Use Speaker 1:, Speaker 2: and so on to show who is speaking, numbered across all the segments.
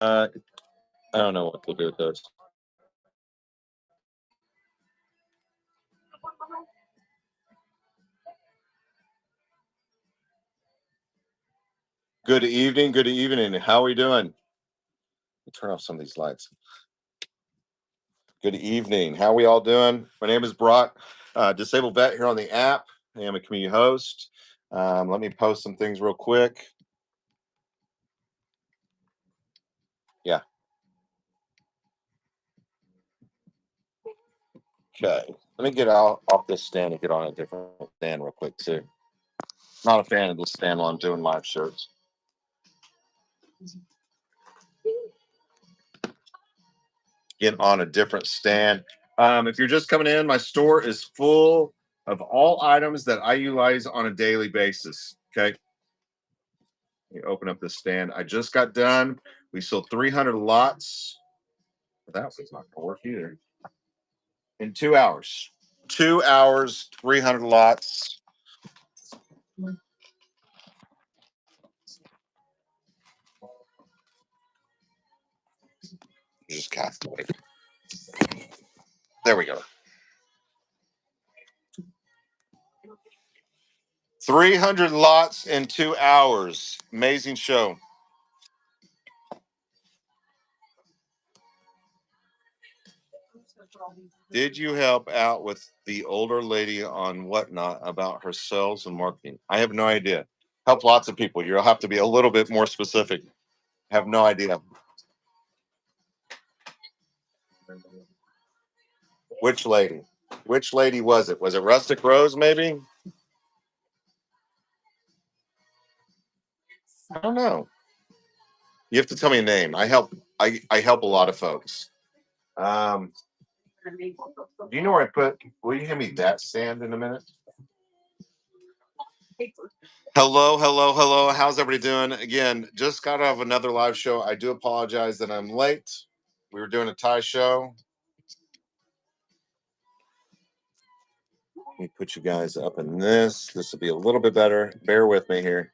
Speaker 1: I don't know what to do with those. Good evening. Good evening. How are we doing? Let me turn off some of these lights. Good evening. How are we all doing? My name is Brock, disabled vet here on the app. I am a community host. Let me post some things real quick. Yeah. Okay. Let me get out off this stand and get on a different stand real quick too. Not a fan of this stand while I'm doing live shows. Get on a different stand. If you're just coming in, my store is full of all items that I utilize on a daily basis. Okay. Let me open up this stand. I just got done. We sold 300 lots. That was not going to work either. In 2 hours. 2 hours, 300 lots. Just cast away. There we go. 300 lots in 2 hours. Amazing show. Did you help out with the older lady on whatnot about her sales and marketing? I have no idea. Help lots of people. You'll have to be a little bit more specific. Have no idea. Which lady? Which lady was it? Was it Rustic Rose, maybe? I don't know. You have to tell me a name. I help a lot of folks. Do you know where I put? Will you hand me that stand in a minute? Hello, hello, hello. How's everybody doing? Again, just got out of another live show. I do apologize that I'm late. We were doing a tie show. Let me put you guys up in this. This will be a little bit better. Bear with me here.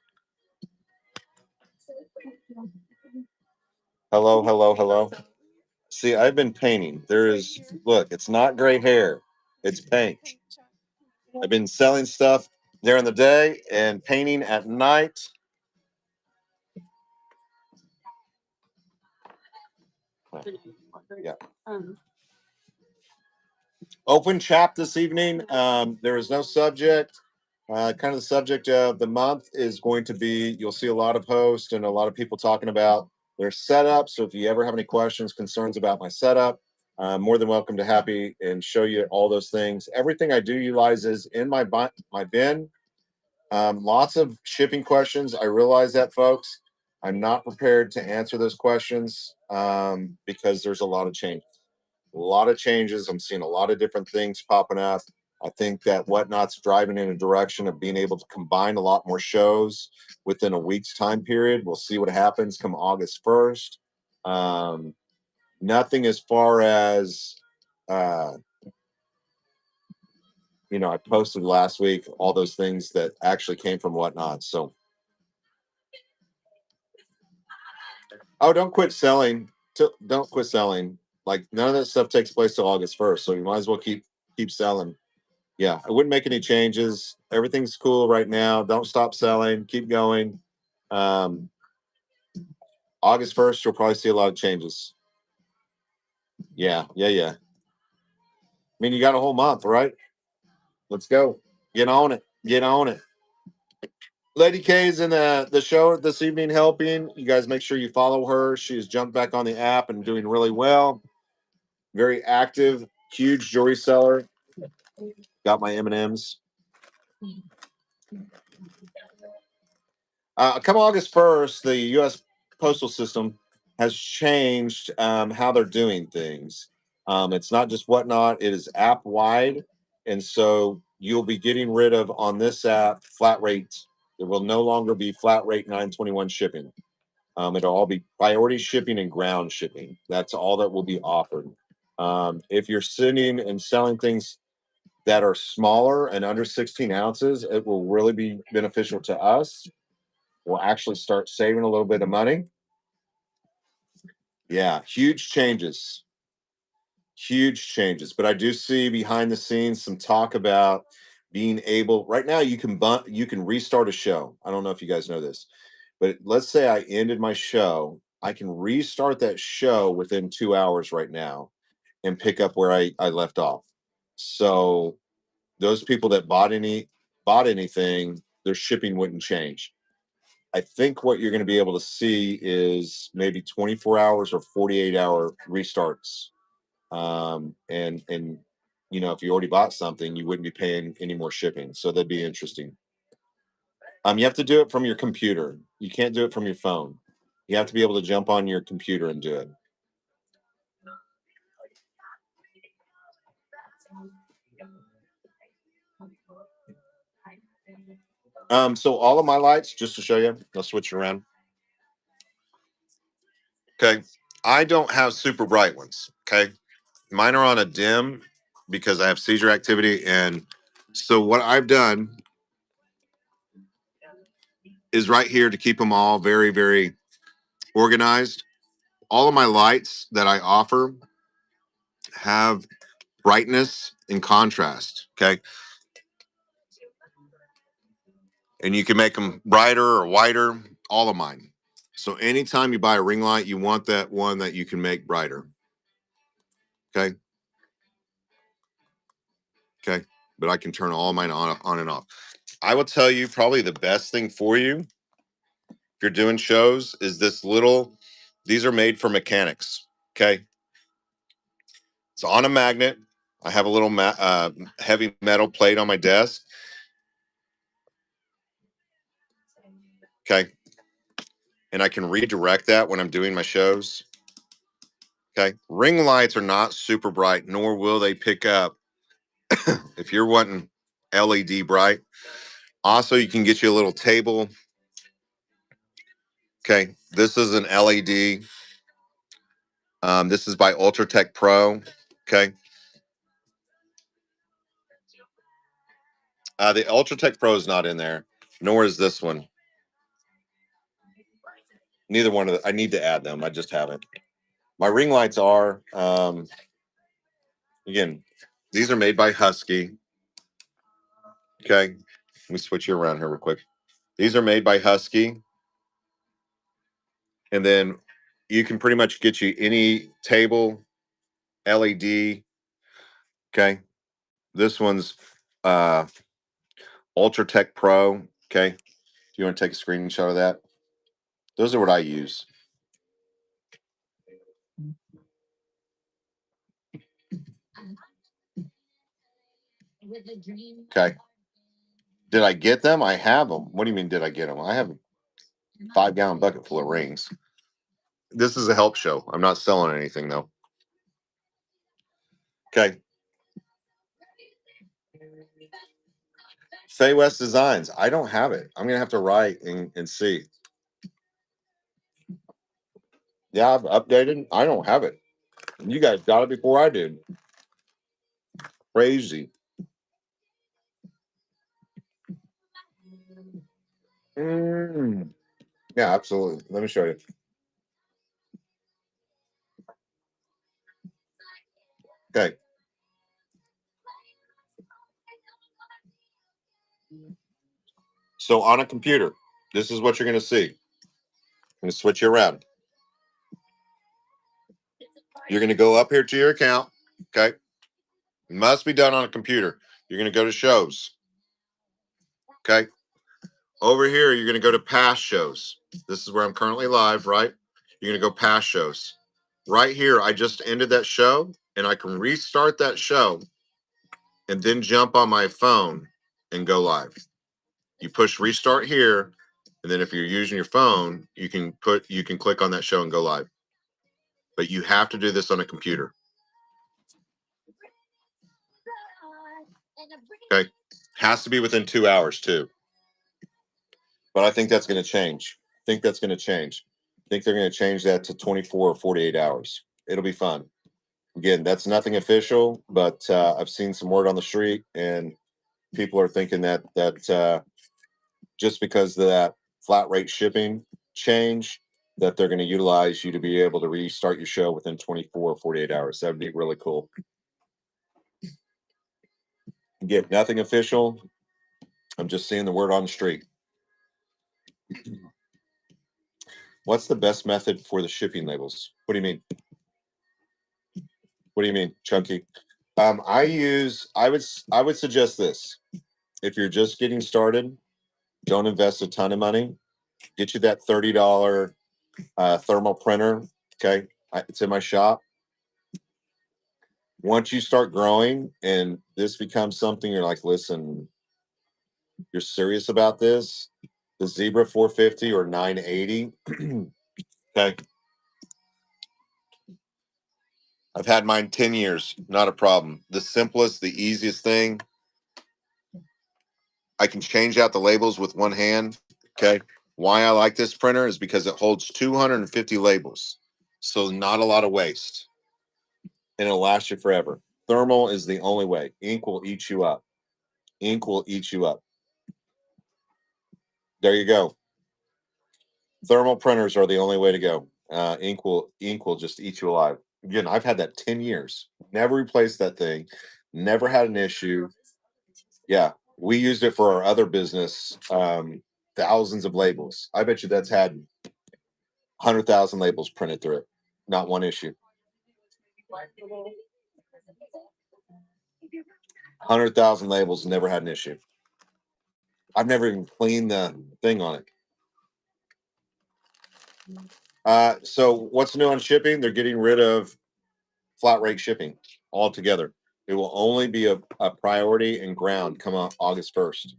Speaker 1: Hello, hello, hello. See, I've been painting. Look, it's not gray hair. It's paint. I've been selling stuff during the day and painting at night. Yeah. Open chat this evening. There is no subject. Kind of the subject of the month is going to be, you'll see a lot of hosts and a lot of people talking about their setup. So if you ever have any questions, concerns about my setup, more than welcome to happy and show you all those things. Everything I do utilize is in my bin. Lots of shipping questions. I realize that, folks. I'm not prepared to answer those questions because there's a lot of changes. A lot of changes. I'm seeing a lot of different things popping up. I think that Whatnot's driving in a direction of being able to combine a lot more shows within a week's time period. We'll see what happens come August 1st. Nothing as far as, I posted last week all those things that actually came from Whatnot. So, don't quit selling. Don't quit selling. Like none of that stuff takes place till August 1st. So you might as well keep selling. Yeah, I wouldn't make any changes. Everything's cool right now. Don't stop selling. Keep going. Um, August 1st, you'll probably see a lot of changes. Yeah. I mean, you got a whole month, right? Let's go. Get on it. Get on it. Lady K is in the show this evening helping. You guys make sure you follow her. She's jumped back on the app and doing really well. Very active, huge jewelry seller. Got my M&Ms. Come August 1st, the U.S. Postal System has changed how they're doing things. It's not just Whatnot, it is app wide. And so you'll be getting rid of on this app flat rates. There will no longer be flat rate 921 shipping. It'll all be priority shipping and ground shipping. That's all that will be offered. If you're sending and selling things that are smaller and under 16 ounces, it will really be beneficial to us. We'll actually start saving a little bit of money. Yeah, huge changes. Huge changes. But I do see behind the scenes some talk about being able right now you can restart a show. I don't know if you guys know this, but let's say I ended my show, I can restart that show within 2 hours right now and pick up where I left off. So those people that bought anything, their shipping wouldn't change. I think what you're going to be able to see is maybe 24 hours or 48-hour restarts. And if you already bought something, you wouldn't be paying any more shipping. So that'd be interesting. You have to do it from your computer. You can't do it from your phone. You have to be able to jump on your computer and do it. So all of my lights, just to show you, I'll switch around. Okay. I don't have super bright ones. Okay. Mine are on a dim because I have seizure activity. And so what I've done is right here to keep them all very, very organized. All of my lights that I offer have brightness and contrast. Okay. And you can make them brighter or whiter, all of mine. So anytime you buy a ring light, you want that one that you can make brighter. Okay. Okay. But I can turn all mine on and off. I will tell you probably the best thing for you if you're doing shows is these are made for mechanics. Okay. It's on a magnet. I have a little heavy metal plate on my desk. Okay. And I can redirect that when I'm doing my shows. Okay. Ring lights are not super bright, nor will they pick up if you're wanting LED bright. Also, you can get you a little table. Okay. This is an LED. This is by Ultratech Pro. Okay. The Ultratech Pro is not in there, nor is this one. Neither one of the, I need to add them. I just haven't. My ring lights are, again, these are made by Husky. Okay. Let me switch you around here real quick. These are made by Husky. And then you can pretty much get you any table, LED. Okay. This one's uh Ultratech Pro. Okay. If you want to take a screenshot of that, those are what I use. Okay. Did I get them? I have them. What do you mean, did I get them? I have a 5-gallon bucket full of rings. This is a help show. I'm not selling anything, though. Okay. Say West Designs. I don't have it. I'm going to have to write and see. Yeah, I've updated. I don't have it. You guys got it before I did. Crazy. Mm. Yeah, absolutely. Let me show you. Okay. So on a computer, this is what you're going to see. I'm going to switch you around. You're going to go up here to your account. Okay. It must be done on a computer. You're going to go to shows. Okay. Over here, you're going to go to past shows. This is where I'm currently live, right? You're going to go past shows. Right here, I just ended that show and I can restart that show and then jump on my phone and go live. You push restart here, and then if you're using your phone, you can click on that show and go live. But you have to do this on a computer. Okay. Has to be within 2 hours too. But I think that's going to change. I think that's going to change. I think they're going to change that to 24 or 48 hours. It'll be fun. Again, that's nothing official, but I've seen some word on the street, and people are thinking that just because of that flat rate shipping change, that they're going to utilize you to be able to restart your show within 24 or 48 hours. That would be really cool. Get nothing official. I'm just seeing the word on the street. What's the best method for the shipping labels? What do you mean? What do you mean, Chunky? I would suggest this. If you're just getting started, don't invest a ton of money. Get you that $30 thermal printer. Okay. It's in my shop. Once you start growing and this becomes something you're like, listen, you're serious about this, the Zebra 450 or 980. Okay. I've had mine 10 years, not a problem. The simplest, the easiest thing, I can change out the labels with one hand. Okay. Why I like this printer is because it holds 250 labels. So not a lot of waste. And it'll last you forever. Thermal is the only way. Ink will eat you up. Ink will eat you up. There you go. Thermal printers are the only way to go. Ink will just eat you alive. Again, I've had that 10 years. Never replaced that thing. Never had an issue. Yeah, we used it for our other business. Thousands of labels. I bet you that's had 100,000 labels printed through it. Not one issue. 100,000 labels, never had an issue. I've never even cleaned the thing on it. So what's new on shipping? They're getting rid of flat rate shipping altogether. It will only be a priority and ground come on August 1st.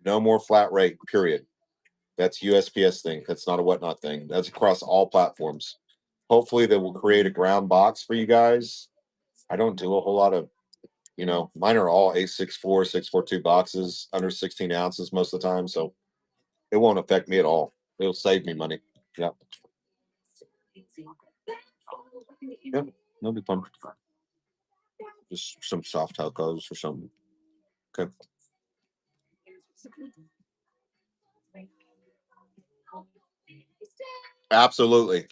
Speaker 1: No more flat rate, period. That's USPS thing. That's not a whatnot thing. That's across all platforms. Hopefully they will create a ground box for you guys. I don't do a whole lot of, mine are all 864, 642 boxes under 16 ounces most of the time. So it won't affect me at all. It'll save me money. Yep. Yep. No big problem. Just some soft tacos or something. Okay. Absolutely.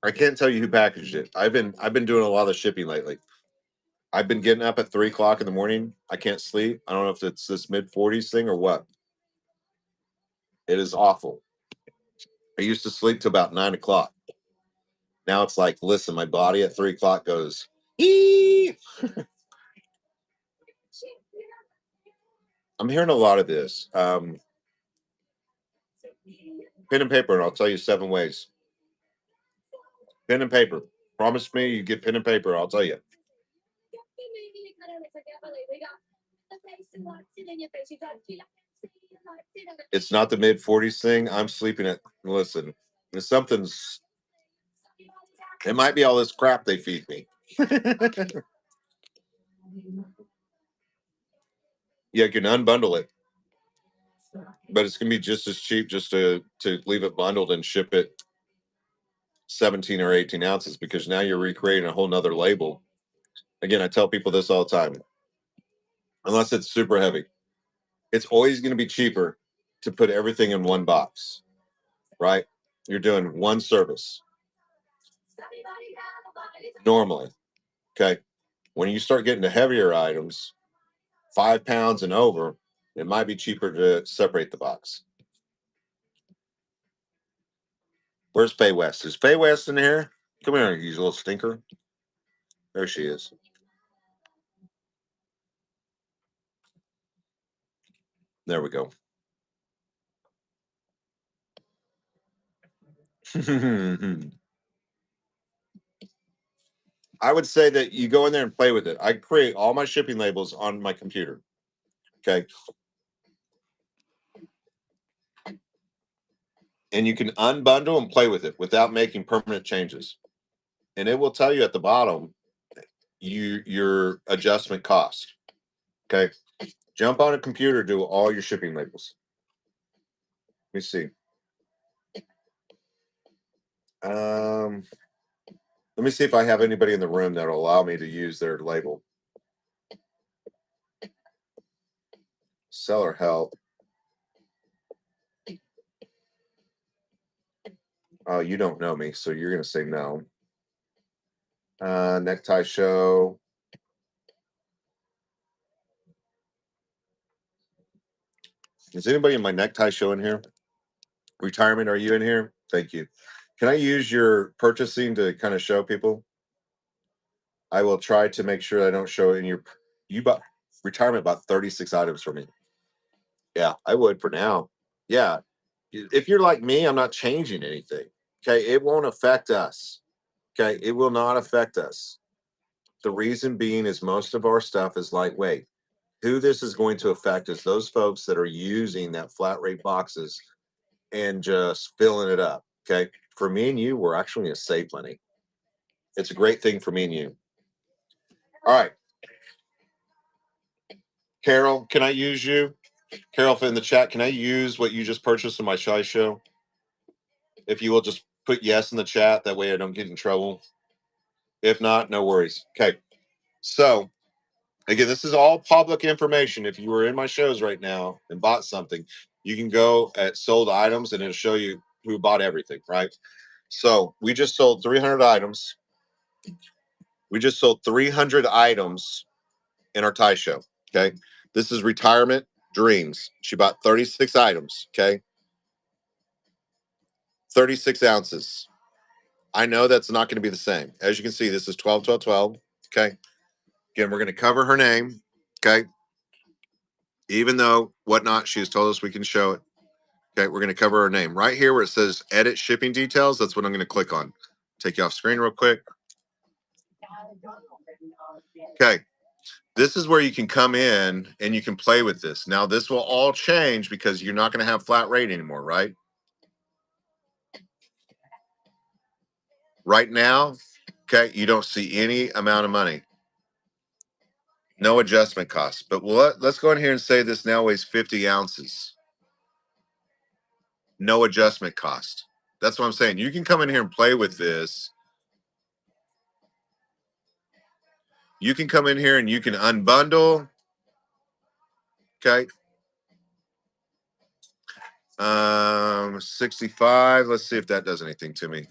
Speaker 1: I can't tell you who packaged it. I've been doing a lot of shipping lately. I've been getting up at 3 o'clock in the morning. I can't sleep. I don't know if it's this mid 40s thing or what. It is awful. I used to sleep till about 9 o'clock. Now it's like, listen, my body at 3 o'clock goes, "Ee!" I'm hearing a lot of this. Pen and paper, and I'll tell you 7 ways. Pen and paper. Promise me you get pen and paper. I'll tell you. It's not the mid 40s thing. I'm sleeping at, listen, there's something's, it might be all this crap they feed me. Yeah, you can unbundle it, but it's gonna be just as cheap just to leave it bundled and ship it 17 or 18 ounces because now you're recreating a whole nother label. Again, I tell people this all the time. Unless it's super heavy, it's always going to be cheaper to put everything in one box, right? You're doing one service normally. Okay. When you start getting to heavier items, 5 pounds and over, it might be cheaper to separate the box. Where's Faye West? Is Faye West in here? Come here, you little stinker. There she is. There we go. I would say that you go in there and play with it. I create all my shipping labels on my computer. Okay. And you can unbundle and play with it without making permanent changes. And it will tell you at the bottom your adjustment cost. Okay. Jump on a computer, do all your shipping labels. Let me see. Um, let me see if I have anybody in the room that will allow me to use their label. Seller help. Oh, you don't know me, so you're gonna say no. Necktie show. Is anybody in my necktie show in here? Retirement, are you in here? Thank you. Can I use your purchasing to kind of show people? I will try to make sure I don't show it in your. You bought retirement about 36 items for me. Yeah, I would for now. Yeah. If you're like me, I'm not changing anything. Okay. It won't affect us. Okay. It will not affect us. The reason being is most of our stuff is lightweight. Who this is going to affect is those folks that are using that flat rate boxes and just filling it up. Okay. For me and you, we're actually going to save money. It's a great thing for me and you. All right. Carol, can I use you? Carol, in the chat, can I use what you just purchased in my Shy Show? If you will just put yes in the chat, that way I don't get in trouble. If not, no worries. Okay. So, again, this is all public information. If you were in my shows right now and bought something, you can go at sold items and it'll show you who bought everything, right? So, we just sold 300 items. We just sold 300 items in our tie show. Okay. This is retirement dreams. She bought 36 items. Okay. 36 ounces. I know that's not going to be the same. As you can see, this is 12, 12, 12. Okay. Again, we're going to cover her name. Okay. Even though whatnot, she has told us we can show it. Okay. We're going to cover her name right here where it says edit shipping details. That's what I'm going to click on. Take you off screen real quick. Okay. This is where you can come in and you can play with this. Now, this will all change because you're not going to have flat rate anymore, right? Right now, okay, you don't see any amount of money. No adjustment costs. But let's go in here and say this now weighs 50 ounces. No adjustment cost. That's what I'm saying. You can come in here and play with this. You can come in here and you can unbundle. Okay. 65. Let's see if that does anything to me.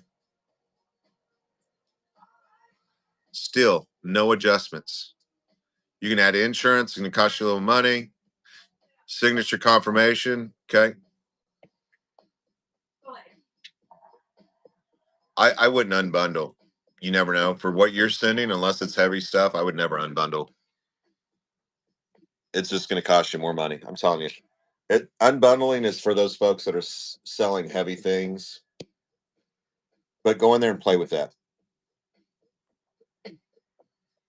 Speaker 1: Still, no adjustments. You can add insurance, it's going to cost you a little money. Signature confirmation. Okay. I wouldn't unbundle. You never know. For what you're sending, unless it's heavy stuff, I would never unbundle. It's just going to cost you more money. I'm telling you. Unbundling is for those folks that are selling heavy things. But go in there and play with that.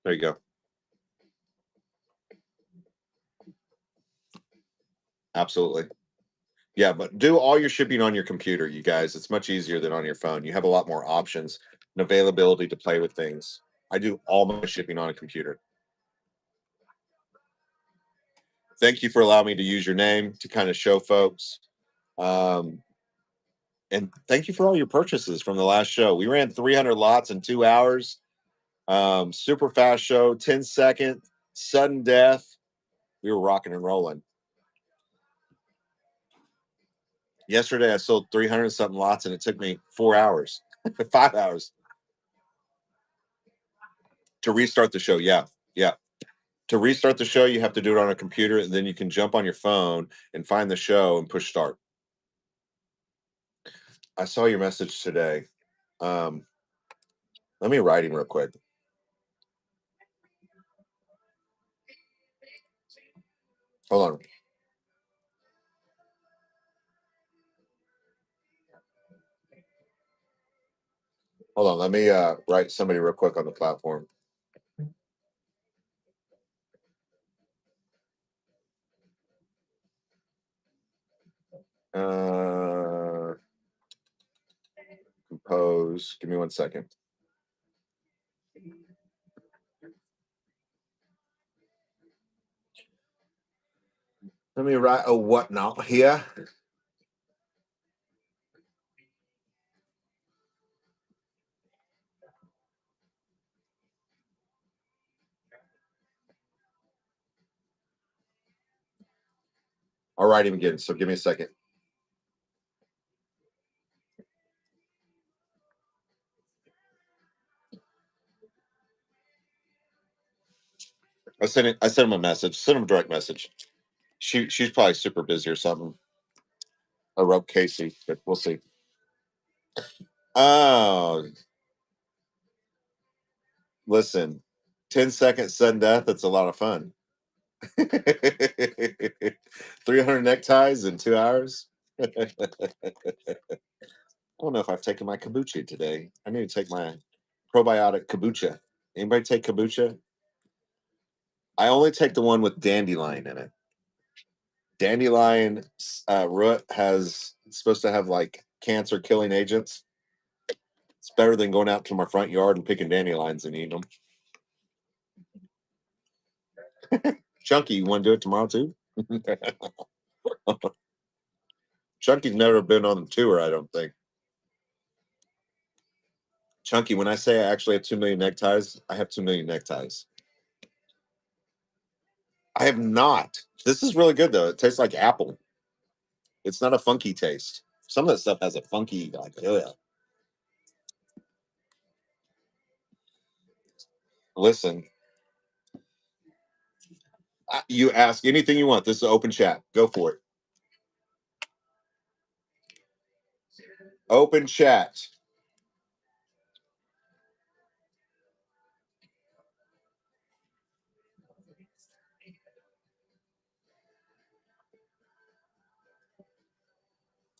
Speaker 1: There you go. Absolutely. Yeah, but do all your shipping on your computer, you guys. It's much easier than on your phone. You have a lot more options and availability to play with things. I do all my shipping on a computer. Thank you for allowing me to use your name to kind of show folks. Um, and thank you for all your purchases from the last show. We ran 300 lots in 2 hours. Super fast show, 10-second, sudden death. We were rocking and rolling. Yesterday, I sold 300 something lots, and it took me 4 hours, 5 hours to restart the show. Yeah, yeah. To restart the show, you have to do it on a computer, and then you can jump on your phone and find the show and push start. I saw your message today. Um, Let me write him real quick. Hold on. Hold on. Let me write somebody real quick on the platform. Uh, Compose. Give me 1 second. Let me write a whatnot here. I'll write him again. So give me a second. I sent him a message. Send him a direct message. She's probably super busy or something. I wrote Casey, but we'll see. Oh, listen, 10-second sudden death. It's a lot of fun. 300 neckties in 2 hours. I don't know if I've taken my kombucha today. I need to take my probiotic kombucha. Anybody take kombucha? I only take the one with dandelion in it. Dandelion root has it's supposed to have like cancer killing agents. It's better than going out to my front yard and picking dandelions and eating them. Chunky, you want to do it tomorrow too? Chunky's never been on the tour, I don't think. Chunky, when I say I actually have 2 million neckties, I have 2 million neckties. I have not. This is really good though. It tastes like apple. It's not a funky taste. Some of that stuff has a funky, like, ugh. Listen, you ask anything you want. This is open chat. Go for it. Open chat.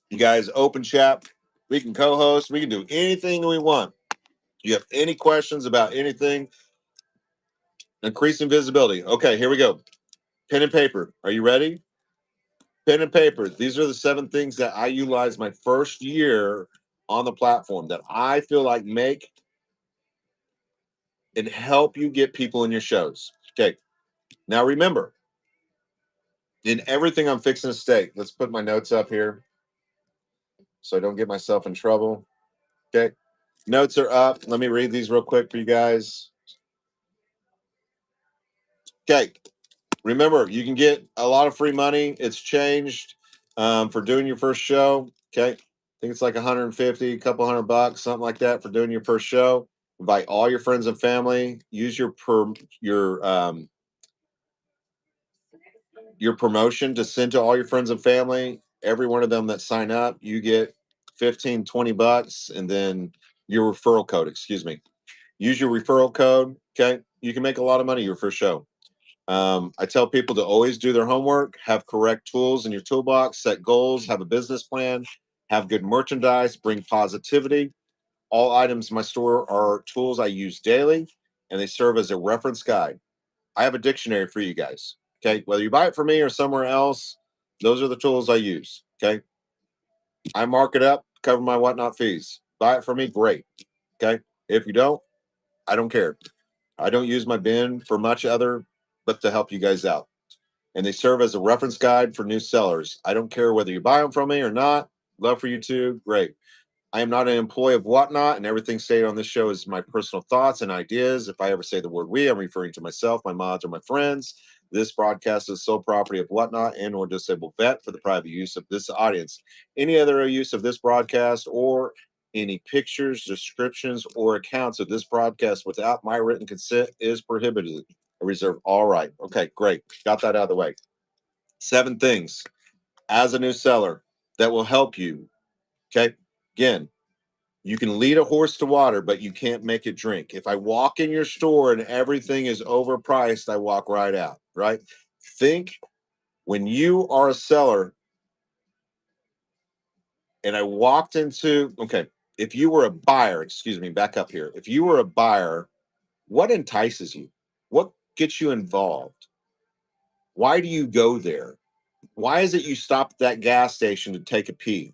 Speaker 1: You guys, open chat. We can co-host. We can do anything we want. You have any questions about anything? Increasing visibility. Okay, here we go. Pen and paper. Are you ready? Pen and paper. These are the 7 things that I utilized my first year on the platform that I feel like make and help you get people in your shows. Okay. Now remember, in everything I'm fixing to state, let's put my notes up here so I don't get myself in trouble. Okay. Notes are up. Let me read these real quick for you guys. Okay. Remember, you can get a lot of free money. It's changed for doing your first show. Okay. I think it's like 150, a couple $100, something like that for doing your first show. Invite all your friends and family. Use your promotion to send to all your friends and family. Every one of them that sign up, you get 15, $20, and then your referral code, excuse me. Use your referral code. Okay. You can make a lot of money your first show. I tell people to always do their homework, have correct tools in your toolbox, set goals, have a business plan, have good merchandise, bring positivity. All items in my store are tools I use daily, and they serve as a reference guide. I have a dictionary for you guys. Okay. Whether you buy it from me or somewhere else, those are the tools I use. Okay. I mark it up, cover my whatnot fees. Buy it from me, great. Okay. If you don't, I don't care. I don't use my bin for much other but to help you guys out. And they serve as a reference guide for new sellers. I don't care whether you buy them from me or not. Love for you too. Great. I am not an employee of Whatnot, and everything stated on this show is my personal thoughts and ideas. If I ever say the word we, I'm referring to myself, my mods, or my friends. This broadcast is sole property of Whatnot and or Disabled Vet for the private use of this audience. Any other use of this broadcast or any pictures, descriptions, or accounts of this broadcast without my written consent is prohibited. I reserve all right. Okay, great. Got that out of the way. 7 things as a new seller that will help you. Okay. Again, you can lead a horse to water, but you can't make it drink. If I walk in your store and everything is overpriced, I walk right out, right? Think when you are a seller and I walked into, okay, if you were a buyer, excuse me, back up here. If you were a buyer, what entices you? What gets you involved? Why do you go there? Why is it you stop at that gas station to take a pee?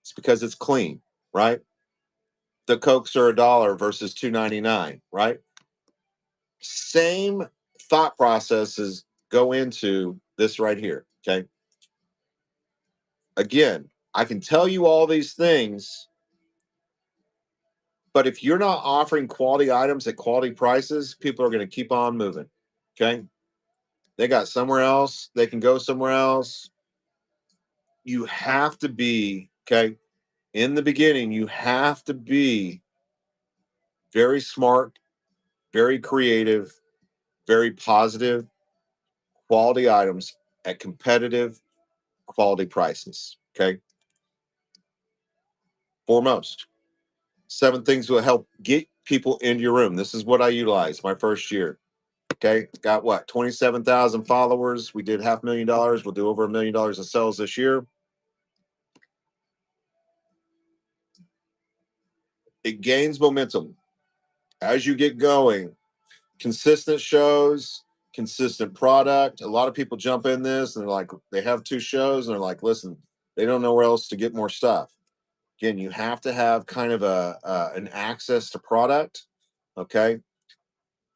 Speaker 1: It's because it's clean, right? The Cokes are $1 versus $2.99, right? Same thought processes go into this right here. Okay. Again, I can tell you all these things, but if you're not offering quality items at quality prices, people are going to keep on moving. Okay. They got somewhere else, they can go somewhere else. You have to be, okay, in the beginning, you have to be very smart, very creative, very positive, quality items at competitive quality prices. Okay. Foremost, 7 things will help get people into your room. This is what I utilized my first year. Okay. Got what? 27,000 followers. We did $500,000. We'll do over $1 million in sales this year. It gains momentum as you get going. Consistent shows, consistent product. A lot of people jump in this and they're like, they have 2 shows and they're like, listen, they don't know where else to get more stuff. Again, you have to have kind of an access to product. Okay.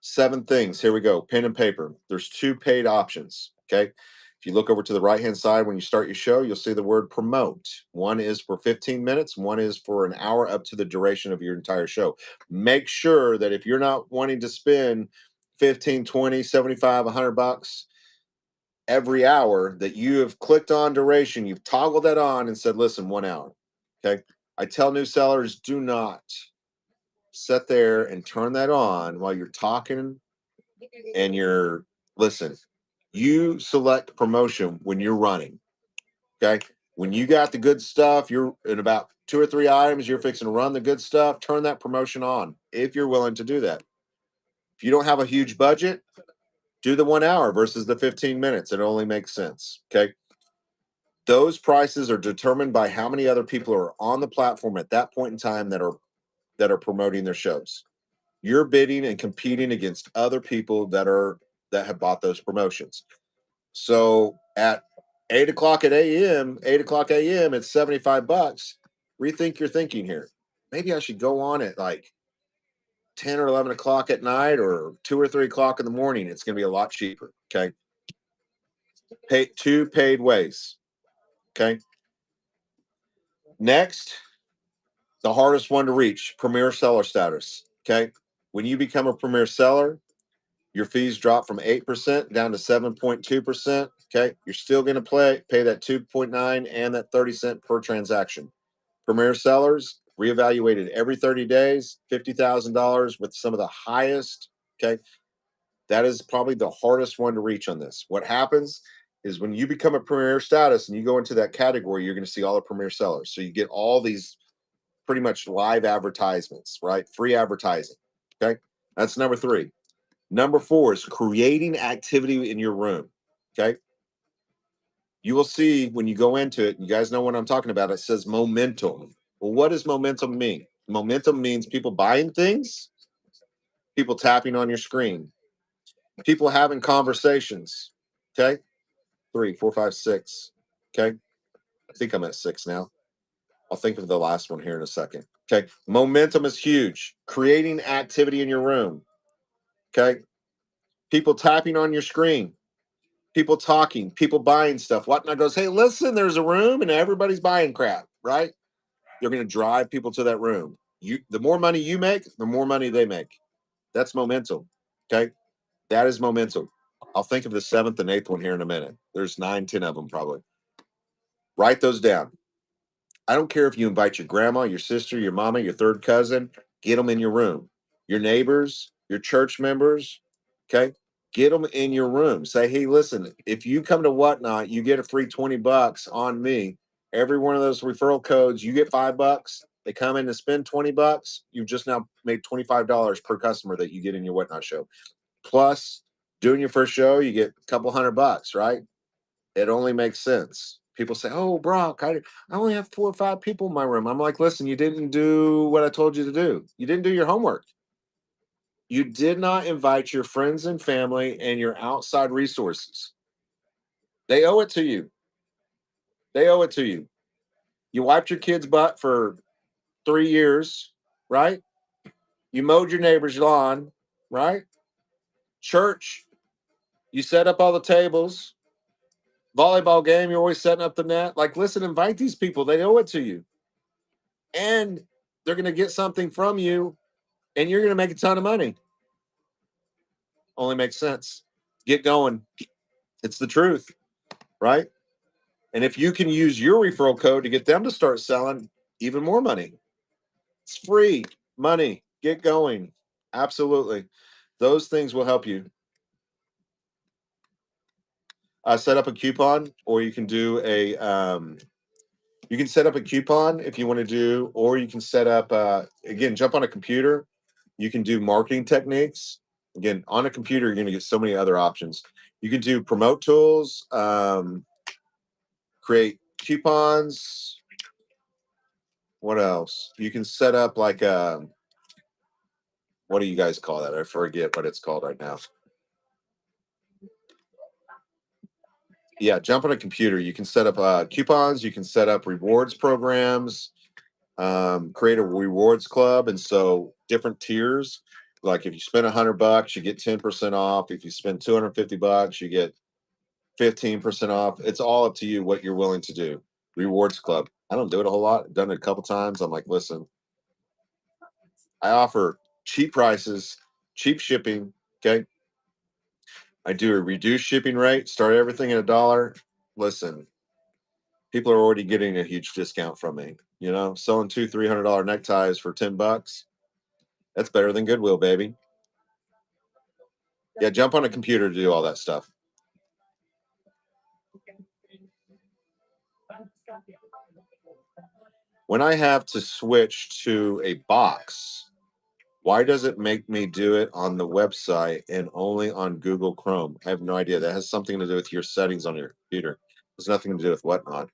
Speaker 1: 7 things. Here we go. Pen and paper. There's 2 paid options. Okay. If you look over to the right hand side when you start your show, you'll see the word promote. One is for 15 minutes, one is for an hour up to the duration of your entire show. Make sure that if you're not wanting to spend 15, 20, 75, $100 every hour, that you have clicked on duration, you've toggled that on and said, listen, 1 hour. Okay. I tell new sellers, do not sit there and turn that on while you're talking and you're listen. You select promotion when you're running. Okay. When you got the good stuff, you're in about 2 or 3 items, you're fixing to run the good stuff, turn that promotion on if you're willing to do that. If you don't have a huge budget, do the 1 hour versus the 15 minutes. It only makes sense. Okay. Those prices are determined by how many other people are on the platform at that point in time that are promoting their shows. You're bidding and competing against other people that have bought those promotions. So at 8 o'clock a.m., 8 o'clock a.m., it's $75. Rethink your thinking here. Maybe I should go on at like 10 or 11 o'clock at night or 2 or 3 o'clock in the morning. It's going to be a lot cheaper. Okay. 2 paid ways. Okay. Next, the hardest one to reach, premier seller status. Okay. When you become a premier seller, your fees drop from 8% down to 7.2%. Okay. You're still going to pay that 2.9 and that 30 cent per transaction. Premier sellers reevaluated every 30 days, $50,000 with some of the highest. Okay. That is probably the hardest one to reach on this. What happens is when you become a premier status and you go into that category, you're going to see all the premier sellers. So you get all these pretty much live advertisements, right? Free advertising. Okay. That's number 3. Number 4 is creating activity in your room. Okay. You will see when you go into it, you guys know what I'm talking about. It says momentum. Well, what does momentum mean? Momentum means people buying things, people tapping on your screen, people having conversations. Okay. 3, 4, 5, 6. Okay. I think I'm at 6 now. I'll think of the last one here in a second. Okay. Momentum is huge. Creating activity in your room. Okay. People tapping on your screen, people talking, people buying stuff. Whatnot goes, hey, listen, there's a room and everybody's buying crap, right? You're going to drive people to that room. The more money you make, the more money they make. That's momentum. Okay. That is momentum. I'll think of the 7th and 8th one here in a minute. There's 9, 10 of them probably. Write those down. I don't care if you invite your grandma, your sister, your mama, your third cousin, get them in your room. Your neighbors, your church members, okay? Get them in your room. Say, hey, listen, if you come to Whatnot, you get a free 20 bucks on me. Every one of those referral codes, you get $5. They come in and spend 20 bucks. You've just now made $25 per customer that you get in your Whatnot show. Plus, doing your first show, you get a couple $100, right? It only makes sense. People say, "Oh, Brock, I only have 4 or 5 people in my room." I'm like, "Listen, you didn't do what I told you to do. You didn't do your homework. You did not invite your friends and family and your outside resources. They owe it to you. They owe it to you. You wiped your kid's butt for 3 years, right? You mowed your neighbor's lawn, right? Church, you set up all the tables. Volleyball game, you're always setting up the net. Like, listen, invite these people. They owe it to you. And they're going to get something from you and you're going to make a ton of money. Only makes sense. Get going. It's the truth, right? And if you can use your referral code to get them to start selling, even more money. It's free money. Get going. Absolutely. Those things will help you. set up a coupon, or you can do a you can set up a coupon if you want to do, or you can set up again, jump on a computer. You can do marketing techniques. Again, on a computer, you're going to get so many other options. You can do promote tools, create coupons. What else? You can set up like what do you guys call that? I forget what it's called right now. Yeah, jump on a computer. You can set up coupons. You can set up rewards programs. Create a rewards club, and so different tiers. Like if you spend $100, you get 10% off. If you spend $250, you get 15% off. It's all up to you what you're willing to do. Rewards club. I don't do it a whole lot. I've done it a couple times. I'm like, listen, I offer cheap prices, cheap shipping. Okay. I do a reduced shipping rate, start everything at $1. Listen, people are already getting a huge discount from me. Selling two, $300 neckties for $10. That's better than Goodwill, baby. Yeah, jump on a computer to do all that stuff. When I have to switch to a box, why does it make me do it on the website and only on Google Chrome? I have no idea. That has something to do with your settings on your computer. There's nothing to do with Whatnot.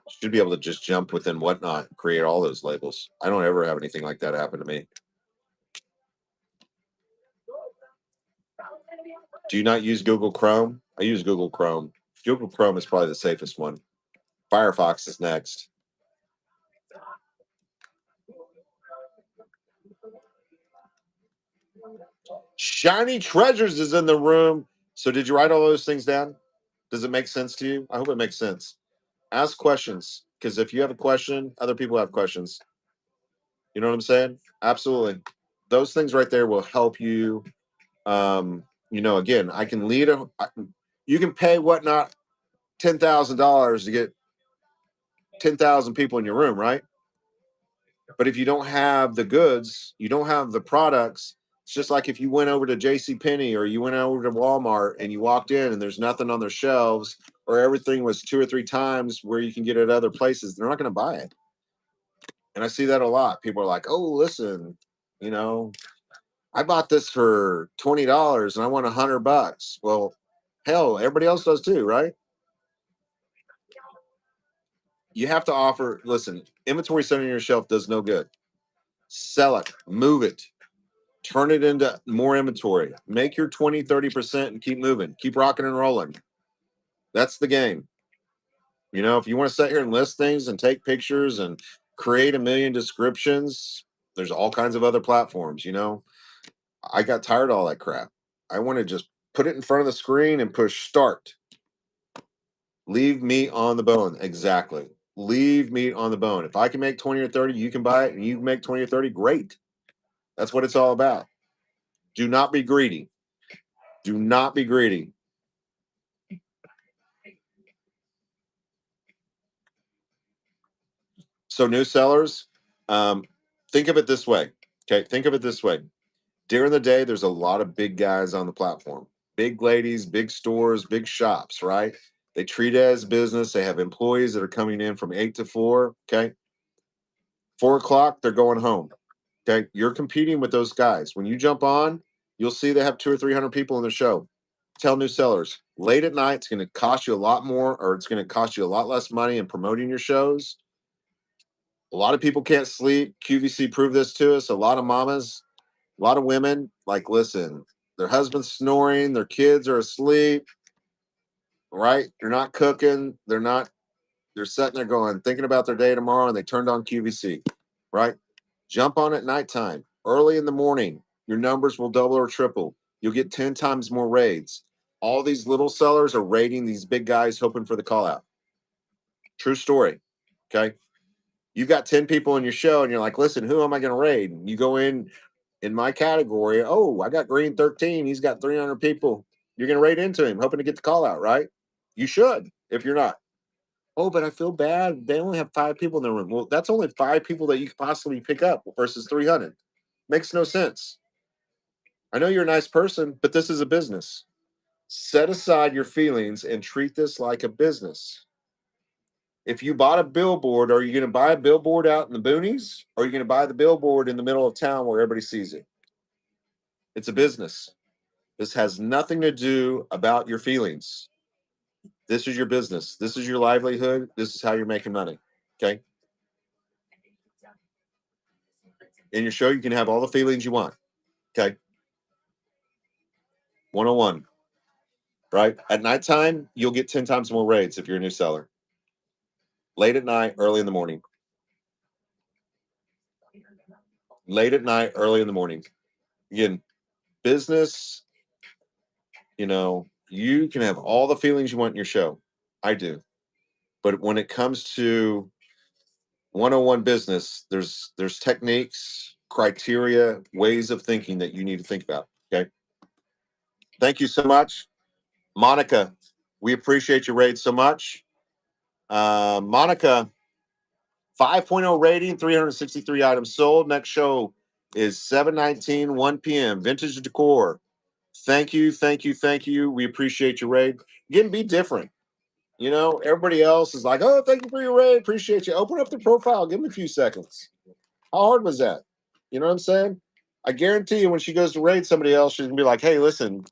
Speaker 1: Should be able to just jump within Whatnot and create all those labels. I don't ever have anything like that happen to me. Do you not use Google Chrome? I use Google Chrome. Google Chrome is probably the safest one. Firefox is next. Shiny Treasures is in the room. So, did you write all those things down? Does it make sense to you? I hope it makes sense. Ask questions, because if you have a question, other people have questions. You know what I'm saying? Absolutely. Those things right there will help you. Again, I can lead you can pay Whatnot $10,000 to get 10,000 people in your room, right? But if you don't have the goods, you don't have the products. It's just like if you went over to J.C. Penney or you went over to Walmart and you walked in and there's nothing on their shelves, or everything was 2 or 3 times where you can get it at other places, they're not going to buy it. And I see that a lot. People are like, "Oh, listen, you know, I bought this for $20 and I want $100." Well, hell, everybody else does too, right? You have to offer. Listen, inventory sitting on your shelf does no good. Sell it, move it, turn it into more inventory. Make your 20, 30% and keep moving. Keep rocking and rolling. That's the game. If you want to sit here and list things and take pictures and create a million descriptions, there's all kinds of other platforms. I got tired of all that crap. I want to just put it in front of the screen and push start. Leave meat on the bone. Exactly. Leave meat on the bone. If I can make 20 or 30, you can buy it and you can make 20 or 30, great. That's what it's all about. Do not be greedy. Do not be greedy. So, new sellers, think of it this way. Okay. Think of it this way. During the day, there's a lot of big guys on the platform, big ladies, big stores, big shops, right? They treat it as business. They have employees that are coming in from 8 to 4. Okay. 4 o'clock, they're going home. Okay. You're competing with those guys. When you jump on, you'll see they have 200 or 300 people in the show. Tell new sellers late at night, it's going to cost you a lot more, or it's going to cost you a lot less money in promoting your shows. A lot of people can't sleep. QVC proved this to us. A lot of mamas, a lot of women, like, listen, their husband's snoring, their kids are asleep, right? They're not cooking. They're sitting there going, thinking about their day tomorrow, and they turned on QVC, right? Jump on at nighttime, early in the morning. Your numbers will double or triple. You'll get 10 times more raids. All these little sellers are raiding these big guys, hoping for the call out. True story. Okay. You've got 10 people in your show, and you're like, listen, who am I going to raid? And you go in my category. Oh, I got Green 13. He's got 300 people. You're going to raid into him, hoping to get the call out, right? You should, if you're not. Oh, but I feel bad. They only have 5 people in the room. Well, that's only 5 people that you could possibly pick up versus 300. Makes no sense. I know you're a nice person, but this is a business. Set aside your feelings and treat this like a business. If you bought a billboard, are you going to buy a billboard out in the boonies? Or are you going to buy the billboard in the middle of town where everybody sees it? It's a business. This has nothing to do about your feelings. This is your business. This is your livelihood. This is how you're making money. Okay. In your show, you can have all the feelings you want. Okay. 101. Right. At nighttime, you'll get 10 times more raids if you're a new seller. Late at night, early in the morning. Late at night, early in the morning. Again, business, you can have all the feelings you want in your show. I do. But when it comes to 101 business, there's techniques, criteria, ways of thinking that you need to think about. Okay. Thank you so much. Monica, we appreciate your raid so much. Monica, 5.0 rating, 363 items sold. Next show is 7/19, 1 p.m. Vintage Decor. Thank you, thank you, thank you. We appreciate your raid. Again, be different. Everybody else is like, oh, thank you for your raid. Appreciate you. Open up the profile. Give them a few seconds. How hard was that? You know what I'm saying? I guarantee you when she goes to raid somebody else, she's going to be like, hey, listen,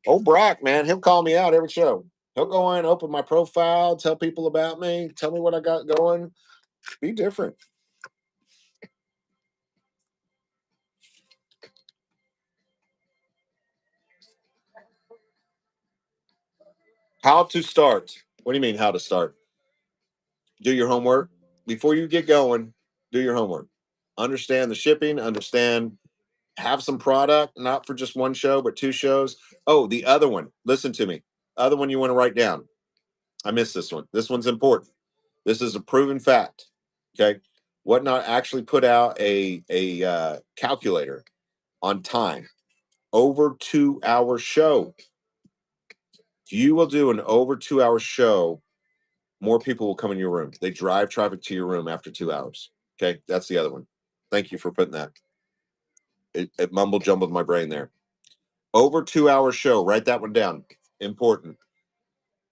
Speaker 1: old Brock, man, he'll call me out every show. He'll go in, open my profile, tell people about me, tell me what I got going. Be different. How to start. What do you mean how to start? Do your homework. Before you get going, do your homework. Understand the shipping, have some product, not for just one show, but two shows. Oh, the other one, listen to me. Other one you want to write down. I missed this one. This one's important. This is a proven fact. Okay. Whatnot actually put out a calculator on time. Over 2 hour show. You will do an over 2 hour show. More people will come in your room. They drive traffic to your room after 2 hours. Okay. That's the other one. Thank you for putting that. It mumble jumbled my brain there. Over 2 hour show. Write that one down. Important.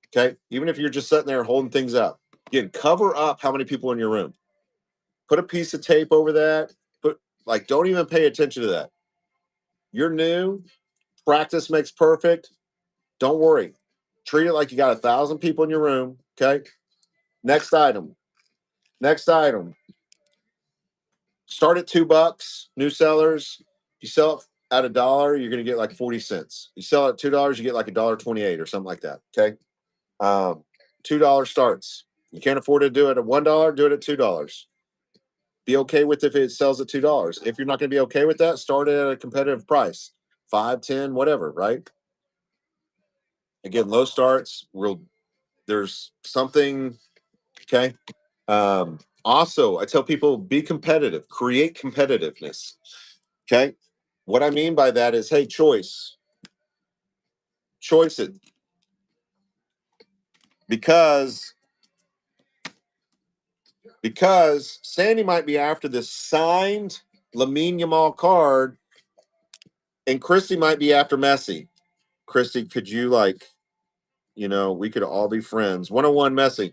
Speaker 1: Okay. Even if you're just sitting there holding things up. Again, cover up how many people in your room. Put a piece of tape over that. Don't even pay attention to that. You're new. Practice makes perfect. Don't worry. Treat it like you got 1,000 people in your room. Okay. Next item. Next item. Start at $2. New sellers. You sell it at $1, you're going to get like 40 cents. You sell it at $2, you get like $1.28 or something like that. Okay. $2 starts. You can't afford to do it at $1, do it at $2. Be okay with if it sells at $2. If you're not going to be okay with that, start it at a competitive price. 5, 10, whatever, right? Again, low starts. There's something, okay. Also, I tell people be competitive, create competitiveness. Okay. What I mean by that is, hey, choice it. Because Sandy might be after this signed Lamine Yamal card, and Christy might be after Messi. Christy, could you we could all be friends. 101 Messi.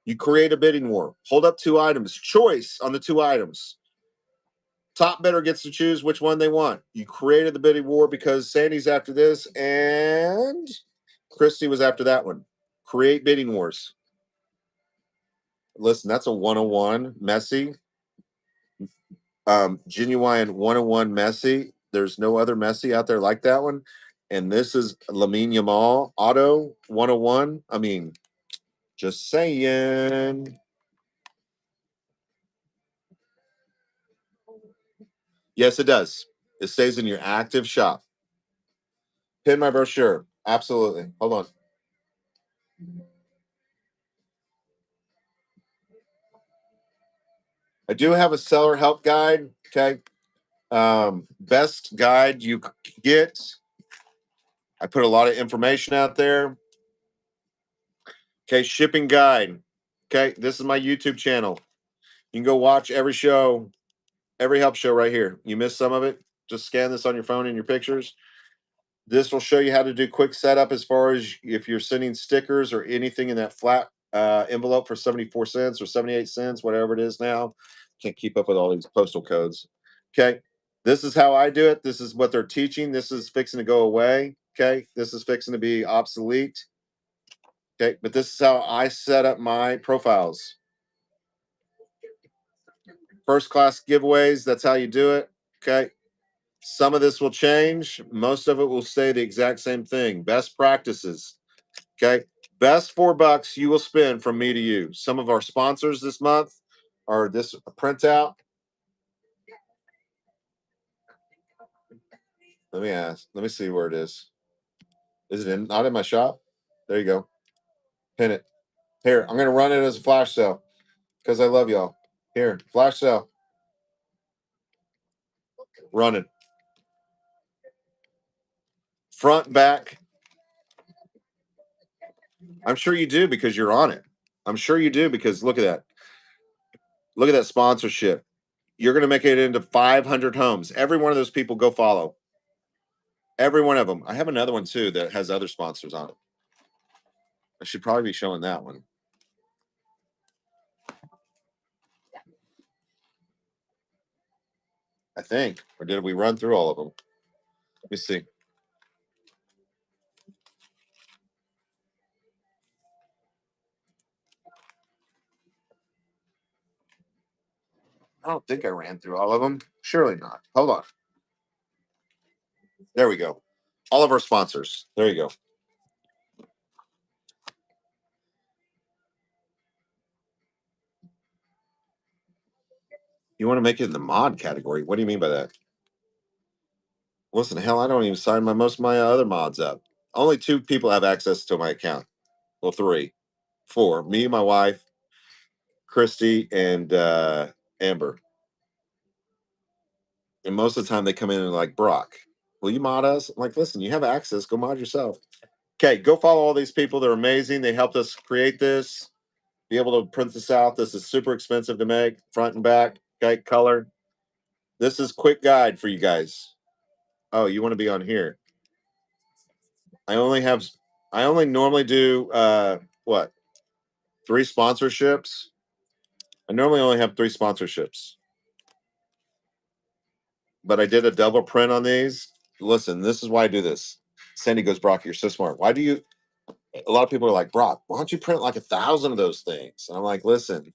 Speaker 1: You create a bidding war. Hold up 2 items. Choice on the 2 items. Top bidder gets to choose which one they want. You created the bidding war because Sandy's after this and Christy was after that one. Create bidding wars. Listen, that's a 101 Messi. Genuine 101 Messi. There's no other Messi out there like that one. And this is Lamine Yamal Auto 101. I mean, just saying. Yes, it does. It stays in your active shop. Pin my brochure. Absolutely. Hold on. I do have a seller help guide. Okay. Best guide you get. I put a lot of information out there. Okay. Shipping guide. Okay. This is my YouTube channel. You can go watch every show, every help show right here. You missed some of it. Just scan this on your phone in your pictures. This will show you how to do quick setup as far as if you're sending stickers or anything in that flat envelope for 74 cents or 78 cents, whatever it is now. Can't keep up with all these postal codes. Okay. This is how I do it. This is what they're teaching. This is fixing to go away. Okay. This is fixing to be obsolete. Okay. But this is how I set up my profiles. First class giveaways. That's how you do it. Okay. Some of this will change. Most of it will stay the exact same thing. Best practices. Okay. Best $4 you will spend from me to you. Some of our sponsors this month are this printout. Let me ask. Let me see where it is. Is it not in my shop? There you go. Pin it. Here, I'm gonna run it as a flash sale because I love y'all. Here, flash sale. Run it. Front, back. I'm sure you do because you're on it. I'm sure you do because look at that. Look at that sponsorship. You're gonna make it into 500 homes. Every one of those people go follow. Every one of them. I have another one too that has other sponsors on it. I should probably be showing that one. I think. Or did we run through all of them? Let me see. I don't think I ran through all of them. Surely not. Hold on. There we go. All of our sponsors. There you go. You want to make it in the mod category? What do you mean by that? Listen, hell, I don't even sign most of my other mods up. Only 2 people have access to my account. Well, 3, 4. Me, my wife, Christy, and Amber. And most of the time they come in and like, Brock, will you mod us? I'm like, listen, you have access. Go mod yourself. Okay, go follow all these people. They're amazing. They helped us create this, be able to print this out. This is super expensive to make, front and back, okay, color. This is quick guide for you guys. Oh, you want to be on here? I only have, I only normally do what? 3 sponsorships. I normally only have 3 sponsorships, but I did a double print on these. Listen, this is why I do this. Sandy goes, Brock, you're so smart. Why do you? A lot of people are like, Brock, why don't you print like 1,000 of those things? And I'm like, listen,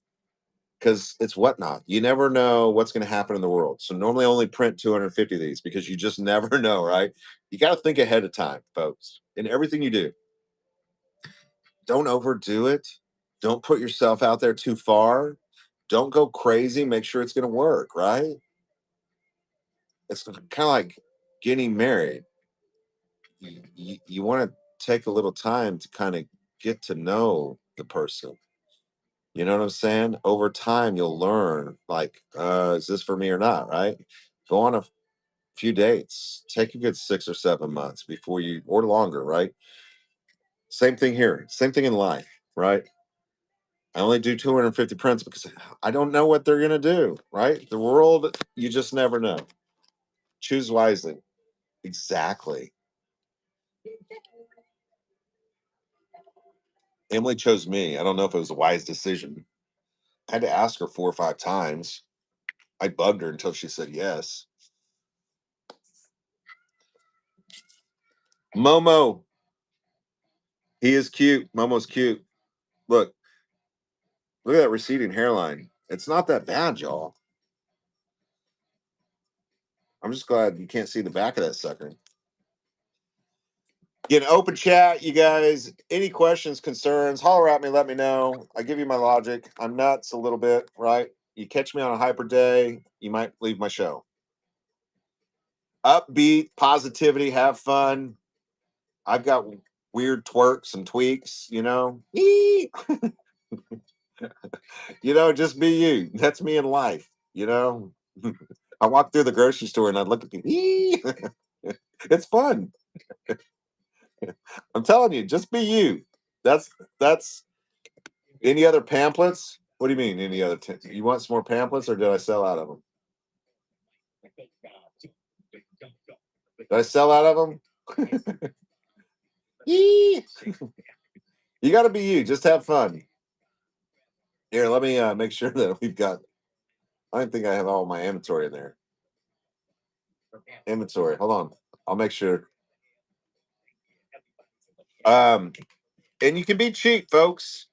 Speaker 1: because it's whatnot. You never know what's going to happen in the world. So normally I only print 250 of these because you just never know, right? You got to think ahead of time, folks, in everything you do. Don't overdo it. Don't put yourself out there too far. Don't go crazy. Make sure it's going to work, right? It's kind of like getting married. You want to take a little time to kind of get to know the person. You know what I'm saying? Over time, you'll learn like, is this for me or not, right? Go on a few dates. Take a good 6 or 7 months before you, or longer, right? Same thing here. Same thing in life, right? I only do 250 prints because I don't know what they're going to do, right? The world, you just never know. Choose wisely. Exactly. Emily chose me. I don't know if it was a wise decision. I had to ask her 4 or 5 times. I bugged her until she said yes. Momo, he is cute. Momo's cute. Look, look at that receding hairline. It's not that bad, y'all. I'm just glad you can't see the back of that sucker. Get an open chat, you guys. Any questions, concerns, holler at me, let me know. I give you my logic. I'm nuts a little bit, right? You catch me on a hyper day, you might leave my show. Upbeat, positivity, have fun. I've got weird twerks and tweaks, you know. You know, just be you. That's me in life, you know. I walk through the grocery store and I look at people. It's fun. I'm telling you, just be you. That's any other pamphlets? What do you mean? Any other? You want some more pamphlets, or did I sell out of them? Did I sell out of them? Yee. You got to be you. Just have fun. Here, let me make sure that we've got. I don't think I have all my inventory in there. Inventory. Hold on. I'll make sure. Um, and you can be cheap, folks.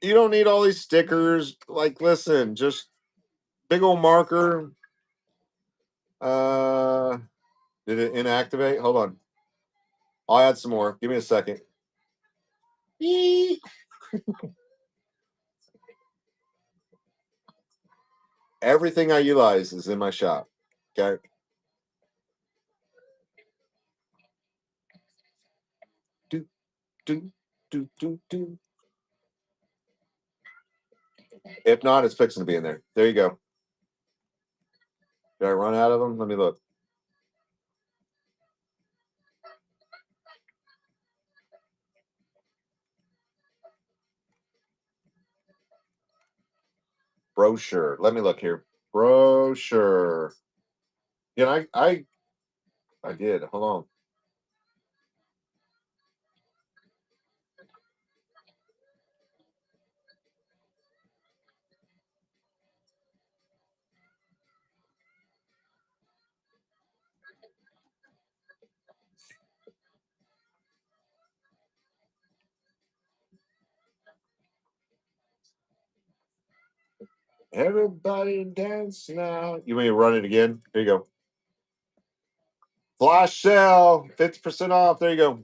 Speaker 1: You don't need all these stickers. Like, listen, just big old marker. Uh, did it inactivate? Hold on. I'll add some more. Give me a second. Eee. Everything I utilize is in my shop. Okay. Do, do, do. If not, it's fixing to be in there. There you go. Did I run out of them? Let me look. Brochure. Let me look here. Brochure. Yeah, I did. Hold on. Everybody dance now. You want me to run it again? There you go. Flash sale, 50% off. There you go.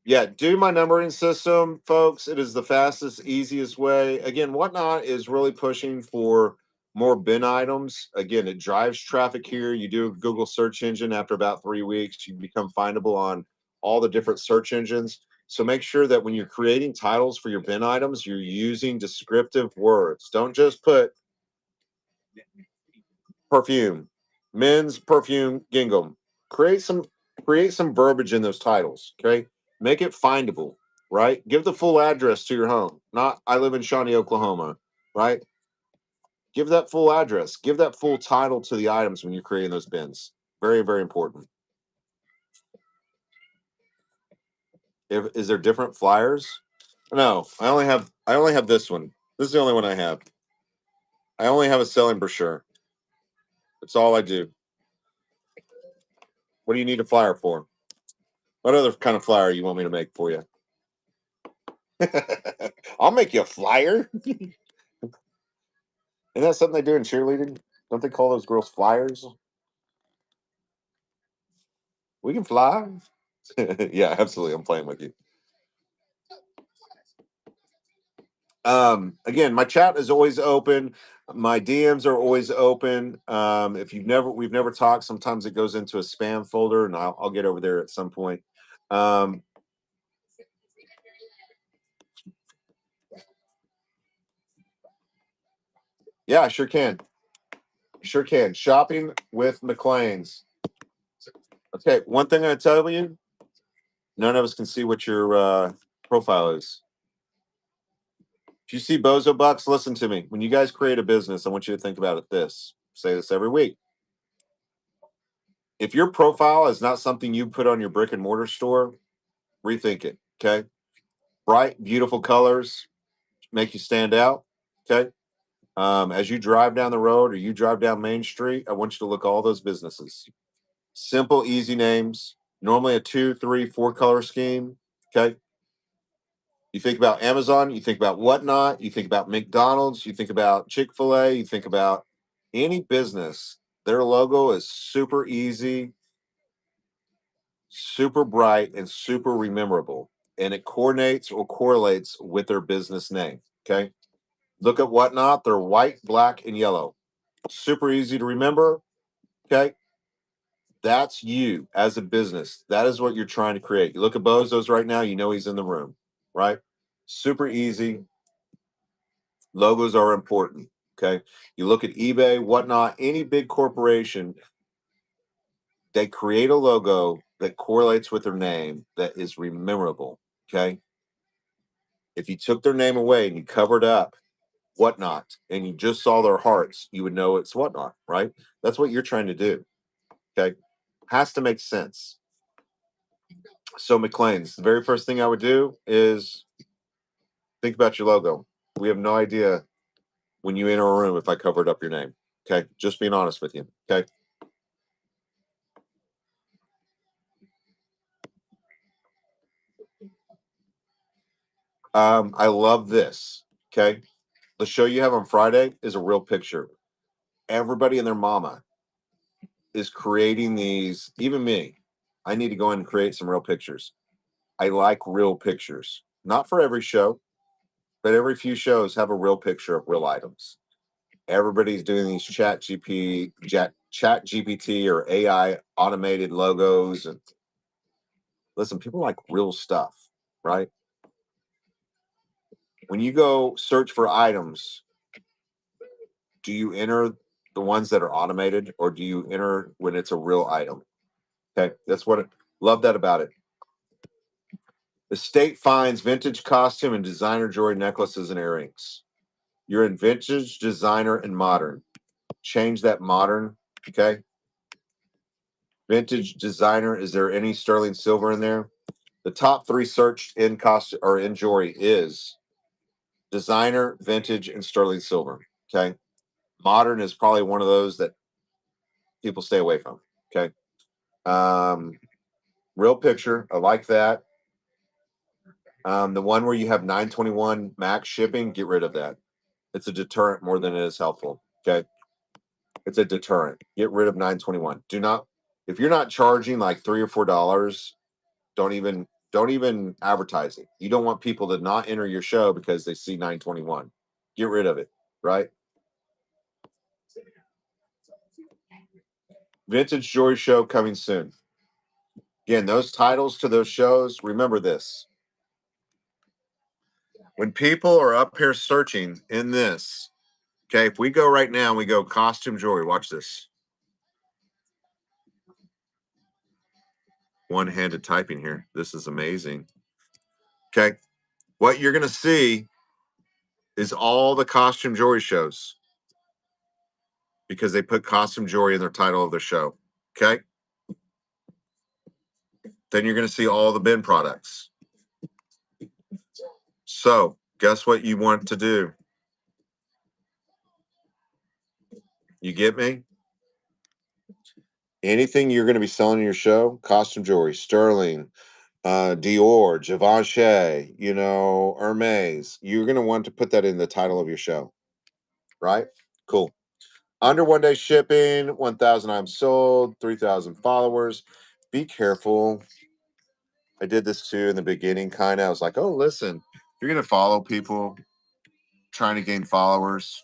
Speaker 1: Yeah, do my numbering system, folks. It is the fastest, easiest way. Again, Whatnot is really pushing for more bin items. Again, it drives traffic here. You do a Google search engine after about 3 weeks, you become findable on all the different search engines. So make sure that when you're creating titles for your bin items, you're using descriptive words. Don't just put perfume, men's perfume gingham. Create some create some verbiage in those titles. Okay, make it findable. Right, give the full address to your home. Not I live in Shawnee, Oklahoma. Right, give that full address. Give that full title to the items when you're creating those bins. Very very important. If is there different flyers? No, I only have this one. This is the only one I have. I only have a selling brochure. That's all I do. What do you need a flyer for? What other kind of flyer you want me to make for you? I'll make you a flyer. Isn't that something they do in cheerleading? Don't they call those girls flyers? We can fly. Yeah, absolutely. I'm playing with you. Again, my chat is always open. My DMs are always open. If we've never talked, sometimes it goes into a spam folder and I'll get over there at some point. Um, yeah, I sure can. Sure can. Shopping with McLean's. Okay, one thing I tell you, none of us can see what your profile is. If you see Bozo Bucks, listen to me. When you guys create a business, I want you to think about it this. Say this every week. If your profile is not something you put on your brick and mortar store, rethink it. Okay. Bright, beautiful colors make you stand out. Okay. As you drive down the road or you drive down Main Street, I want you to look at all those businesses. Simple, easy names, normally a 2, 3, 4 color scheme. Okay. You think about Amazon, you think about Whatnot, you think about McDonald's, you think about Chick-fil-A, you think about any business. Their logo is super easy, super bright, and super rememberable. And it coordinates or correlates with their business name. Okay. Look at Whatnot. They're white, black, and yellow. Super easy to remember. Okay. That's you as a business. That is what you're trying to create. You look at Bozo's right now, you know he's in the room, right? Super easy. Logos are important. Okay. You look at eBay, Whatnot, any big corporation, they create a logo that correlates with their name that is memorable. Okay. If you took their name away and you covered up Whatnot and you just saw their hearts, you would know it's Whatnot, right? That's what you're trying to do. Okay. Has to make sense. So McLean's, the very first thing I would do is think about your logo. We have no idea when you enter a room if I covered up your name. Okay. Just being honest with you. Okay. I love this. Okay. The show you have on Friday is a real picture. Everybody and their mama is creating these, even me. I need to go in and create some real pictures. I like real pictures. Not for every show, but every few shows have a real picture of real items. Everybody's doing these chat GPT or AI automated logos. And listen, people like real stuff, right? When you go search for items, do you enter the ones that are automated or do you enter when it's a real item? Okay, that's what love that about it. The state finds vintage costume and designer jewelry necklaces and earrings. You're in vintage, designer, and modern. Change that modern. Okay. Vintage, designer. Is there any sterling silver in there? The top three searched in costume or in jewelry is designer, vintage, and sterling silver. Okay. Modern is probably one of those that people stay away from. Okay. Um, real picture. I like that. The one where you have 921 max shipping, get rid of that. It's a deterrent more than it is helpful. Okay. It's a deterrent. Get rid of 921. Do not, if you're not charging like $3 or $4, don't even advertise it. You don't want people to not enter your show because they see 921. Get rid of it, right? Vintage Jewelry Show coming soon. Again, those titles to those shows, remember this. When people are up here searching in this, okay, if we go right now and we go costume jewelry, watch this. One-handed typing here. This is amazing. Okay. What you're going to see is all the costume jewelry shows because they put costume jewelry in their title of their show. Okay. Then you're going to see all the bin products. So, guess what you want to do? You get me? Anything you're going to be selling in your show, costume jewelry, sterling, Dior, Givenchy, Hermes, you're going to want to put that in the title of your show, right? Cool. Under 1 day shipping, 1,000 items sold, 3,000 followers. Be careful. I did this too in the beginning, kind of. I was like, oh, listen, you're going to follow people trying to gain followers.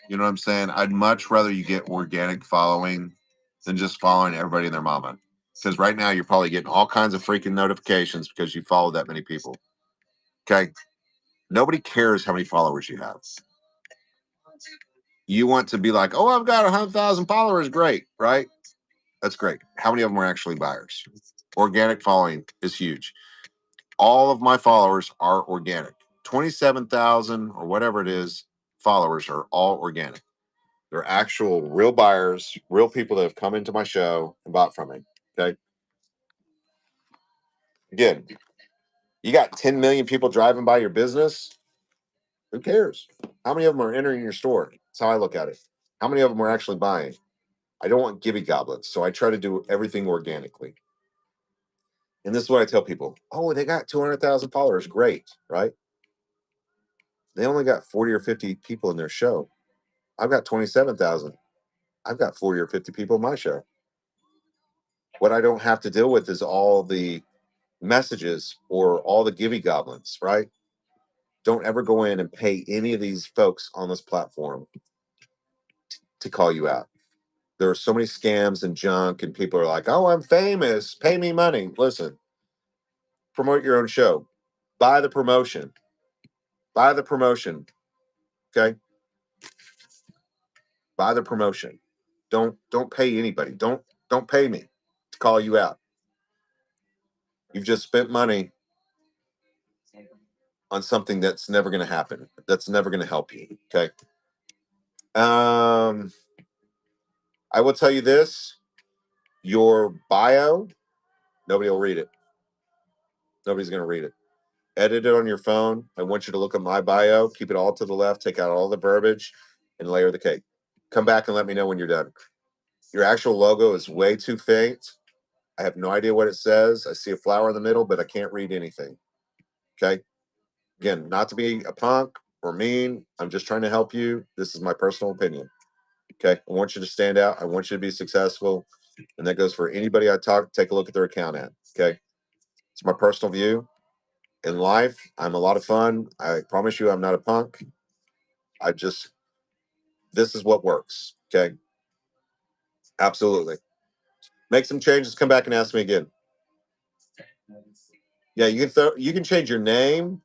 Speaker 1: You know what I'm saying? I'd much rather you get organic following than just following everybody and their mama. Because right now you're probably getting all kinds of freaking notifications because you follow that many people. Okay. Nobody cares how many followers you have. You want to be like, oh, I've got 100,000 followers. Great, right? That's great. How many of them are actually buyers? Organic following is huge. All of my followers are organic. 27,000 or whatever it is followers are all organic. They're actual real buyers, real people that have come into my show and bought from me. Okay. Again, you got 10 million people driving by your business. Who cares? How many of them are entering your store? That's how I look at it. How many of them are actually buying? I don't want gibby goblets. So I try to do everything organically. And this is what I tell people. Oh, they got 200,000 followers. Great. Right. They only got 40 or 50 people in their show. I've got 27,000. I've got 40 or 50 people in my show. What I don't have to deal with is all the messages or all the givey goblins, right? Don't ever go in and pay any of these folks on this platform to call you out. There are so many scams and junk, and people are like, oh, I'm famous. Pay me money. Listen, promote your own show. Buy the promotion. Buy the promotion. Okay. Buy the promotion. Don't pay anybody. Don't pay me to call you out. You've just spent money on something that's never going to happen. That's never going to help you. Okay. I will tell you this. your bio, nobody will read it. Nobody's going to read it. Edit it on your phone. I want you to look at my bio, keep it all to the left, take out all the verbiage, and layer the cake. Come back and let me know when you're done. Your actual logo is way too faint. I have no idea what it says. I see a flower in the middle, but I can't read anything. Okay. Again, not to be a punk or mean. I'm just trying to help you. This is my personal opinion. Okay. I want you to stand out. I want you to be successful. And that goes for anybody I take a look at their account at. Okay. It's my personal view. In life, I'm a lot of fun. I promise you, I'm not a punk. I just, this is what works. Okay. Absolutely. Make some changes. Come back and ask me again. Yeah, you can change your name.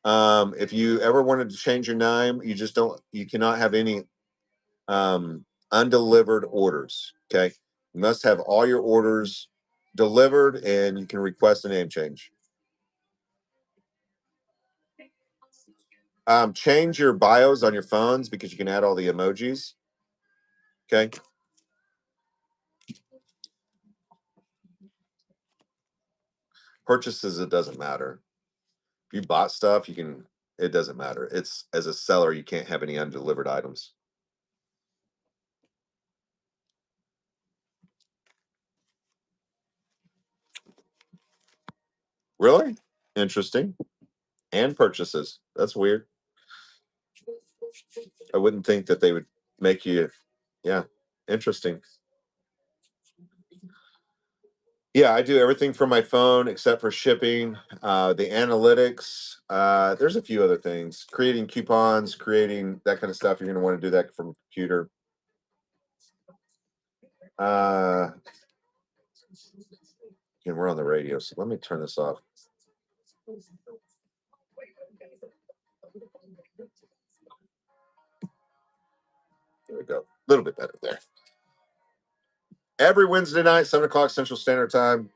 Speaker 1: If you ever wanted to change your name, you cannot have any undelivered orders. Okay. You must have all your orders delivered and you can request a name change. Change your bios on your phones because you can add all the emojis. Okay. Purchases, it doesn't matter. If you bought stuff, it doesn't matter. It's as a seller, you can't have any undelivered items. Really? Interesting. And purchases. That's weird. I wouldn't think that they would make you, yeah, interesting. Yeah, I do everything from my phone except for shipping, the analytics. There's a few other things. Creating coupons, creating that kind of stuff. You're going to want to do that from a computer. Uh, and we're on the radio, so let me turn this off. There we go. A little bit better there. Every Wednesday night, 7 o'clock Central Standard Time.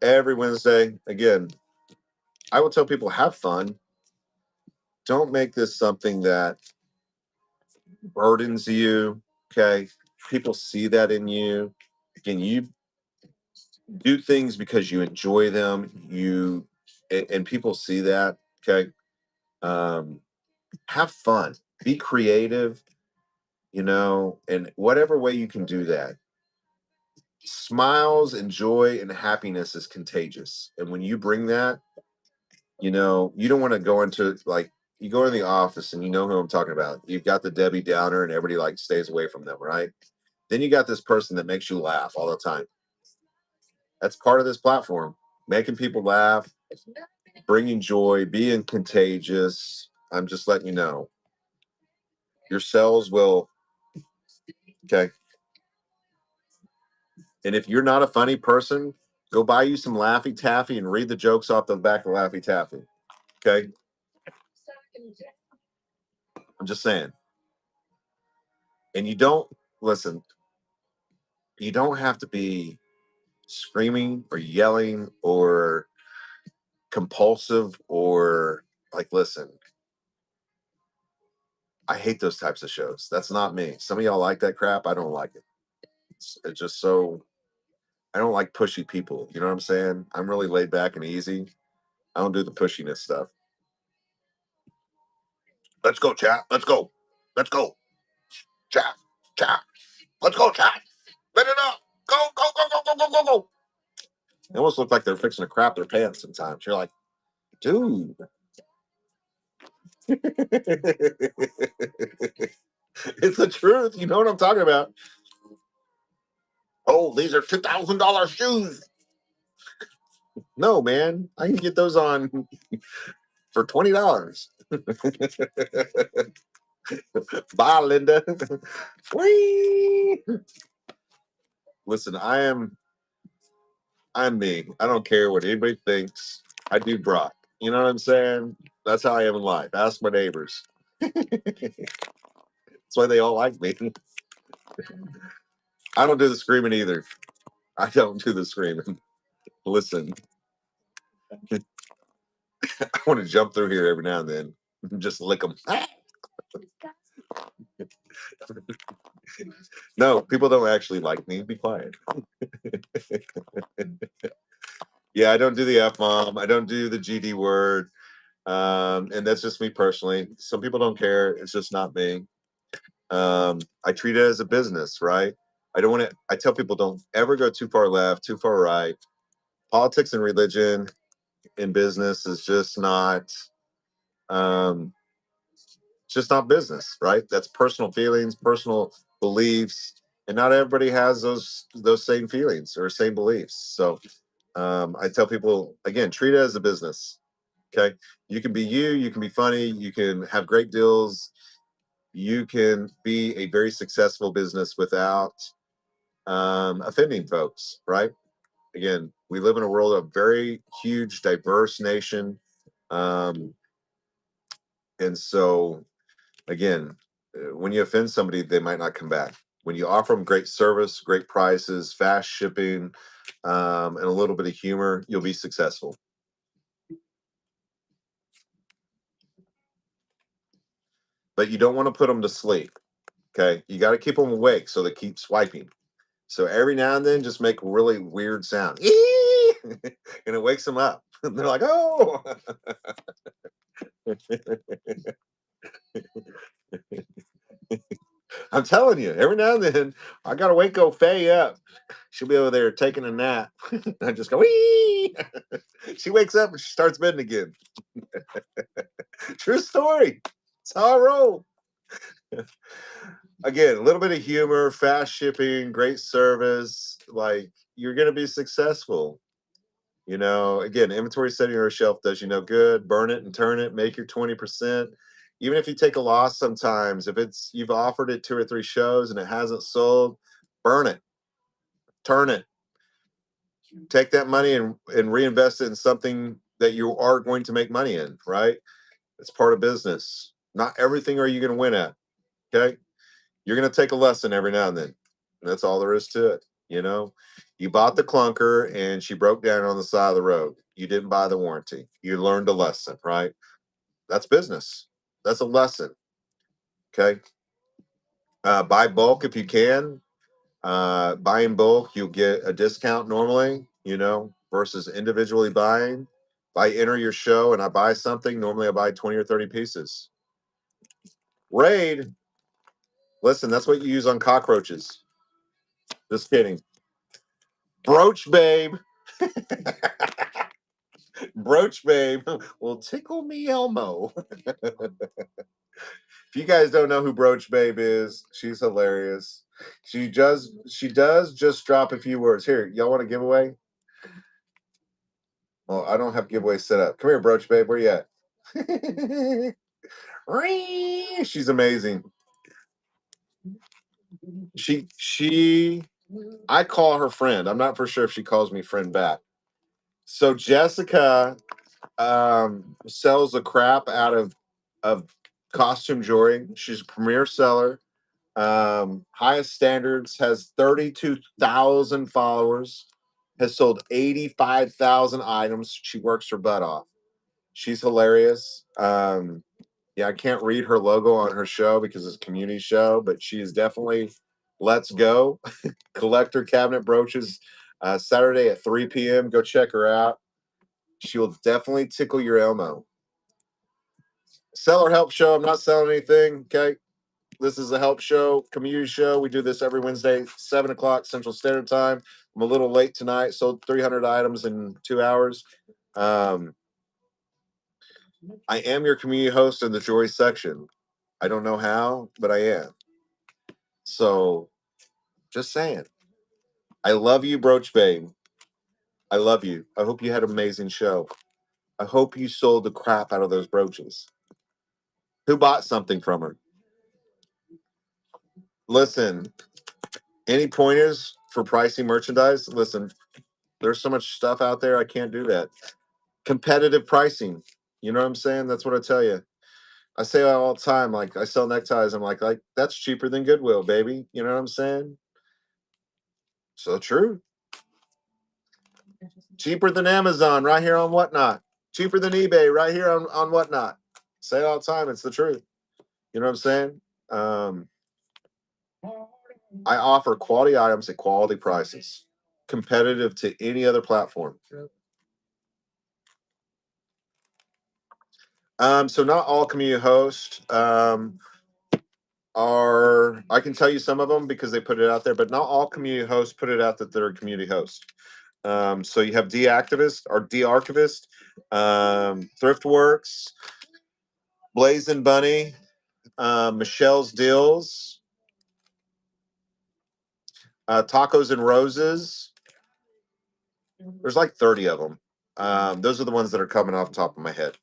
Speaker 1: Every Wednesday. Again, I will tell people have fun. Don't make this something that burdens you. Okay. People see that in you. Again, you do things because you enjoy them. And people see that. Okay. Um, have fun. Be creative, and whatever way you can do that. Smiles and joy and happiness is contagious. And when you bring that, you don't want to go into like you go in the office and you know who I'm talking about. You've got the Debbie Downer and everybody like stays away from them, right? Then you got this person that makes you laugh all the time. That's part of this platform, making people laugh, bringing joy, being contagious. I'm just letting you know. Your cells will, okay. And if you're not a funny person, go buy you some Laffy Taffy and read the jokes off the back of Laffy Taffy. Okay. I'm just saying. And listen, you don't have to be screaming or yelling or compulsive or like, listen, I hate those types of shows. That's not me. Some of y'all like that crap. I don't like it. It's just so, I don't like pushy people. You know what I'm saying? I'm really laid back and easy. I don't do the pushiness stuff. Let's go, chat. Let's go. Let's go. Chat. Chat. Let's go, chat. Let it up. Go, go, go, go, go, go, go, go. They almost look like they're fixing to crap their pants sometimes. You're like, dude. It's the truth. You know what I'm talking about. Oh, these are $2,000 shoes. No, man. I can get those on for $20. Bye, Linda. Whee! Listen, I'm me. I don't care what anybody thinks. I do Brock. You know what I'm saying? That's how I am in life. Ask my neighbors. That's why they all like me. I don't do the screaming either. I don't do the screaming. Listen, I want to jump through here every now and then. Just lick them. No, people don't actually like me. Be quiet. Yeah, I don't do the F bomb. I don't do the GD word. And that's just me personally. Some people don't care. It's just not me. I treat it as a business, right? I don't want to. I tell people don't ever go too far left, too far right. Politics and religion in business is um, just not business, right? That's personal feelings, personal beliefs, and not everybody has those same feelings or same beliefs. So I tell people again, treat it as a business. Okay, you can be you, you can be funny, you can have great deals, you can be a very successful business without offending folks, right? Again, we live in a world of very huge, diverse nation. Um, and so, again, when you offend somebody, they might not come back. When you offer them great service, great prices, fast shipping, and a little bit of humor, you'll be successful. But you don't want to put them to sleep. Okay. You got to keep them awake so they keep swiping. So every now and then, just make a really weird sound. And it wakes them up. And they're like, oh. I'm telling you, every now and then, I got to wake old Faye up. She'll be over there taking a nap. I just go, wee. She wakes up and she starts bedding again. True story. It's how I roll. Again, a little bit of humor, fast shipping, great service. Like, you're going to be successful. Again, inventory setting on a shelf does you no good. Burn it and turn it, make your 20%. Even if you take a loss sometimes, if it's you've offered it 2 or 3 shows and it hasn't sold, burn it, turn it, take that money and reinvest it in something that you are going to make money in, right? It's part of business. Not everything are you going to win at. Okay. You're going to take a lesson every now and then. And that's all there is to it. You bought the clunker and she broke down on the side of the road. You didn't buy the warranty. You learned a lesson, right? That's business. That's a lesson. Okay. Buy bulk if you can. Buy in bulk, you'll get a discount normally, versus individually buying. If I enter your show and I buy something, normally I buy 20 or 30 pieces. Raid, listen, that's what you use on cockroaches. Just kidding. Brooch babe. Brooch babe will tickle me Elmo. If you guys don't know who Brooch babe is, she's hilarious. She does just drop a few words. Here, y'all want a giveaway? Well, I don't have giveaway set up. Come here, Brooch babe. Where you at? She's amazing. She I call her friend. I'm not for sure if she calls me friend back. So Jessica sells the crap out of costume jewelry. She's a premier seller. Highest standards, has 32,000 followers, has sold 85,000 items. She works her butt off. She's hilarious. Yeah, I can't read her logo on her show because it's a community show, but she is definitely let's go. Collector cabinet brooches, Saturday at 3 p.m. Go check her out. She will definitely tickle your Elmo. Seller help show. I'm not selling anything. Okay. This is a help show, community show. We do this every Wednesday, 7 o'clock Central Standard Time. I'm a little late tonight. Sold 300 items in 2 hours. Um, I am your community host in the jewelry section. I don't know how, but I am. So just saying. I love you, Brooch Babe. I love you. I hope you had an amazing show. I hope you sold the crap out of those brooches. Who bought something from her? Listen, any pointers for pricing merchandise? Listen, there's so much stuff out there. I can't do that. Competitive pricing. You know what I'm saying? That's what I tell you. I say that all the time. Like I sell neckties. I'm like that's cheaper than Goodwill, baby. You know what I'm saying? So true. Cheaper than Amazon right here on Whatnot. Cheaper than eBay right here on Whatnot. Say it all the time. It's the truth. You know what I'm saying? Um, I offer quality items at quality prices, competitive to any other platform. So not all community hosts are. I can tell you some of them because they put it out there, but not all community hosts put it out that they're a community host. So you have deactivist or dearchivist, Thriftworks, Blazing Bunny, Michelle's Deals, Tacos and Roses. There's like 30 of them. Those are the ones that are coming off the top of my head.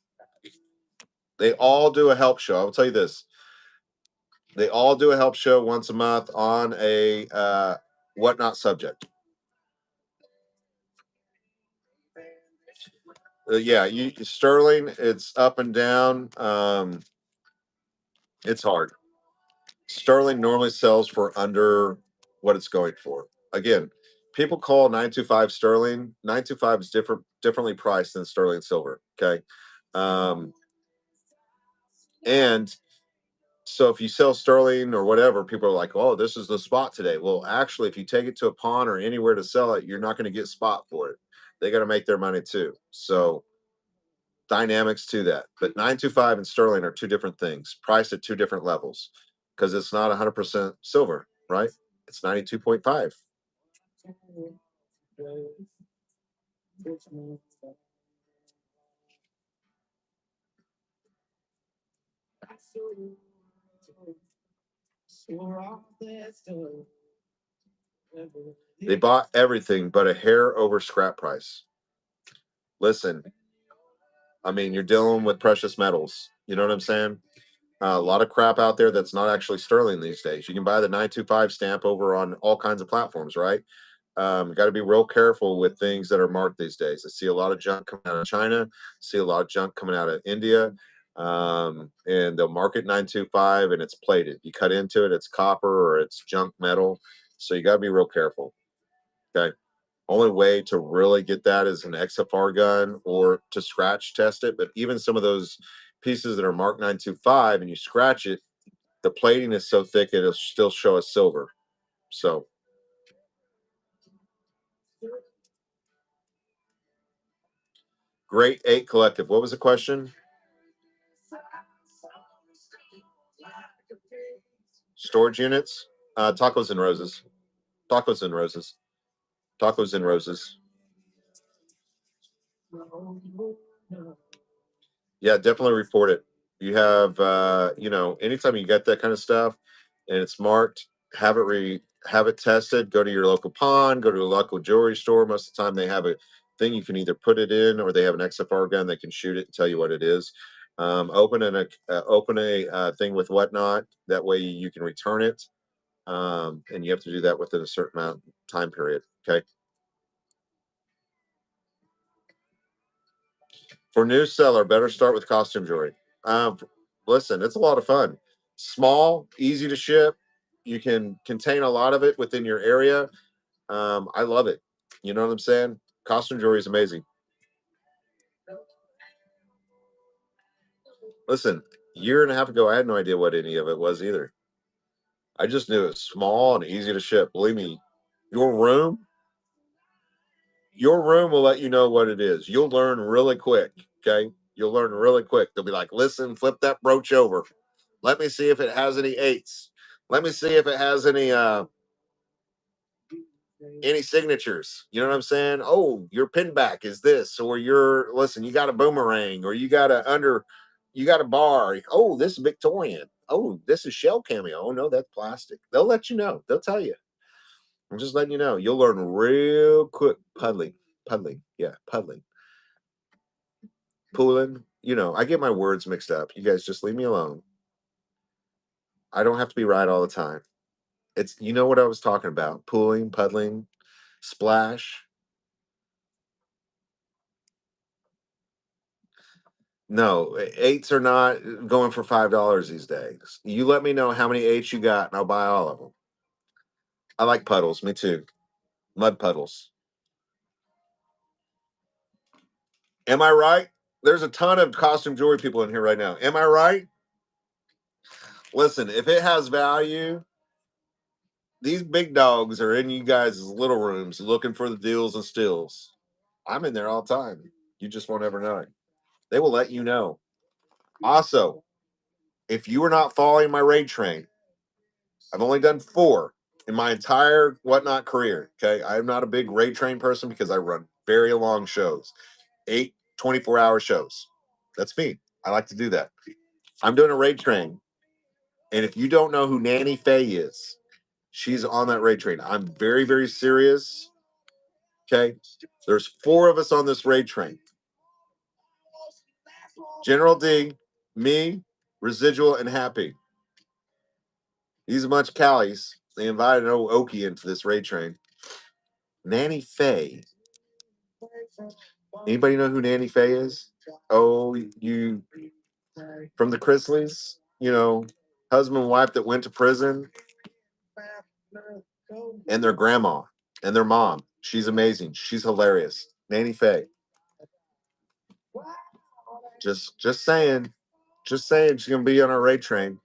Speaker 1: They all do a help show. I will tell you this. They all do a help show once a month on a whatnot subject. Yeah, Sterling, it's up and down. It's hard. Sterling normally sells for under what it's going for. Again, people call 925 Sterling. 925 is differently priced than Sterling Silver. Okay. Um, and so if you sell sterling or whatever, people are like, "Oh, this is the spot today." Well, actually, if you take it to a pawn or anywhere to sell it, you're not going to get spot for it. They got to make their money too. So dynamics to that. But 925 and sterling are two different things, priced at two different levels because it's not 100% silver, right? It's 92.5. They bought everything but a hair over scrap price. Listen, I mean, you're dealing with precious metals. You know what I'm saying? A lot of crap out there that's not actually sterling these days. You can buy the 925 stamp over on all kinds of platforms, right? Got to be real careful with things that are marked these days. I see a lot of junk coming out of China, see a lot of junk coming out of India, and they'll mark it 925 and it's plated. You cut into it, it's copper or it's junk metal. So you got to be real careful. Okay. Only way to really get that is an XFR gun or to scratch test it. But even some of those pieces that are marked 925 and you scratch it, the plating is so thick it'll still show as silver. So Great Eight Collective. What was the question? Storage units? Tacos and roses. Tacos and roses. Tacos and roses. Yeah, definitely report it. You have anytime you get that kind of stuff and it's marked, have it tested, go to your local pawn, go to a local jewelry store. Most of the time they have a thing you can either put it in or they have an XFR gun that can shoot it and tell you what it is. Open a thing with whatnot. That way you can return it. And you have to do that within a certain amount of time period. Okay. For new seller, better start with costume jewelry. Um, Listen, it's a lot of fun. Small, easy to ship. You can contain a lot of it within your area. I love it. You know what I'm saying? Costume jewelry is amazing. Listen, year and a half ago, I had no idea what any of it was either. I just knew it was small and easy to ship. Believe me, your room, your room will let you know what it is. You'll learn really quick. Okay. You'll learn really quick. They'll be like, listen, flip that brooch over. Let me see if it has any eights. Let me see if it has any signatures. You know what I'm saying? Oh, your pin back is this, or your listen, you got a boomerang, or you got a bar. Oh, this is Victorian. Oh, this is shell cameo. Oh no, that's plastic. They'll let you know. They'll tell you. I'm just letting you know. You'll learn real quick. Puddling. Yeah, puddling. Pooling. I get my words mixed up. You guys just leave me alone. I don't have to be right all the time. It's what I was talking about. Pooling, puddling, splash. No, eights are not going for $5 these days. You let me know how many eights you got, and I'll buy all of them. I like puddles. Me too. Mud puddles. Am I right? There's a ton of costume jewelry people in here right now. Am I right? Listen, if it has value, These big dogs are in you guys' little rooms looking for the deals and steals. I'm in there all the time. You just won't ever know it. They will let you know. Also, if you are not following my raid train, I've only done 4 in my entire whatnot career. Okay. I'm not a big raid train person because I run very long shows, 8 24-hour shows. That's me. I like to do that. I'm doing a raid train. And if you don't know who Nanny Faye is, she's on that raid train. I'm very, very serious. Okay. There's 4 of us on this raid train. General D, me, Residual, and Happy. These are a bunch of Callies. They invited old Okie into this raid train. Nanny Faye. Anybody know who Nanny Faye is? Oh, you from the Chrisleys? You know, husband and wife that went to prison, and their grandma and their mom. She's amazing. She's hilarious. Nanny Faye. Just saying. Just saying she's gonna be on our raid train.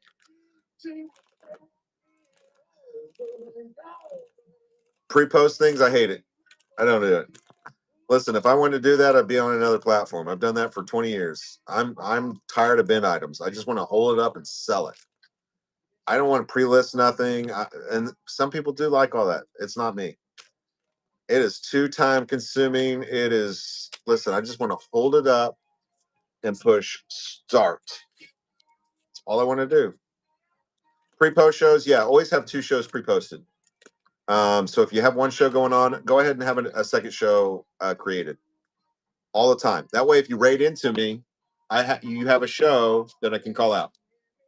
Speaker 1: Pre-post things, I hate it. I don't do it. Listen, if I wanted to do that, I'd be on another platform. I've done that for 20 years. I'm tired of bin items. I just want to hold it up and sell it. I don't want to pre-list nothing. And some people do like all that. It's not me. It is too time consuming. It is, listen, I just want to hold it up and push start. That's all I want to do. Pre-post shows, yeah, always have 2 shows pre-posted. So if you have 1 show going on, go ahead and have a second show created all the time. That way, if you raid into me, you have a show that I can call out.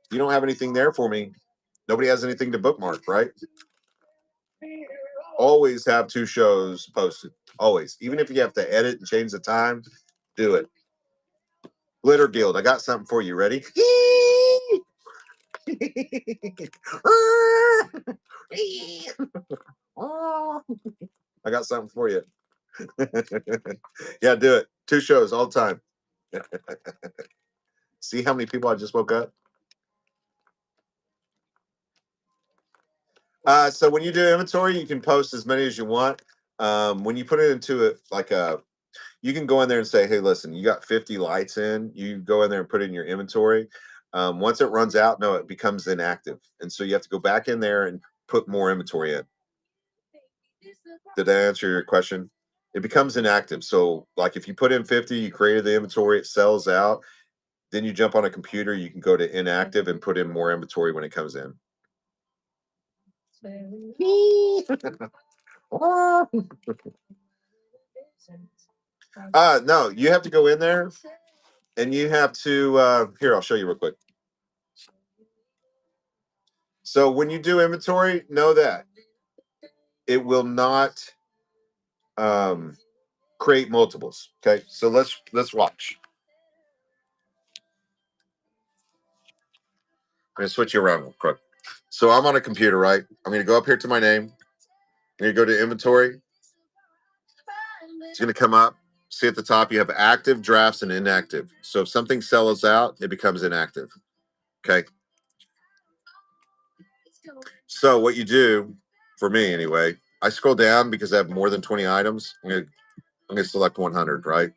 Speaker 1: If you don't have anything there for me, nobody has anything to bookmark, right? Always have 2 shows posted. Always. Even if you have to edit and change the time, do it. Glitter Guild, I got something for you. Ready? I got something for you. Yeah, do it. 2 shows all the time. See how many people I just woke up? So when you do inventory, you can post as many as you want. When you put it into it like you can go in there and say, hey, listen, you got 50 lights in. You go in there and put it in your inventory. Once it runs out, no, it becomes inactive. And so you have to go back in there and put more inventory in. Did I answer your question? It becomes inactive. So like if you put in 50, you created the inventory, it sells out. Then you jump on a computer, you can go to inactive and put in more inventory when it comes in. No, you have to go in there and you have to here, I'll show you real quick. So when you do inventory, know that it will not create multiples. Okay, so let's watch. I'm gonna switch you around real quick. So I'm on a computer, right? I'm gonna go up here to my name. I'm gonna go to inventory. It's gonna come up. See at the top, you have active, drafts, and inactive. So if something sells out, it becomes inactive. Okay. So what you do, for me anyway, I scroll down because I have more than 20 items. I'm gonna select 100, right?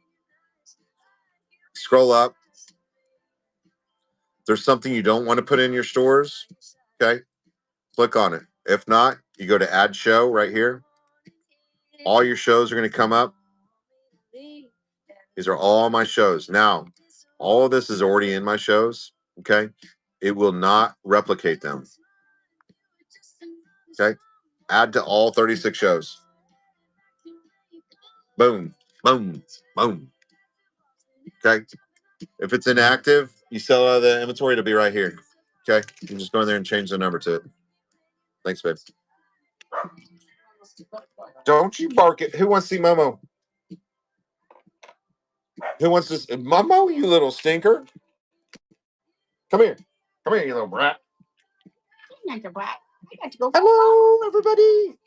Speaker 1: Scroll up. If there's something you don't want to put in your stores, okay, click on it. If not, you go to add show right here. All your shows are going to come up. These are all my shows. Now, all of this is already in my shows, okay? It will not replicate them. Okay? Add to all 36 shows. Boom, boom, boom. Okay? If it's inactive, you sell out of the inventory, it'll be right here. Okay? You can just go in there and change the number to it. Thanks, babe. Don't you bark it. Who wants to see Momo? Who wants to see Momo, you little stinker? Come here. Come here, you little brat. Hello, everybody.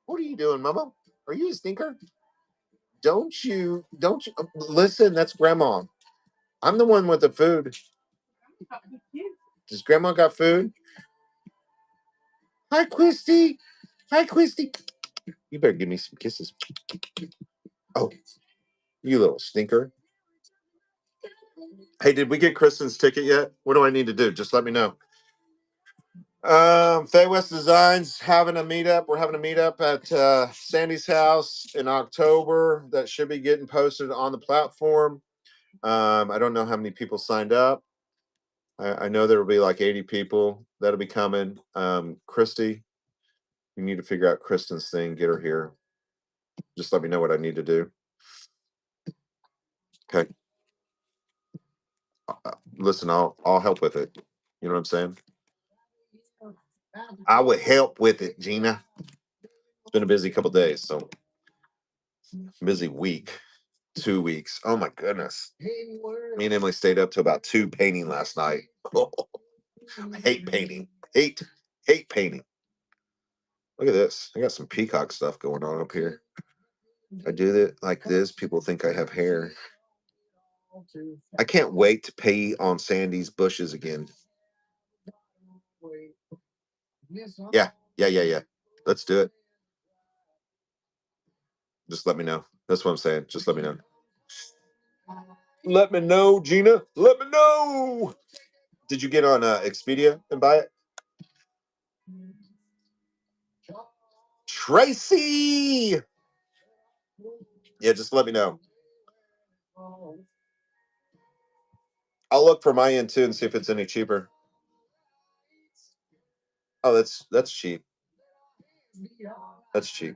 Speaker 1: What are you doing, Momo? Are you a stinker? Don't you listen? That's Grandma. I'm the one with the food. Does Grandma got food? Hi, Christy. Hi, Christy. You better give me some kisses. Oh, you little stinker. Hey, did we get Kristen's ticket yet? What do I need to do? Just let me know. Fay West Designs having a meetup. We're having a meetup at Sandy's house in October. That should be getting posted on the platform. I don't know how many people signed up. I know there will be like 80 people that'll be coming. Christy, you need to figure out Kristen's thing. Get her here. Just let me know what I need to do. Okay. Listen, I'll help with it. You know what I'm saying? I would help with it, Gina. It's been a busy couple days, so busy week. 2 weeks. Oh my goodness. Me and Emily stayed up to about 2 painting last night. I hate painting. Hate painting. Look at this. I got some peacock stuff going on up here. I do it like this. People think I have hair. I can't wait to pee on Sandy's bushes again. Yeah. Let's do it. Just let me know. That's what I'm saying. Just let me know. Let me know, Gina. Let me know. Did you get on Expedia and buy it? Tracy. Yeah, just let me know. I'll look for my end too and see if it's any cheaper. Oh, that's cheap. That's cheap.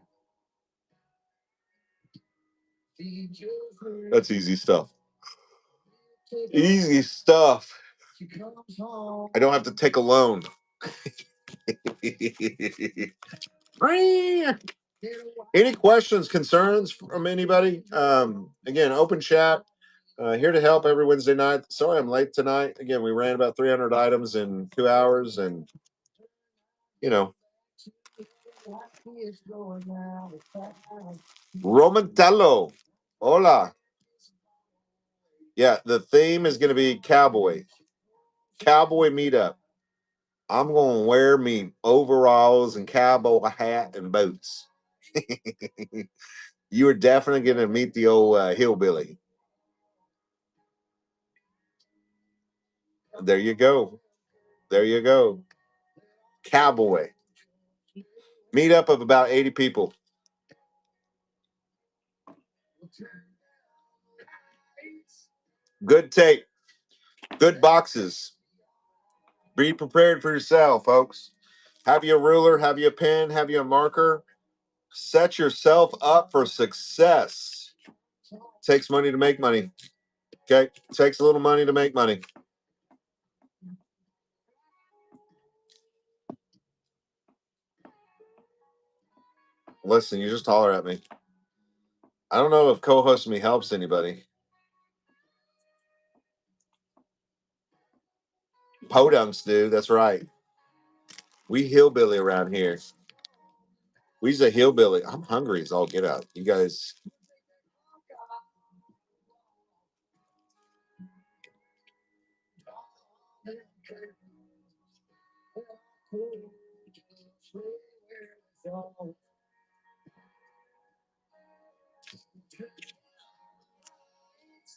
Speaker 1: That's easy stuff. Easy stuff. I don't have to take a loan. Any questions, concerns from anybody? Again, open chat. Here to help every Wednesday night. Sorry I'm late tonight. Again, we ran about 300 items in 2 hours, and you know, Romatello. Hola. Yeah, the theme is going to be cowboy meetup. I'm going to wear me overalls and cowboy hat and boots. You are definitely going to meet the old hillbilly. There you go. There you go. Cowboy. Meetup of about 80 people. Good tape. Good boxes. Be prepared for yourself, folks. Have you a ruler? Have you a pen? Have you a marker? Set yourself up for success. Takes money to make money. Okay? Takes a little money to make money. Listen, you just holler at me. I don't know if co-hosting me helps anybody. Podunks do. That's right. We hillbilly around here. We's a hillbilly. I'm hungry as all get out. You guys.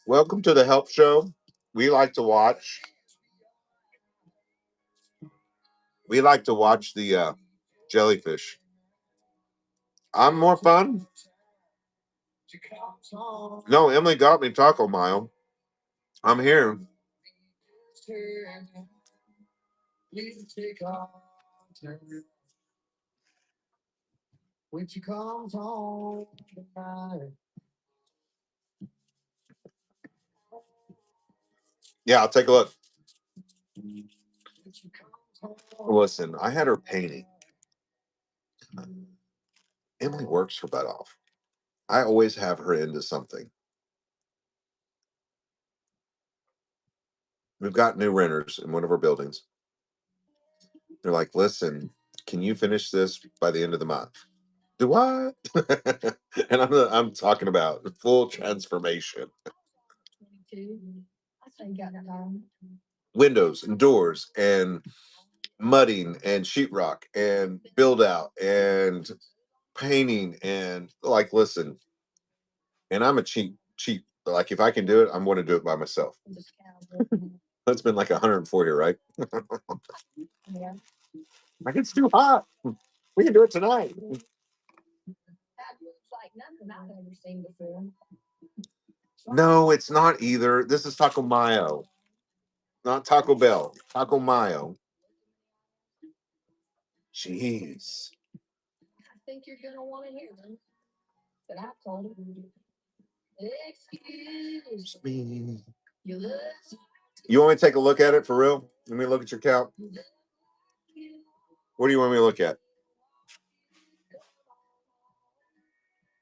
Speaker 1: Welcome to the Help Show. We like to watch. We like to watch the jellyfish. I'm more fun. No, Emily got me Taco Mile. I'm here. Yeah, I'll take a look. Listen, I had her painting. Emily works her butt off. I always have her into something. We've got new renters in one of our buildings. They're like, listen, can you finish this by the end of the month? Do what? And I'm talking about full transformation. Windows and doors and mudding and sheetrock and build out and painting and like listen, and I'm a cheap. Like if I can do it, I'm going to do it by myself. It's been like 140, right? Like it's too hot. We can do it tonight. No, it's not either. This is Taco Mayo, not Taco Bell. Taco Mayo. Jeez. Excuse me. You want me to take a look at it for real? Let me look at your count. What do you want me to look at?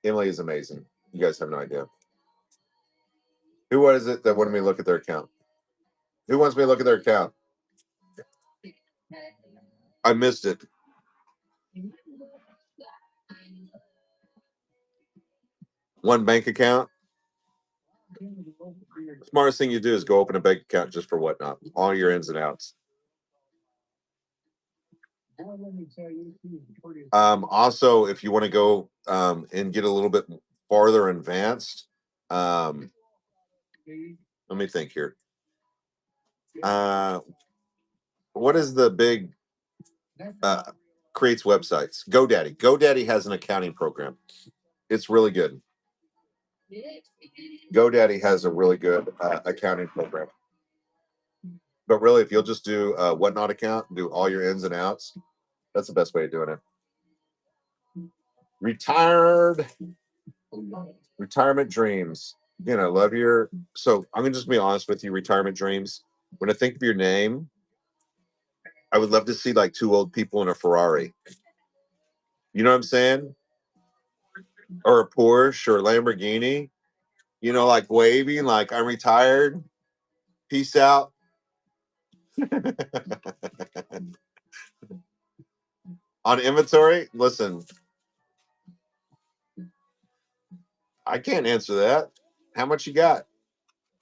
Speaker 1: Emily is amazing. You guys have no idea. Who was it that wanted me to look at their account? Who wants me to look at their account? I missed it. One bank account. Smartest thing you do is go open a bank account just for whatnot, all your ins and outs. Also, if you want to go and get a little bit farther advanced, let me think here. What is the big creates websites? GoDaddy. GoDaddy has an accounting program. It's really good. GoDaddy has a really good accounting program. But really, if you'll just do a whatnot account, do all your ins and outs, that's the best way of doing it. Retirement dreams. Again, I love your. So I'm gonna just be honest with you. Retirement dreams. When I think of your name, I would love to see like two old people in a Ferrari. You know what I'm saying? Or a Porsche or a Lamborghini. You know, like waving, like I'm retired. Peace out. On inventory, listen, I can't answer that. How much you got?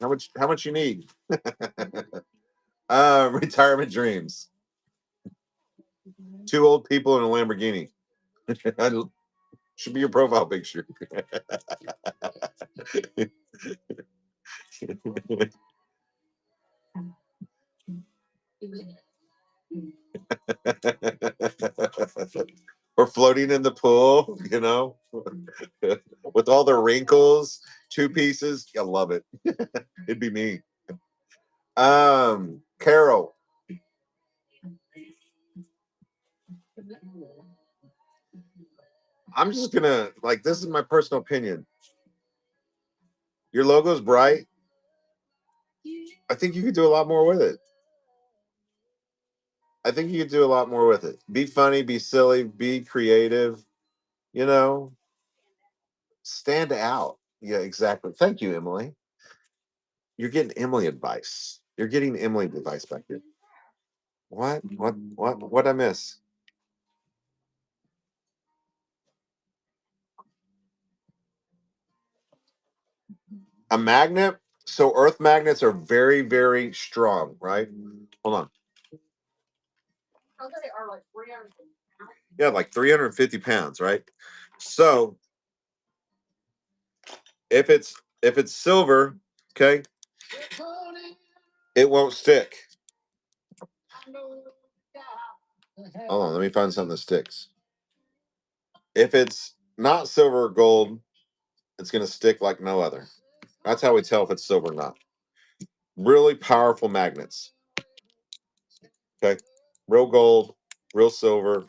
Speaker 1: How much you need? Retirement dreams. Two old people in a Lamborghini. Should be your profile picture. Or floating in the pool, with all the wrinkles, two pieces. I love it. It'd be me. Carol. I'm just gonna like this is my personal opinion. Your logo's bright. I think you could do a lot more with it. I think you could do a lot more with it. Be funny, be silly, be creative, you know, stand out. Yeah, exactly. Thank you, Emily. You're getting Emily advice. You're getting Emily advice back here. What? What I miss? A magnet? So earth magnets are very, very strong, right? Hold on. Yeah, like 350 pounds, right? So if it's silver, okay, it won't stick. Hold on, let me find something that sticks. If it's not silver or gold, it's gonna stick like no other. That's how we tell if it's silver or not. Really powerful magnets. Okay. Real gold, real silver,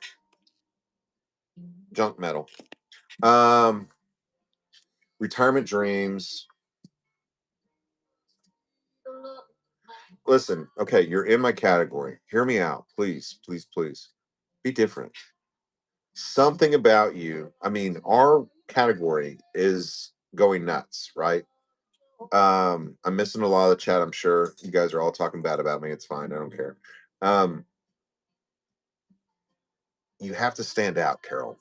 Speaker 1: junk metal. Um, retirement dreams. Listen, okay, you're in my category. Hear me out, please, please, please. Be different. Something about you. I mean, our category is going nuts, right? I'm missing a lot of the chat. I'm sure you guys are all talking bad about me. It's fine. I don't care. Um, you have to stand out, Carol.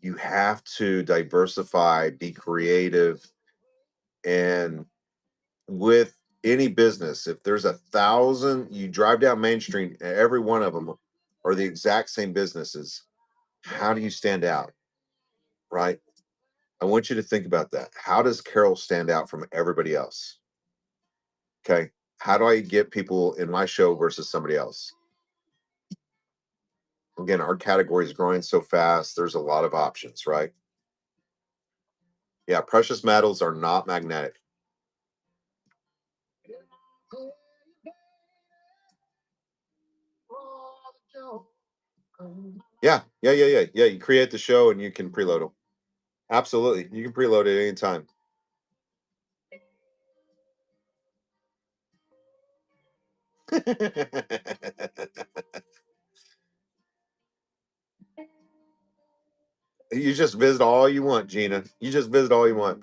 Speaker 1: You have to diversify, be creative, and with Any business, if there's 1,000, you drive down Main Street, every one of them are the exact same businesses. How do you stand out? Right? I want you to think about that. How does Carol stand out from everybody else? Okay. How do I get people in my show versus somebody else? Again, our category is growing so fast. There's a lot of options, right? Yeah. Precious metals are not magnetic. Yeah. Yeah. Yeah. Yeah. Yeah. You create the show and you can preload them. Absolutely. You can preload it anytime. You just visit all you want, Gina. You just visit all you want.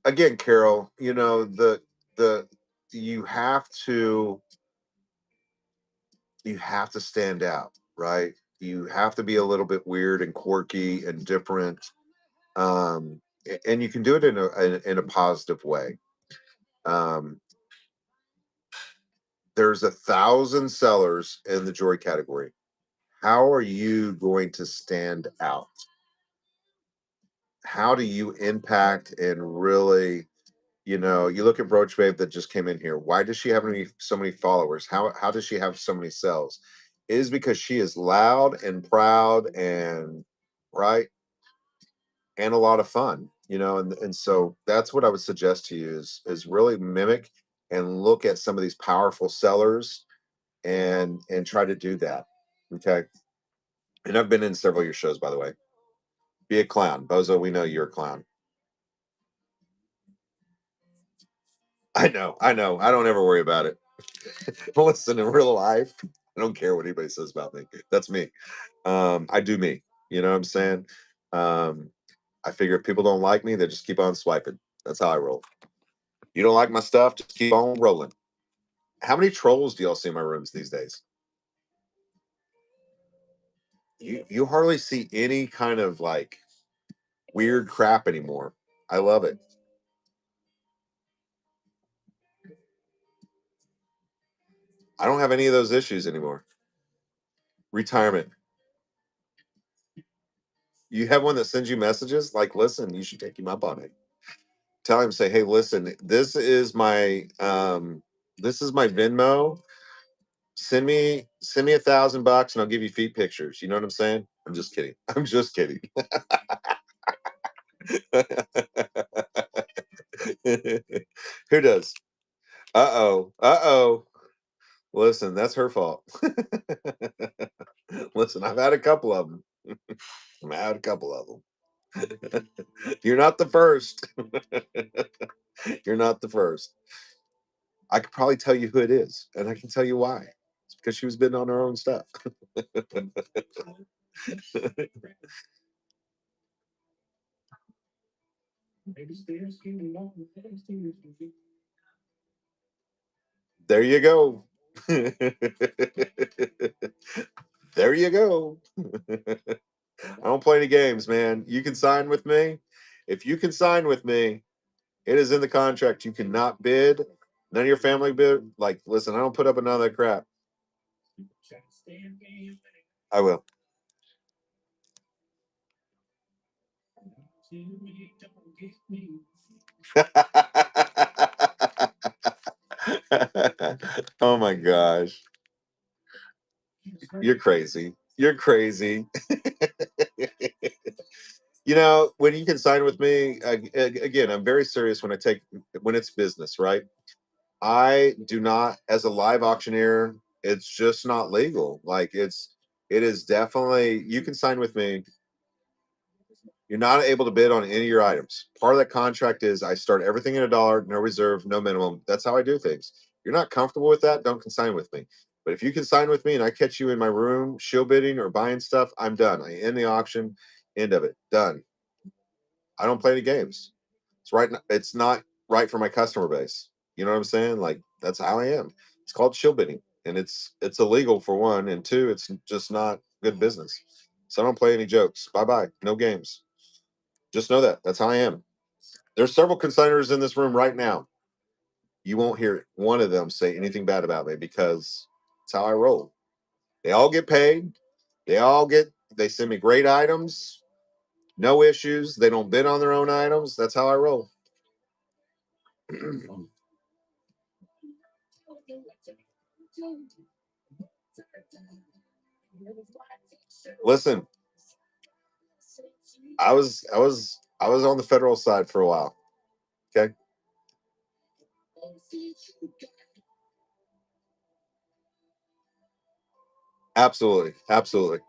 Speaker 1: Again, Carol, the you have to you have to stand out, right? You have to be a little bit weird and quirky and different. And you can do it in a positive way. Um, there's 1,000 sellers in the jewelry category. How are you going to stand out? How do you impact and really, you look at Brooch Babe that just came in here. Why does she have so many followers? How does she have so many sales? It is because she is loud and proud and right and a lot of fun, and so that's what I would suggest to you is really mimic and look at some of these powerful sellers and try to do that. Okay. And I've been in several of your shows, by the way. Be a clown. Bozo, we know you're a clown. I know, I know. I don't ever worry about it. Listen, in real life, I don't care what anybody says about me. That's me. I do me. You know what I'm saying? Um, I figure if people don't like me, they just keep on swiping. That's how I roll. You don't like my stuff, just keep on rolling. How many trolls do y'all see in my rooms these days? You hardly see any kind of like weird crap anymore. I love it. I don't have any of those issues anymore. Retirement. You have one that sends you messages like, listen, you should take him up on it. Tell him, say, hey, listen, this is my Venmo. Send me $1,000 and I'll give you feet pictures. You know what I'm saying? I'm just kidding. I'm just kidding. Who does? Uh-oh. Uh-oh. Listen, that's her fault. Listen, I've had a couple of them. I've had a couple of them. You're not the first. You're not the first. I could probably tell you who it is, and I can tell you why. It's because she was bidding on her own stuff. There you go. There you go. I don't play any games, man. You can sign with me. If you can sign with me, it is in the contract. You cannot bid. None of your family bid. Like, listen, I don't put up another crap. I will. Oh my gosh. You're crazy. You're crazy. When you can sign with me, again, I'm very serious when it's business, right? I do not, as a live auctioneer, it's just not legal. Like it is definitely, you can sign with me. You're not able to bid on any of your items. Part of that contract is I start everything at $1, no reserve, no minimum. That's how I do things. If you're not comfortable with that, don't consign with me. But if you consign with me and I catch you in my room show bidding or buying stuff, I'm done. I end the auction, end of it, done. I don't play any games. It's not right for my customer base. You know what I'm saying? Like that's how I am. It's called shill bidding, and it's illegal for one, and two, it's just not good business. So I don't play any jokes. Bye bye. No games. Just know that. That's how I am. There's several consigners in this room right now. you won't hear one of them say anything bad about me because it's how I roll. They all get paid. They send me great items, no issues. They don't bid on their own items. That's how I roll. Listen, I was on the federal side for a while. Okay. Absolutely. Absolutely.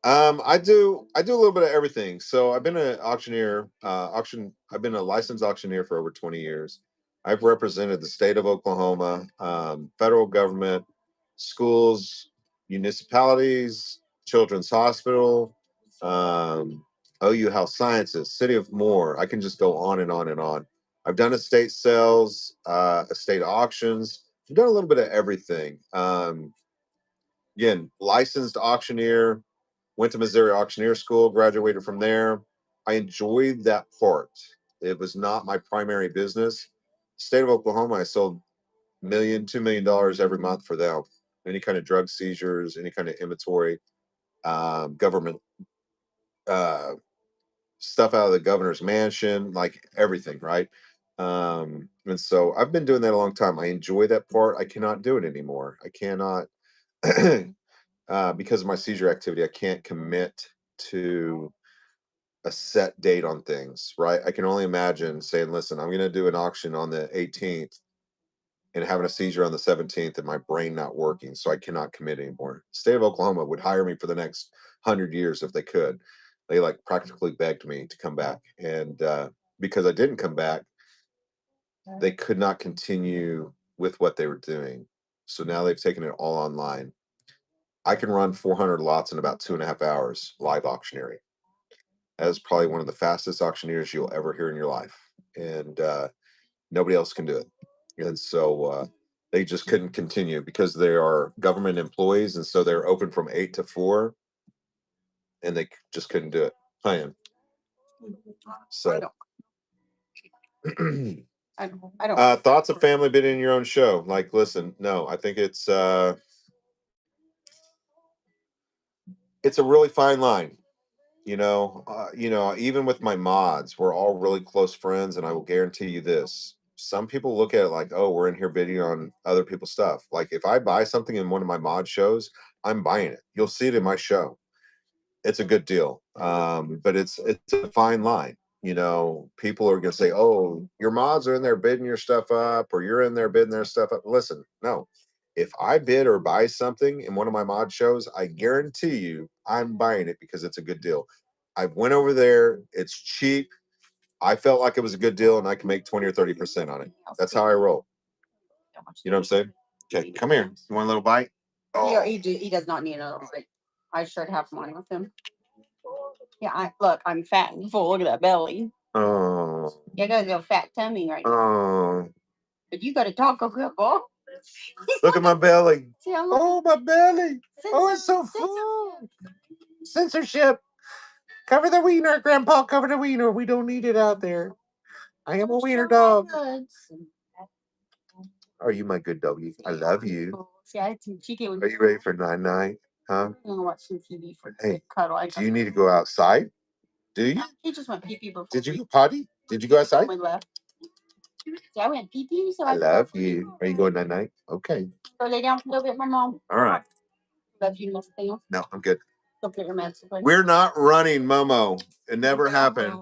Speaker 1: I do a little bit of everything. So I've been an auctioneer, I've been a licensed auctioneer for over 20 years. I've represented the state of Oklahoma, federal government, schools, municipalities, children's hospital, um, OU Health Sciences, City of Moore. I can just go on and on and on. I've done estate sales, estate auctions. I've done a little bit of everything. Again, licensed auctioneer, went to Missouri Auctioneer School, graduated from there. I enjoyed that part. It was not my primary business. State of Oklahoma, I sold $1 million, $2 million every month for them. Any kind of drug seizures, any kind of inventory, government uh, stuff out of the governor's mansion, like everything, right? And so I've been doing that a long time. I enjoy that part. I cannot do it anymore. I cannot because of my seizure activity. I can't commit to a set date on things, right? I can only imagine saying, listen, I'm going to do an auction on the 18th and having a seizure on the 17th and my brain not working. So I cannot commit anymore. State of Oklahoma would hire me for the next 100 years if they could. They like practically begged me to come back. And because I didn't come back, they could not continue with what they were doing. So now they've taken it all online. I can run 400 lots in about 2.5 hours live auctioneering. That is probably one of the fastest auctioneers you'll ever hear in your life, and nobody else can do it. And so they just couldn't continue because they are government employees, and so they're open from 8 to 4, and they just couldn't do it. I am so. Thoughts of family been in your own show? Like, listen, no, I think it's a really fine line. Even with my mods, we're all really close friends, and I will guarantee you this. Some people look at it like, oh, we're in here bidding on other people's stuff. Like if I buy something in one of my mod shows, I'm buying it. You'll see it in my show. It's a good deal. But it's a fine line. People are gonna say, oh, your mods are in there bidding your stuff up, or you're in there bidding their stuff up. Listen, no. If I bid or buy something in one of my mod shows, I guarantee you I'm buying it because it's a good deal. I went over there, it's cheap. I felt like it was a good deal and I can make 20 or 30% on it. That's how I roll. You know what I'm saying? Okay, come here. You want a little bite?
Speaker 2: Oh. He does not need another bite. I should have money with him. Yeah, look, I'm fat and full. Look at that belly.
Speaker 1: Oh.
Speaker 2: You got a fat tummy right now.
Speaker 1: Oh.
Speaker 2: But you got a taco couple.
Speaker 1: Look at my belly. Oh, my belly. Oh, it's so full. Censorship. Cover the wiener, Grandpa. Cover the wiener. We don't need it out there. I am a wiener dog. Are you my good doggy? I love you. Are you ready for night? Huh?
Speaker 2: I'm gonna watch some TV for
Speaker 1: Hey,
Speaker 2: cuddle.
Speaker 1: do you need to go outside? Do you?
Speaker 2: He just went pee pee before.
Speaker 1: Did you go potty? Did you go outside?
Speaker 2: We left. Yeah, I went pee pee. So
Speaker 1: I love you. Are you going night? Okay.
Speaker 2: Go lay down for a little bit, my mom.
Speaker 1: All right.
Speaker 2: Love you, Miss Thing.
Speaker 1: No, I'm good.
Speaker 2: Go get your meds.
Speaker 1: We're not running, Momo. It never happened.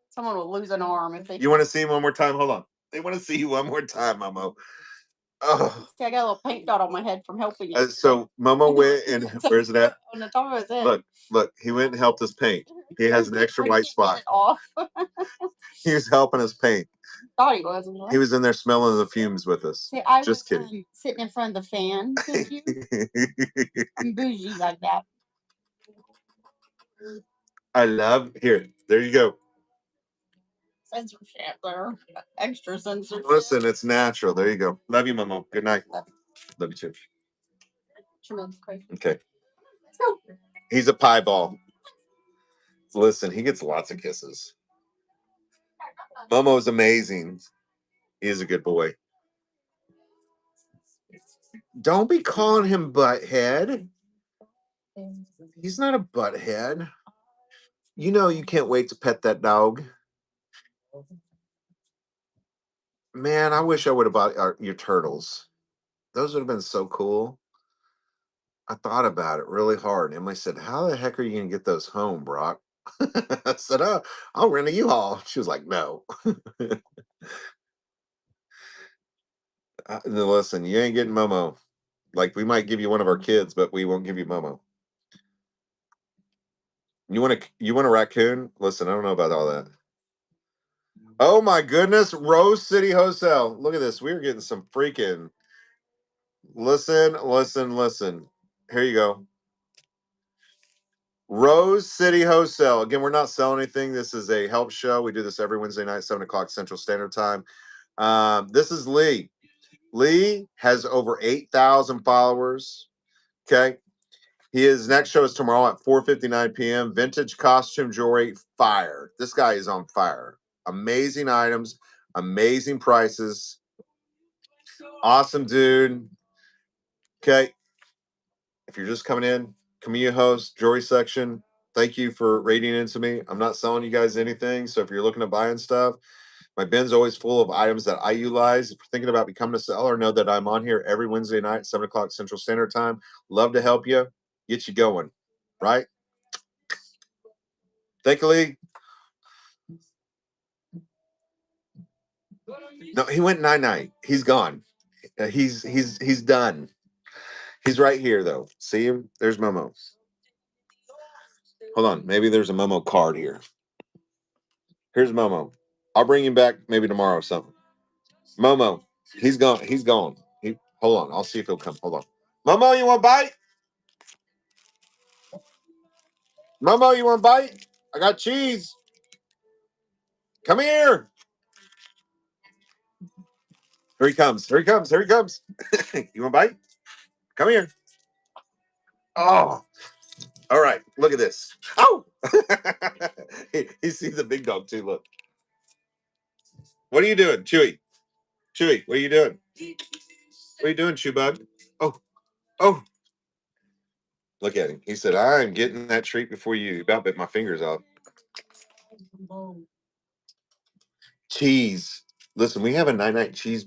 Speaker 2: Someone will lose an arm if they.
Speaker 1: You want to see him one more time? Hold on. They want to see you one more time, Momo. Oh.
Speaker 2: See, I got a little paint dot on my head from helping you.
Speaker 1: So Momo went and where's it at?
Speaker 2: On the top of his head.
Speaker 1: Look. He went and helped us paint. He has an extra white spot.
Speaker 2: Off.
Speaker 1: He was helping us paint.
Speaker 2: Thought he wasn't.
Speaker 1: He was in there smelling the fumes with us.
Speaker 2: See, I
Speaker 1: just
Speaker 2: was
Speaker 1: kidding.
Speaker 2: Sitting in front of the fan. I'm bougie like that.
Speaker 1: I love here. There you go.
Speaker 2: Censorship there. Extra censorship.
Speaker 1: Listen, it's natural. There you go. Love you, Momo. Good night. Love you too. Okay. He's a pie ball. Listen, he gets lots of kisses. Momo's amazing. He is a good boy. Don't be calling him butthead. He's not a butthead. You know you can't wait to pet that dog. Man, I wish I would have bought your turtles. Those would have been so cool. I thought about it really hard. Emily said, "How the heck are you going to get those home, Brock?" I said, "Oh, I'll rent a U-Haul." She was like, "No." No, listen, you ain't getting Momo. Like, we might give you one of our kids, but we won't give you Momo. You want a raccoon? Listen, I don't know about all that. Oh my goodness, Rose City Wholesale. Look at this. We're getting some freaking listen. Here you go. Rose City Wholesale. Again, we're not selling anything. This is a help show. We do this every Wednesday night, 7 o'clock Central Standard Time. This is Lee. Lee has over 8,000 followers. Okay. His next show is tomorrow at 4:59 p.m. Vintage costume jewelry, fire. This guy is on fire. Amazing items, amazing prices. Awesome dude. Okay. If you're just coming in, Camilla host, jewelry section, thank you for rating into me. I'm not selling you guys anything. So if you're looking to buying stuff, my bin's always full of items that I utilize. If you're thinking about becoming a seller, know that I'm on here every Wednesday night, 7 o'clock Central Standard Time. Love to help you, get you going. Right? Thank you, Lee. No, he went 9-9. He's gone. He's done. He's right here though. See him? There's Momo. Hold on. Maybe there's a Momo card here. Here's Momo. I'll bring him back maybe tomorrow or something. Momo. He's gone. He's gone. Hold on. I'll see if he'll come. Hold on. Momo, you want a bite? Momo, you want a bite? I got cheese. Come here. Here he comes. Here he comes. Here he comes. You want a bite? Come here. Oh, all right. Look at this. Oh, he sees the big dog too. Look. What are you doing, Chewy? Chewy, what are you doing? What are you doing, Chew Bug? Oh, oh. Look at him. He said, "I'm getting that treat before you." He about bit my fingers off. Cheese. Listen, we have a 9-9 cheese.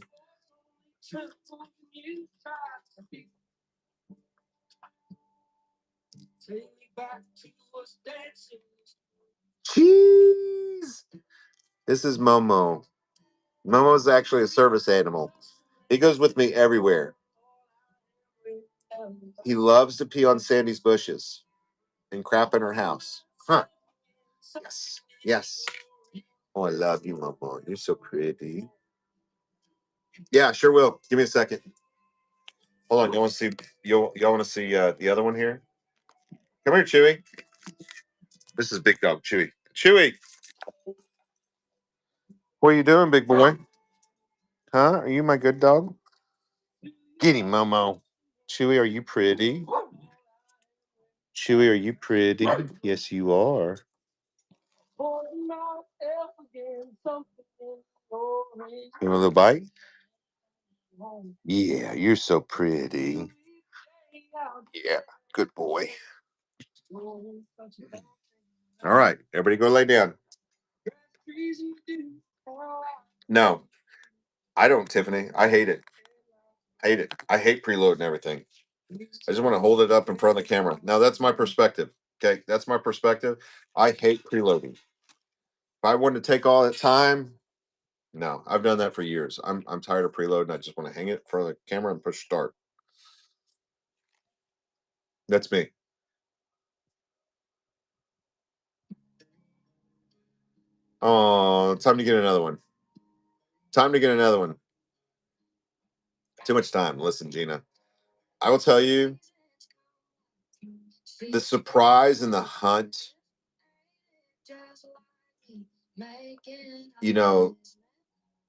Speaker 1: Cheese. This is Momo. Momo is actually a service animal. He goes with me everywhere. He loves to pee on Sandy's bushes and crap in her house. Huh. Yes. Yes. Oh, I love you, Momo. You're so pretty. Yeah, sure will. Give me a second. Hold on. You want to see? Y'all want to see the other one here? Come here, Chewy. This is Big Dog Chewy. Chewy, what are you doing, big boy? Huh? Are you my good dog? Get him, Momo. Chewy, are you pretty? Chewy, are you pretty? Yes, you are. You want a little bite? Yeah, you're so pretty. Yeah, good boy. All right, everybody go lay down. No, I don't, Tiffany. I hate it. Hate it. I hate preloading everything. I just want to hold it up in front of the camera. Now that's my perspective. Okay, that's my perspective. I hate preloading. If I wanted to take all that time, no, I've done that for years. I'm tired of preloading. I just want to hang it in front of the camera and push start. That's me. Oh, time to get another one. Time to get another one. Too much time. Listen, Gina. I will tell you the surprise and the hunt. You know,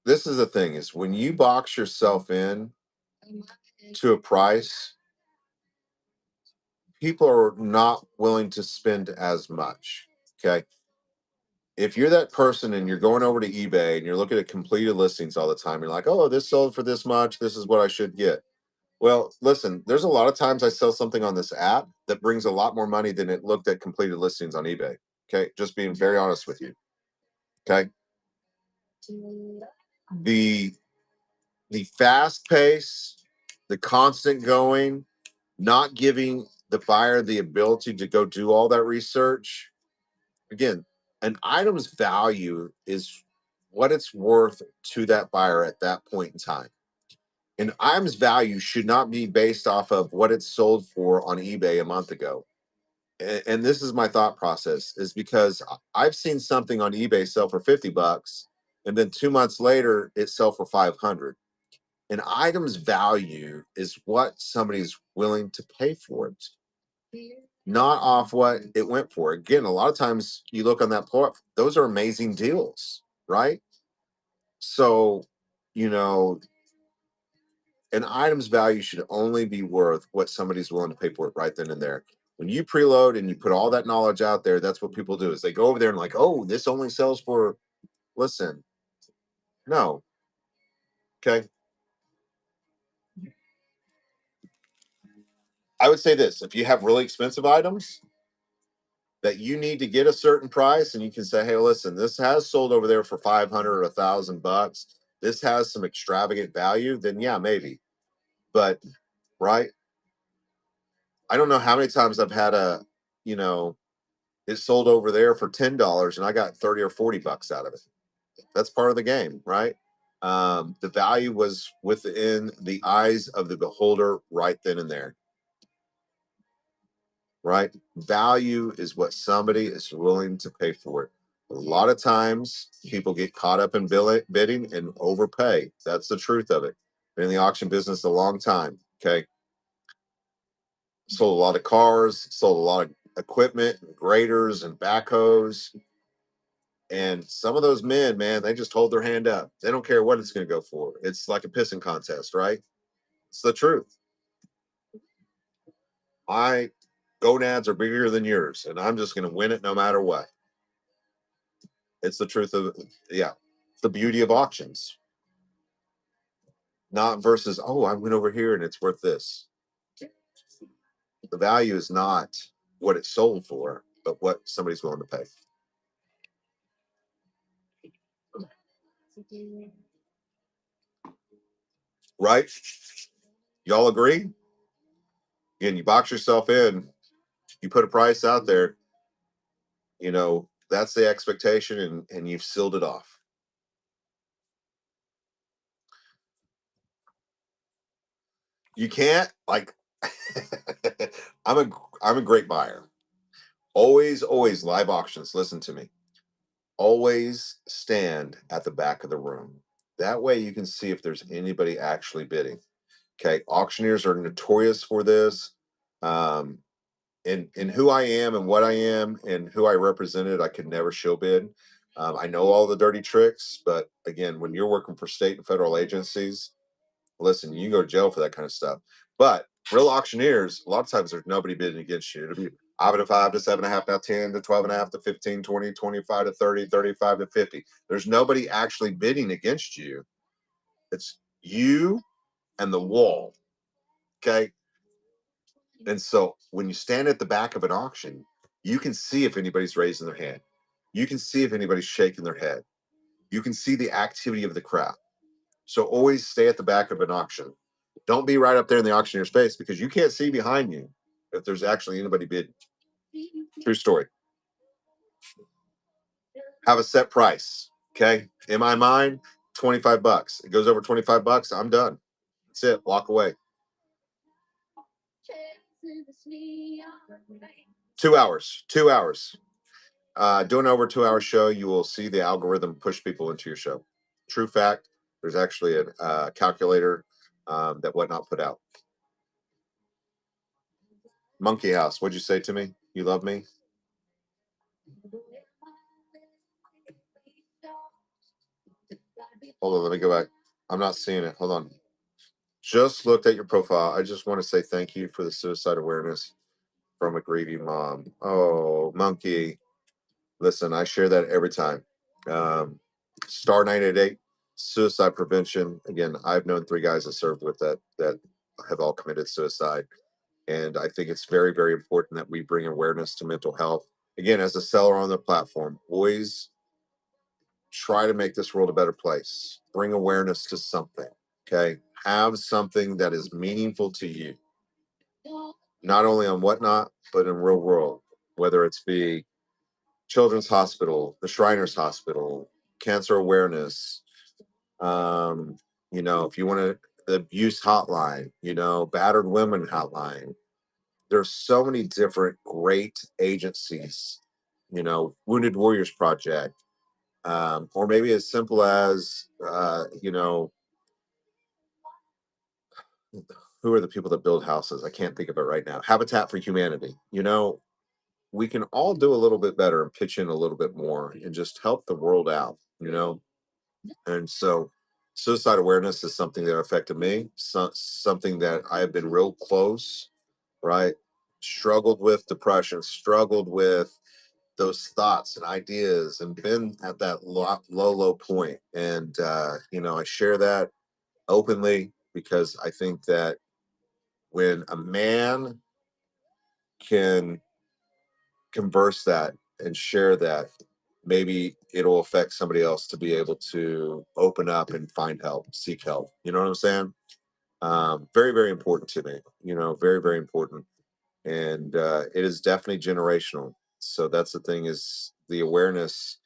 Speaker 1: this is the thing is when you box yourself in to a price, people are not willing to spend as much. Okay. if you're that person and you're going over to eBay and you're looking at completed listings all the time, you're like, oh, this sold for this much. This is what I should get. Well, listen, there's a lot of times I sell something on this app that brings a lot more money than it looked at completed listings on eBay. Okay. Just being very honest with you. Okay. The the fast pace, the constant going, not giving the buyer the ability to go do all that research. Again, an item's value is what it's worth to that buyer at that point in time. An item's value should not be based off of what it sold for on eBay a month ago. And this is my thought process is because I've seen something on eBay sell for 50 bucks and then 2 months later it sell for 500. An item's value is what somebody's willing to pay for it, not off what it went for. Again, a lot of times you look on that plot, those are amazing deals, right? So, you know, an item's value should only be worth what somebody's willing to pay for it right then and there. When you preload and you put all that knowledge out there, that's what people do is they go over there and like, oh, this only sells for, listen, no. Okay. I would say this, if you have really expensive items that you need to get a certain price and you can say, hey, listen, this has sold over there for 500 or 1,000 bucks. This has some extravagant value, then yeah, maybe. But right. I don't know how many times I've had you know, it sold over there for $10 and I got 30 or 40 bucks out of it. That's part of the game, right? The value was within the eyes of the beholder right then and there, right? Value is what somebody is willing to pay for it. A lot of times people get caught up in bidding and overpay. That's the truth of it. Been in the auction business a long time. Okay. Sold a lot of cars, sold a lot of equipment, graders and backhoes. And some of those men, man, they just hold their hand up. They don't care what it's going to go for. It's like a pissing contest, right? It's the truth. My gonads are bigger than yours, and I'm just going to win it no matter what. It's the truth of, yeah, it's the beauty of auctions, not versus, oh, I went over here and it's worth this. The value is not what it's sold for, but what somebody's willing to pay. Right? Y'all agree? Again, you box yourself in, you put a price out there, that's the expectation, and you've sealed it off. You can't like I'm a great buyer. Always live auctions. Listen to me. Always stand at the back of the room. That way you can see if there's anybody actually bidding. Okay. Auctioneers are notorious for this. Um, in who I am and what I am and who I represented, I could never show bid. I know all the dirty tricks, but again, when you're working for state and federal agencies, listen, you can go to jail for that kind of stuff. But real auctioneers, a lot of times there's nobody bidding against you. It'll be 5 to 7.5, now 10 to 12.5 to 15, 20, 25 to 30, 35 to 50. There's nobody actually bidding against you. It's you and the wall. Okay. And so when you stand at the back of an auction, you can see if anybody's raising their hand. You can see if anybody's shaking their head. You can see the activity of the crowd. So always stay at the back of an auction. Don't be right up there in the auctioneer's face because you can't see behind you if there's actually anybody bidding. True story. Have a set price. Okay. In my mind, 25 bucks. It goes over 25 bucks. I'm done. That's it. Walk away. 2 hours. 2 hours. Doing over 2 hour show, you will see the algorithm push people into your show. True fact. There's actually a calculator that Whatnot put out. Monkey House. What'd you say to me? You love me? Hold on, let me go back. I'm not seeing it. Hold on. Just looked at your profile. I just want to say thank you for the suicide awareness from a grieving mom. Oh, monkey. Listen, I share that every time. Um, Star 988, suicide prevention. Again, I've known three guys that served with that have all committed suicide. And I think it's very, very important that we bring awareness to mental health. Again, as a seller on the platform, always try to make this world a better place. Bring awareness to something. Okay. Have something that is meaningful to you, not only on Whatnot, but in real world, whether it's be Children's Hospital, the Shriners Hospital, cancer awareness, um, if you want to, the abuse hotline, battered women hotline. There's so many different great agencies, Wounded Warriors Project, or maybe as simple as, who are the people that build houses? I can't think of it right now. Habitat for Humanity. We can all do a little bit better and pitch in a little bit more and just help the world out. And so suicide awareness is something that affected me, something that I have been real close, right? Struggled with depression, struggled with those thoughts and ideas, and been at that low point. And, I share that openly because I think that when a man can converse that and share that, maybe it'll affect somebody else to be able to open up and find help, seek help. You know what I'm saying? Very, very important to me. Very, very important, and it is definitely generational. So that's the thing, is the awareness.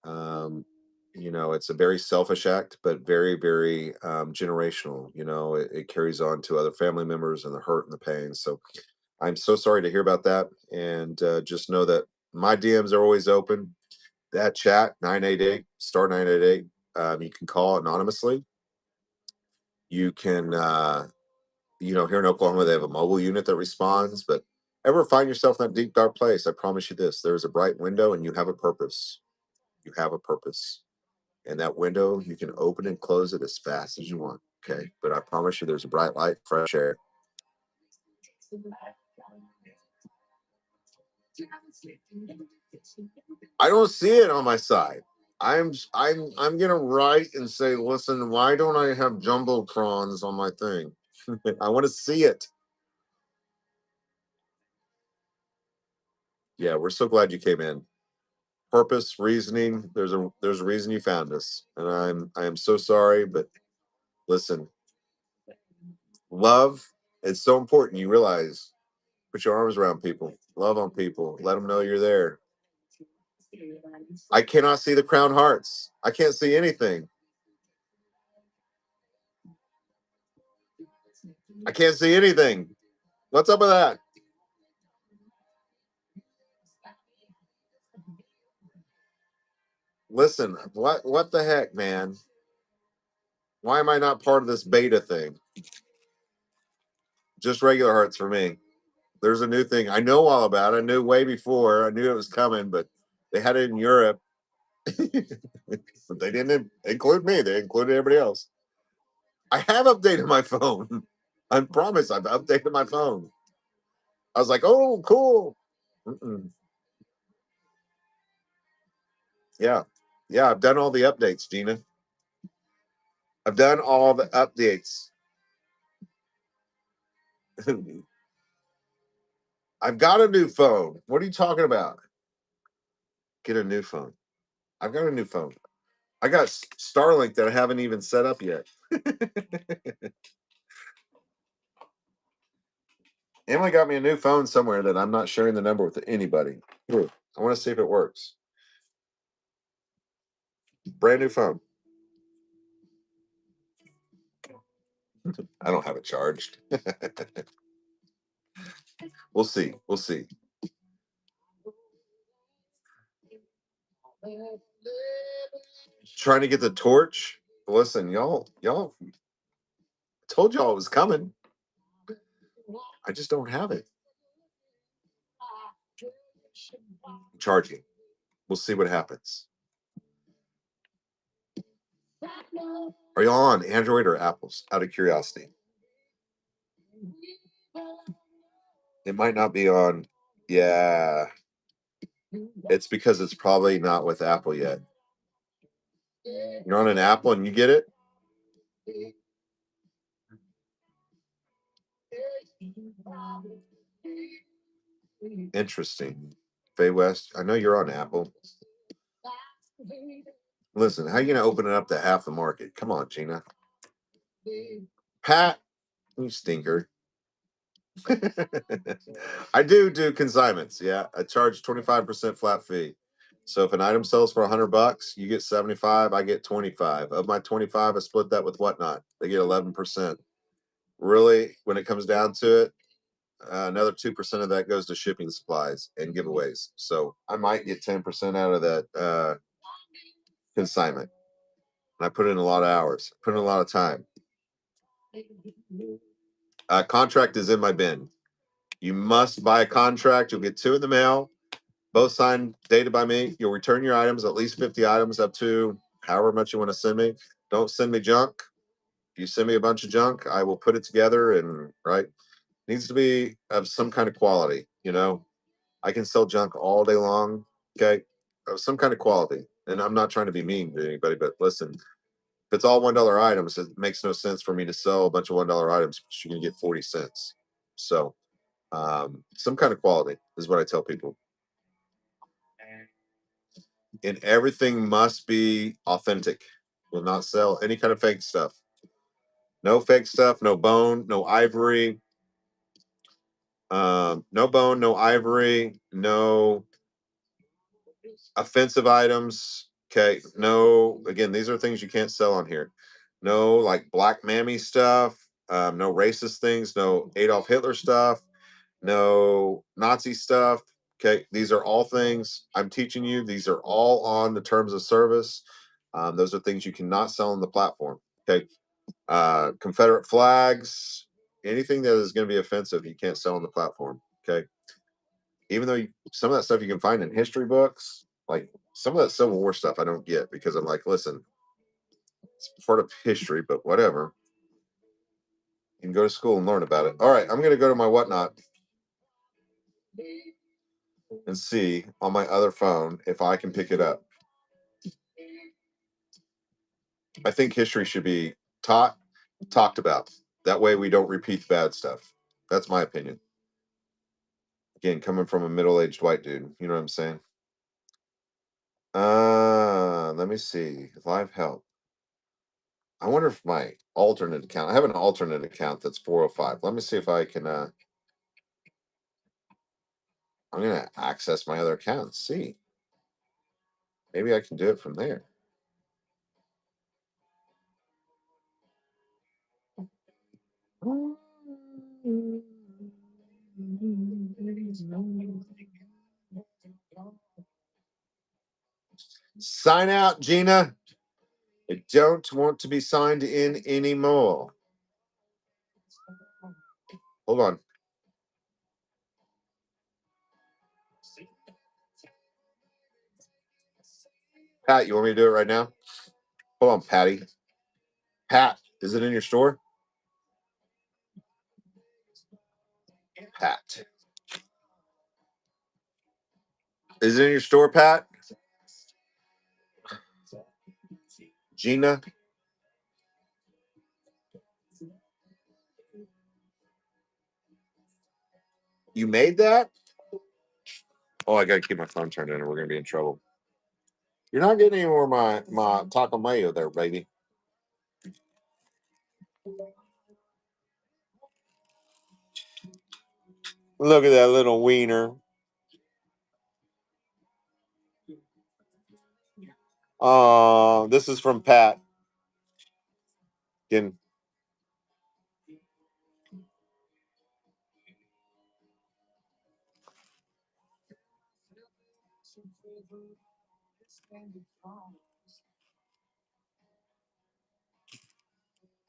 Speaker 1: Um, it's a very selfish act, but very, very generational. It carries on to other family members and the hurt and the pain. So I'm so sorry to hear about that. And just know that my DMs are always open. That chat, 988, star 988. You can call anonymously. You can, here in Oklahoma, they have a mobile unit that responds. But ever find yourself in that deep, dark place, I promise you this, there's a bright window and you have a purpose. You have a purpose. And that window, you can open and close it as fast as you want. Okay. But I promise you, there's a bright light, fresh air. I don't see it on my side. I'm gonna write and say, listen, why don't I have jumbotrons on my thing? I want to see it. Yeah, we're so glad you came in. Purpose, reasoning. There's a reason you found us, and I am so sorry, but listen, love. It's so important. You realize, put your arms around people, love on people, let them know you're there. I cannot see the crown hearts. I can't see anything. I can't see anything. What's up with that? Listen, what the heck, man? Why am I not part of this beta thing? Just regular hearts for me. There's a new thing. I know all about it. I knew way before. I knew it was coming, but they had it in Europe. But they didn't include me. They included everybody else. I have updated my phone. I promise I've updated my phone. I was like, oh, cool. Mm-mm. Yeah. Yeah, I've done all the updates, Gina. I've done all the updates. I've got a new phone. What are you talking about? Get a new phone. I've got a new phone. I got Starlink that I haven't even set up yet. Emily got me a new phone somewhere that I'm not sharing the number with anybody. Here, I want to see if it works. Brand new phone. I don't have it charged. We'll see. We'll see. Trying to get the torch. Listen, y'all told y'all it was coming. I just don't have it. Charging. We'll see what happens. Are y'all on Android or Apples? Out of curiosity. It might not be on. Yeah. It's because it's probably not with Apple yet. You're on an Apple and you get it? Interesting. Faye West, I know you're on Apple. Listen, how you going to open it up to half the market? Come on, Gina. Pat, you stinker. I do consignments. Yeah, I charge 25% flat fee. So if an item sells for $100, you get 75. I get 25. Of my 25, I split that with Whatnot. They get 11%. Really, when it comes down to it, another 2% of that goes to shipping supplies and giveaways. So I might get 10% out of that consignment. And I put in a lot of hours, put in a lot of time. Contract is in my bin. You must buy a contract. You'll get 2 in the mail, both signed, dated by me. You'll return your items, at least 50 items, up to however much you want to send me. Don't send me junk. If you send me a bunch of junk, I will put it together and needs to be of some kind of quality. I can sell junk all day long. Okay, of some kind of quality. And I'm not trying to be mean to anybody, but listen, if it's all $1 items, it makes no sense for me to sell a bunch of $1 items because you're gonna get 40 cents. So some kind of quality is what I tell people. And everything must be authentic. Will not sell any kind of fake stuff. No fake stuff, no bone, no ivory, no bone, no ivory, no offensive items. Okay. No, again, these are things you can't sell on here. No, like black mammy stuff, no racist things, no Adolf Hitler stuff, no Nazi stuff. Okay. These are all things I'm teaching you. These are all on the terms of service. Those are things you cannot sell on the platform. Okay. Confederate flags, anything that is going to be offensive, you can't sell on the platform. Okay. Even though some of that stuff you can find in history books, like some of that Civil War stuff, I don't get because I'm like, listen, it's part of history, but whatever. You can go to school and learn about it. All right, I'm going to go to my Whatnot and see on my other phone if I can pick it up. I think history should be talked about. That way we don't repeat the bad stuff. That's my opinion. Again, coming from a middle-aged white dude, you know what I'm saying? Let me see. Live help. I wonder if my alternate account, I have an alternate account that's 405. Let me see if I can, I'm going to access my other account and see. Maybe I can do it from there. Sign out, Gina. I don't want to be signed in anymore. Hold on. Pat, you want me to do it right now? Hold on, Patty. Pat, is it in your store? Pat. Is it in your store, Pat? Gina? You made that? Oh, I got to keep my phone turned in or we're going to be in trouble. You're not getting any more of my taco mayo there, baby. Look at that little wiener. This is from Pat. Again.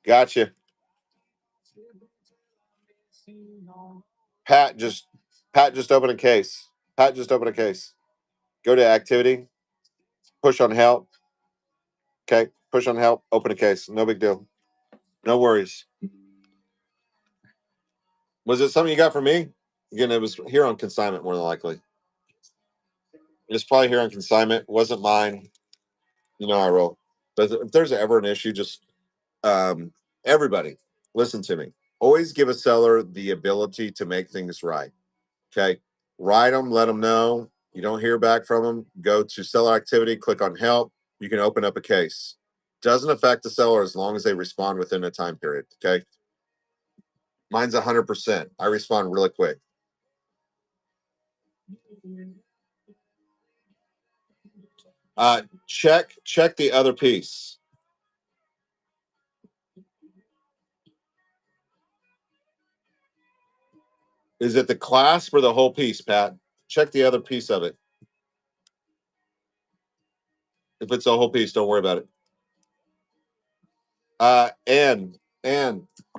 Speaker 1: Gotcha. Pat just Pat just opened a case. Pat just opened a case. Go to activity. Push on help. Okay. Push on help. Open a case. No big deal. No worries. Was it something you got from me? Again, it was here on consignment more than likely. It's probably here on consignment. Wasn't mine. You know I roll. But if there's ever an issue, just everybody listen to me. Always give a seller the ability to make things right. Okay, write them, let them know. You don't hear back from them, go to seller activity, click on help. You can open up a case. Doesn't affect the seller as long as they respond within a time period. Okay, mine's 100%. I respond really quick. Check the other piece. Is it the clasp or the whole piece, Pat? Check the other piece of it. If it's a whole piece, don't worry about it. And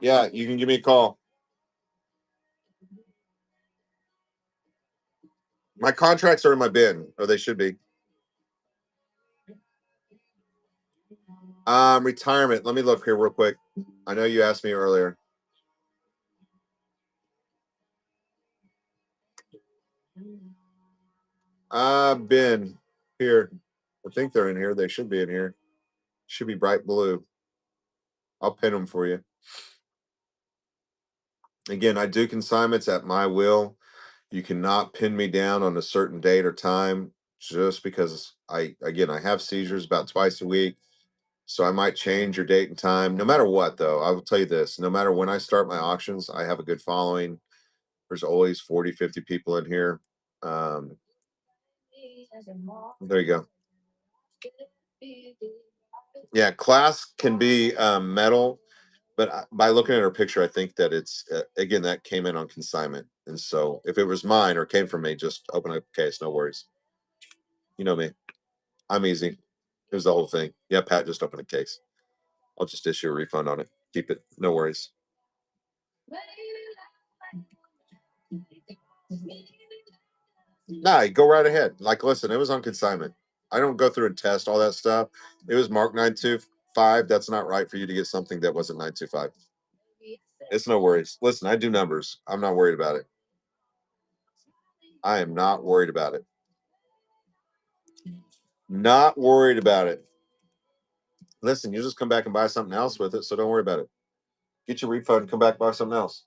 Speaker 1: yeah, you can give me a call. My contracts are in my bin, or they should be. Retirement. Let me look here real quick. I know you asked me earlier. Bin here. I think they're in here. They should be in here. Should be bright blue. I'll pin them for you. Again, I do consignments at my will. You cannot pin me down on a certain date or time just because I have seizures about twice a week. So I might change your date and time. No matter what, though, I will tell you this, no matter when I start my auctions, I have a good following. There's always 40, 50 people in here. There you go. Yeah, class can be metal, but by looking at her picture, I think that it's again that came in on consignment, and so if it was mine or came from me, just open up a case, no worries. You know me, I'm easy. It was the whole thing. Yeah, Pat, just open a case. I'll just issue a refund on it. Keep it, no worries. Nah, go right ahead. Like, listen, it was on consignment. I don't go through and test all that stuff. It was marked 925. That's not right for you to get something that wasn't 925. It's no worries. Listen, I do numbers. I'm not worried about it. I am not worried about it. Not worried about it. Listen, you just come back and buy something else with it, so don't worry about it. Get your refund and come back and buy something else.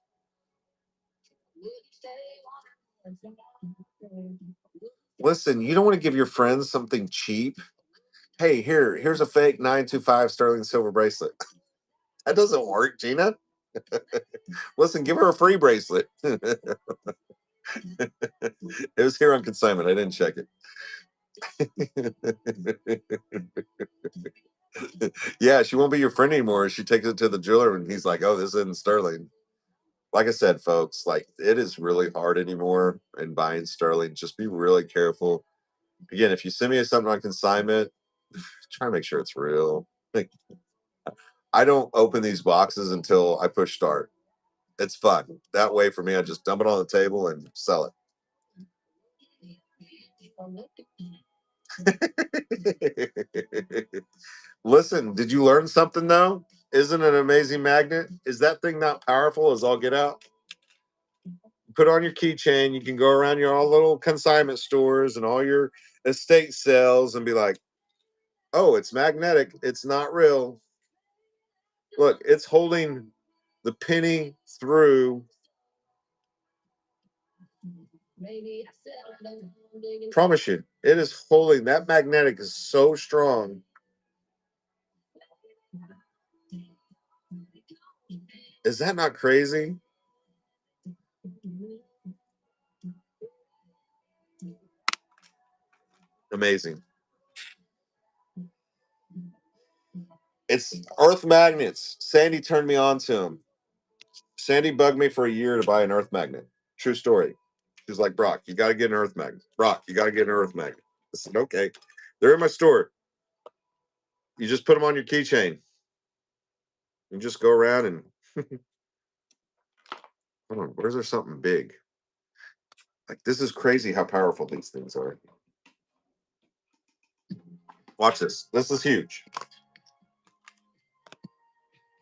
Speaker 1: Listen, you don't want to give your friends something cheap. Hey, here's a fake 925 sterling silver bracelet. That doesn't work, Gina. Listen, give her a free bracelet. It was here on consignment. I didn't check it. Yeah, she won't be your friend anymore. She takes it to the jeweler and he's like, oh, this isn't sterling. Like I said, folks, like it is really hard anymore in buying sterling. Just be really careful. Again, if you send me something on consignment, try to make sure it's real. Like, I don't open these boxes until I push start. It's fun. That way for me, I just dump it on the table and sell it. Listen, did you learn something though? Isn't it an amazing magnet? Is that thing not powerful as all get out? Put on your keychain. You can go around your all little consignment stores and all your estate sales and be like, oh, it's magnetic. It's not real. Look, it's holding the penny through. Promise you, it is holding. That magnetic is so strong. Is that not crazy? Amazing. It's earth magnets. Sandy turned me on to them. Sandy bugged me for a year to buy an earth magnet. True story. She's like, Brock, you got to get an earth magnet. Brock, you got to get an earth magnet. I said, okay. They're in my store. You just put them on your keychain. You just go around and hold on, where's there something big? Like this is crazy how powerful these things are. Watch this. This is huge.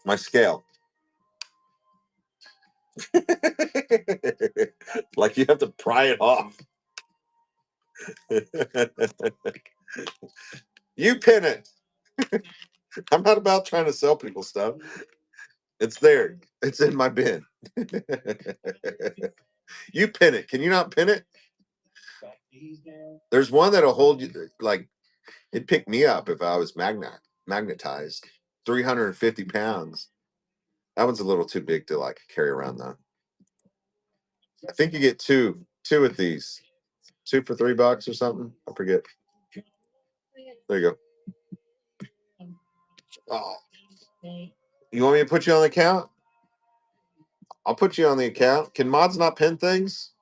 Speaker 1: My scale. Like you have to pry it off. You pin it. I'm not about trying to sell people stuff. It's there. It's in my bin. You pin it. Can you not pin it? There's one that'll hold you like it'd pick me up if I was magnetized. 350 pounds. That one's a little too big to like carry around though. I think you get two of these. Two for $3 or something. I forget. There you go. Oh, you want me to put you on the account? I'll put you on the account. Can mods not pin things?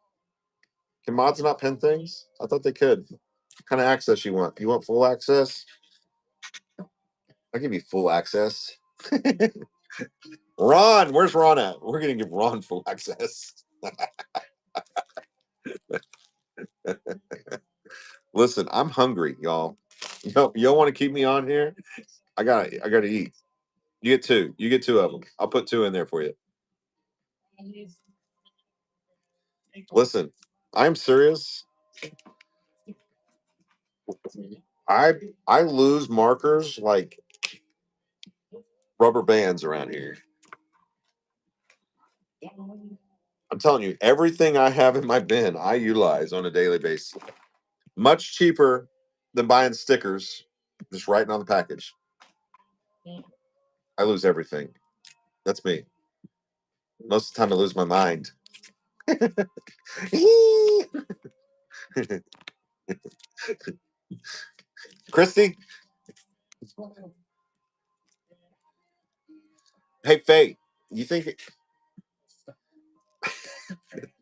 Speaker 1: Can mods not pin things? I thought they could. What kind of access you want? You want full access? I'll give you full access. Ron, where's Ron at? We're gonna give Ron full access. Listen, I'm hungry, y'all. Y'all want to keep me on here? I gotta eat. You get two. You get two of them. I'll put two in there for you. Listen, I'm serious. I I lose markers like rubber bands around here. I'm telling you, everything I have in my bin, I utilize on a daily basis. Much cheaper than buying stickers, just writing on the package. I lose everything. That's me. Most of the time, I lose my mind. Christy, hey Faye, you think?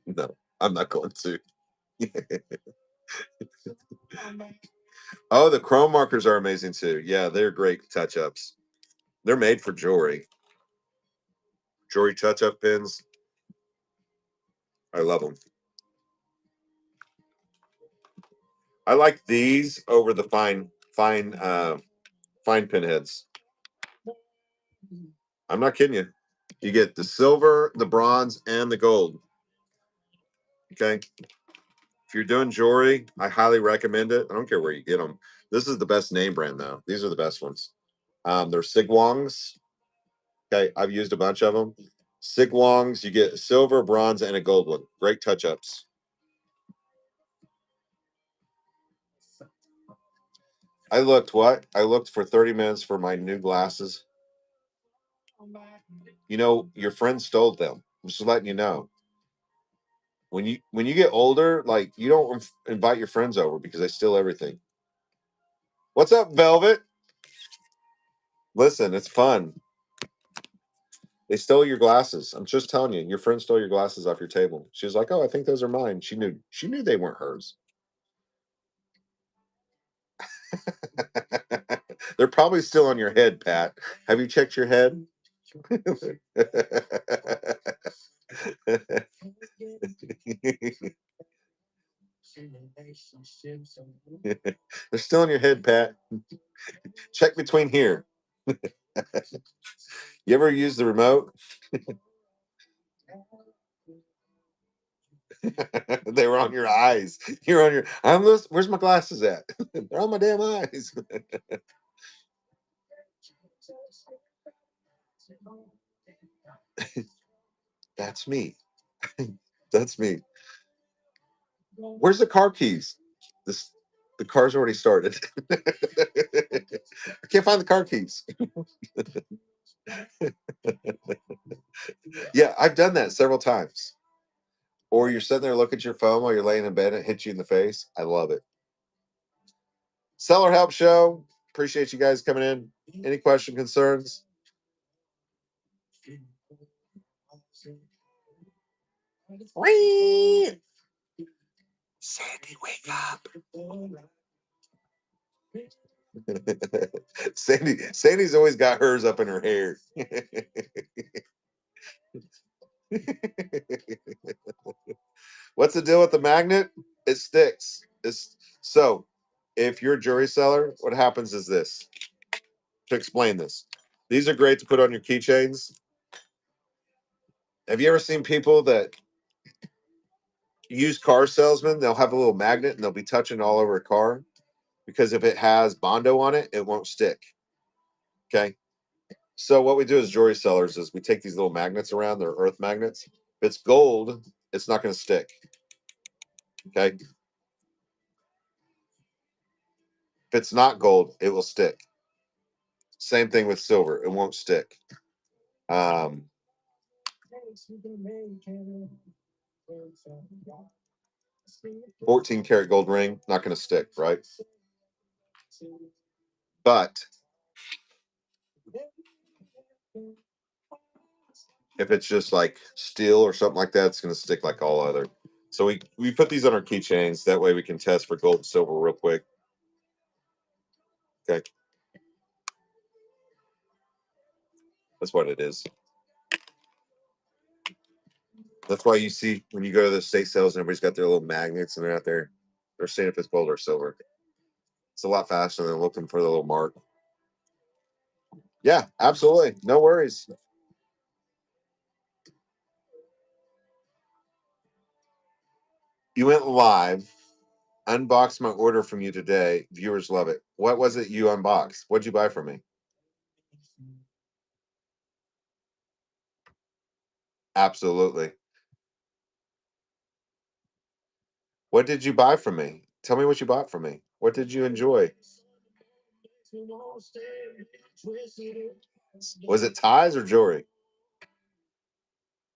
Speaker 1: No, I'm not going to. Oh, the chrome markers are amazing too. Yeah, they're great touch ups. They're made for jewelry. Jewelry touch up pins. I love them. I like these over the fine pinheads. I'm not kidding you. You get the silver, the bronze, and the gold. Okay. If you're doing jewelry, I highly recommend it. I don't care where you get them. This is the best name brand though. These are the best ones. They're Sigwongs. Okay, I've used a bunch of them. Sigwongs, you get silver, bronze, and a gold one. Great touch ups. I looked what? I looked for 30 minutes for my new glasses. You know, your friend stole them. I'm just letting you know. When you get older, like you don't invite your friends over because they steal everything. What's up, Velvet? Listen, it's fun. They stole your glasses. I'm just telling you, your friend stole your glasses off your table. She was like, "Oh, I think those are mine." She knew they weren't hers. They're probably still on your head, Pat. Have you checked your head? They're still in your head, Pat. Check between here. You ever use the remote? They were on your eyes. You're on your. Where's my glasses at? They're on my damn eyes. That's me. That's me. Where's the car keys? This the car's already started. I can't find the car keys. Yeah, I've done that several times. Or you're sitting there looking at your phone while you're laying in bed and it hits you in the face. I love it. Seller Help Show. Appreciate you guys coming in. Any question, concerns? Whee! Sandy, wake up. Sandy's always got hers up in her hair. What's the deal with the magnet? It sticks. It's so if you're a jewelry seller, what happens is this. To explain this, these are great to put on your keychains. Have you ever seen people that used car salesmen, they'll have a little magnet and they'll be touching all over a car because if it has Bondo on it, it won't stick. Okay. So what we do as jewelry sellers is we take these little magnets around, they're earth magnets. If it's gold, it's not going to stick. Okay. If it's not gold, it will stick. Same thing with silver, it won't stick. 14 karat gold ring, not going to stick, right? But if it's just like steel or something like that, it's going to stick like all other. So we put these on our keychains. That way we can test for gold and silver real quick. Okay. That's what it is. That's why you see when you go to the estate sales and everybody's got their little magnets and they're out there. They're seeing if it's gold or silver. It's a lot faster than looking for the little mark. Yeah, absolutely. No worries. You went live, unboxed my order from you today. Viewers love it. What was it you unboxed? What'd you buy from me? Absolutely. What did you buy from me? Tell me what you bought from me. What did you enjoy? Was it ties or jewelry?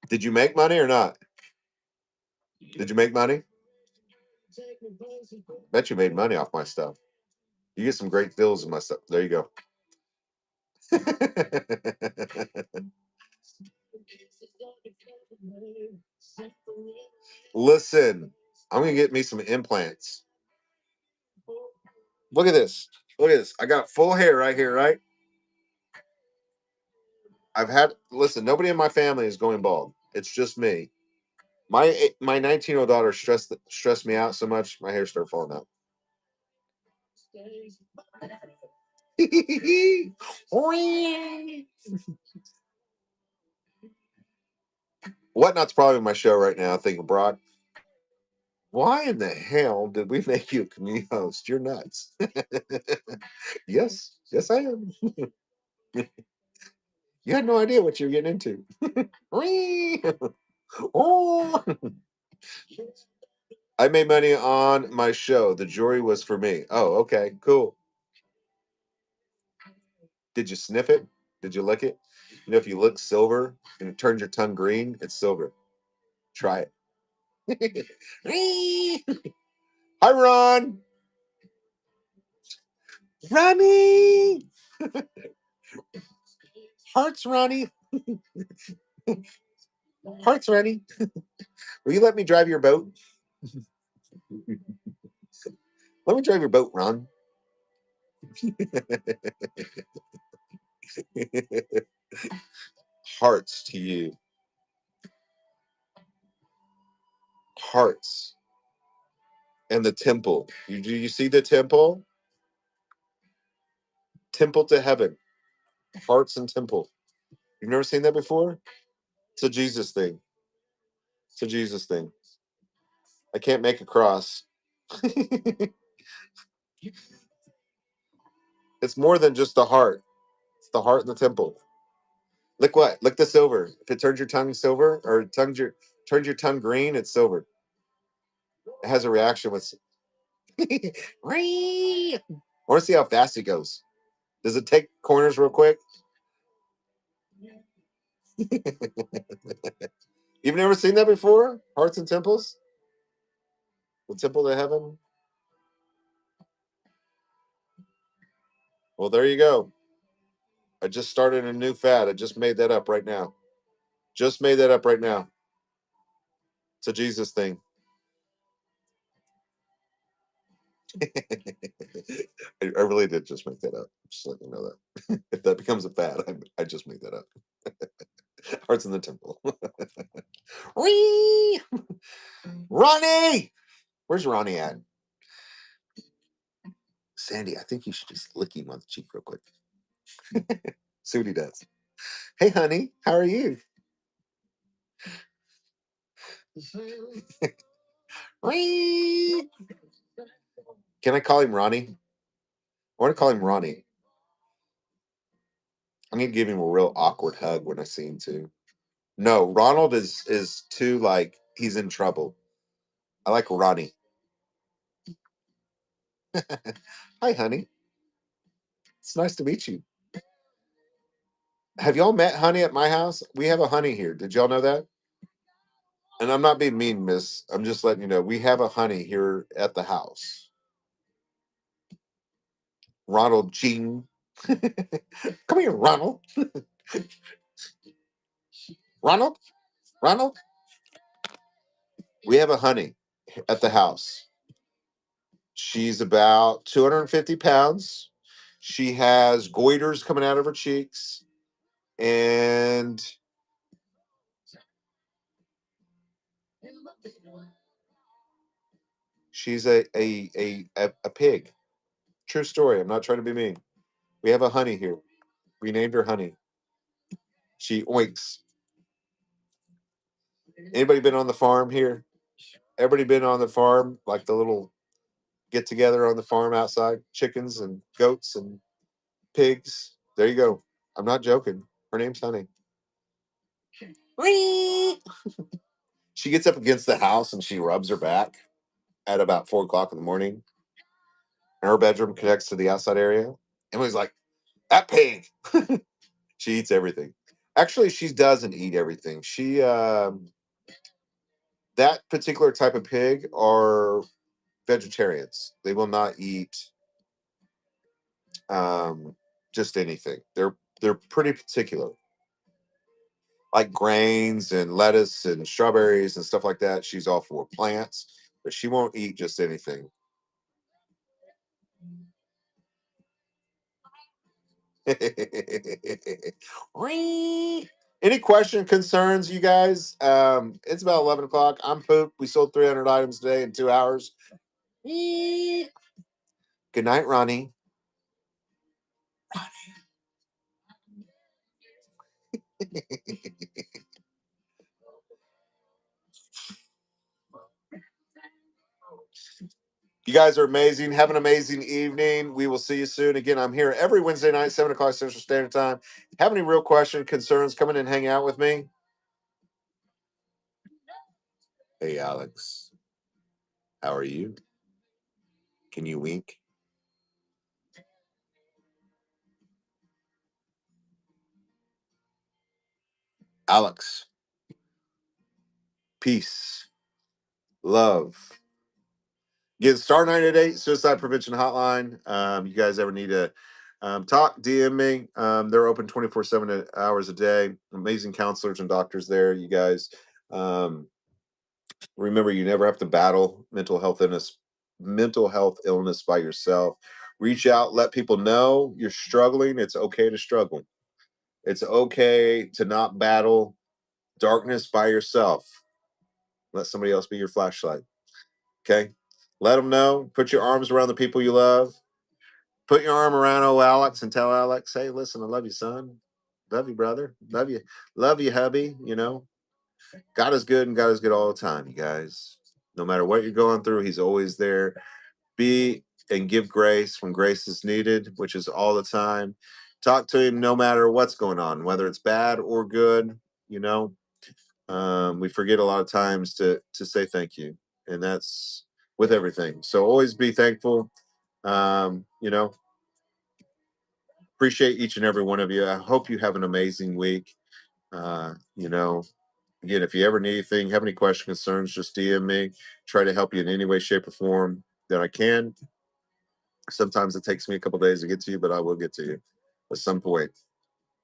Speaker 1: Did you make money or not? Did you make money? Bet you made money off my stuff. You get some great deals in my stuff. There you go. Listen, I'm gonna get me some implants. Look at this. Look at this. I got full hair right here, right? Listen, nobody in my family is going bald. It's just me. My 19-year-old daughter stressed me out so much, my hair started falling out. Whatnot's probably my show right now. Thinking, Brock, why in the hell did we make you a community host? You're nuts. Yes, I am. You had no idea what you were getting into. Oh, I made money on my show. The jury was for me. Oh, okay, cool. Did you sniff it? Did you lick it? You know, if you lick silver and it turns your tongue green, it's silver. Try it. Hi, Ron. Ronnie. Hearts, Ronnie. Hearts, Ronnie. Will you let me drive your boat? Let me drive your boat, Ron. Hearts to you. Hearts. And the temple. Do you see the temple? Temple to heaven. Hearts and temple. You've never seen that before? It's a Jesus thing. It's a Jesus thing. I can't make a cross. It's more than just the heart. It's the heart and the temple. Look what? Look the silver. If it turns your tongue silver or turns your tongue green, it's silver. It has a reaction with. I want to see how fast it goes. Does it take corners real quick? You've never seen that before? Hearts and temples? The temple to heaven? Well, there you go. I just started a new fad. I just made that up right now. Just made that up right now. It's a Jesus thing. I really did just make that up. Just let you know that. If that becomes a fad, I just made that up. Hearts in the temple. Whee! Ronnie! Where's Ronnie at? Sandy, I think you should just lick him on the cheek real quick. See what he does. Hey, honey, how are you? Can I call him Ronnie? I want to call him Ronnie. I'm gonna give him a real awkward hug when I see him too. No, Ronald is too like he's in trouble. I like Ronnie. Hi, honey. It's nice to meet you. Have y'all met Honey at my house? We have a Honey here. Did y'all know that? And I'm not being mean, miss. I'm just letting you know we have a Honey here at the house. Ronald Jean. Come here, Ronald. Ronald? Ronald? We have a Honey at the house. She's about 250 pounds. She has goiters coming out of her cheeks. And she's a pig. True story. I'm not trying to be mean. We have a Honey here. We named her Honey. She oinks. Anybody been on the farm here? Everybody been on the farm, like the little get together on the farm outside? Chickens and goats and pigs. There you go. I'm not joking. Her name's Honey. She gets up against the house and she rubs her back at about 4 o'clock in the morning. And her bedroom connects to the outside area. Emily's like, that pig. She eats everything. Actually, she doesn't eat everything. She that particular type of pig are vegetarians. They will not eat just anything. They're pretty particular, like grains and lettuce and strawberries and stuff like that. She's all for plants, but she won't eat just anything. Any question, concerns, you guys? It's about 11 o'clock. I'm pooped. We sold 300 items today in 2 hours. Good night, Ronnie. You guys are amazing. Have an amazing evening. We will see you soon. Again, I'm here every Wednesday night, 7 o'clock Central Standard Time. Have any real question, concerns, come in and hang out with me. Hey, Alex. How are you? Can you wink? Alex. Peace. Love. Again, star 988 suicide prevention hotline. You guys ever need to talk, DM me. They're open 24/7 hours a day. Amazing counselors and doctors there, you guys. Remember, you never have to battle mental health illness by yourself. Reach out, let people know you're struggling. It's okay to struggle. It's okay to not battle darkness by yourself. Let somebody else be your flashlight. Okay? Let them know. Put your arms around the people you love. Put your arm around old Alex and tell Alex, hey, listen, I love you, son. Love you, brother. Love you. Love you, hubby. You know, God is good and God is good all the time, you guys. No matter what you're going through, he's always there. Be and give grace when grace is needed, which is all the time. Talk to him no matter what's going on, whether it's bad or good. You know, we forget a lot of times to say thank you, and that's with everything. So always be thankful. You know, appreciate each and every one of you. I hope you have an amazing week. You know, again, if you ever need anything, have any questions, concerns, just DM me. Try to help you in any way, shape, or form that I can. Sometimes it takes me a couple days to get to you, but I will get to you at some point.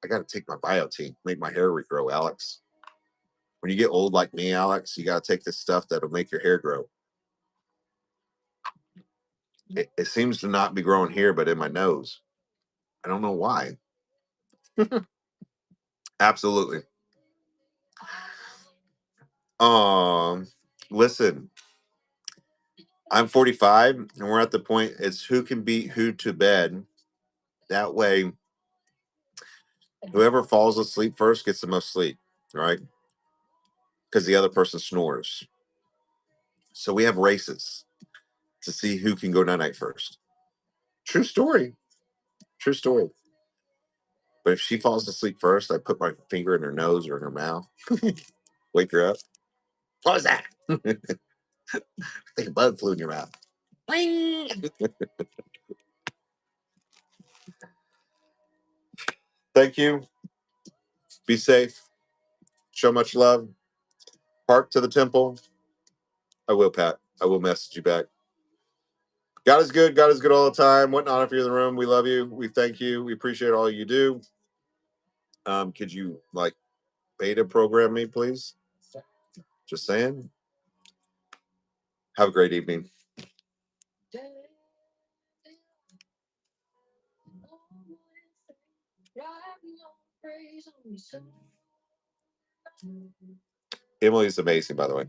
Speaker 1: I got to take my biotin, make my hair regrow, Alex. When you get old like me, Alex, you got to take this stuff that'll make your hair grow. It seems to not be growing here, but in my nose. I don't know why. Absolutely. Um, Listen, I'm 45, and we're at the point it's who can beat who to bed. That way, whoever falls asleep first gets the most sleep, right? Because the other person snores. So we have races to see who can go night night first. True story. True story. But if she falls asleep first, I put my finger in her nose or in her mouth, wake her up. What was that? I think a bug flew in your mouth. Thank you. Be safe. Show much love. Heart to the temple. I will, Pat. I will message you back. God is good. God is good all the time. What not if you're in the room? We love you. We thank you. We appreciate all you do. Could you like beta program me, please? Just saying. Have a great evening. Emily's amazing, by the way.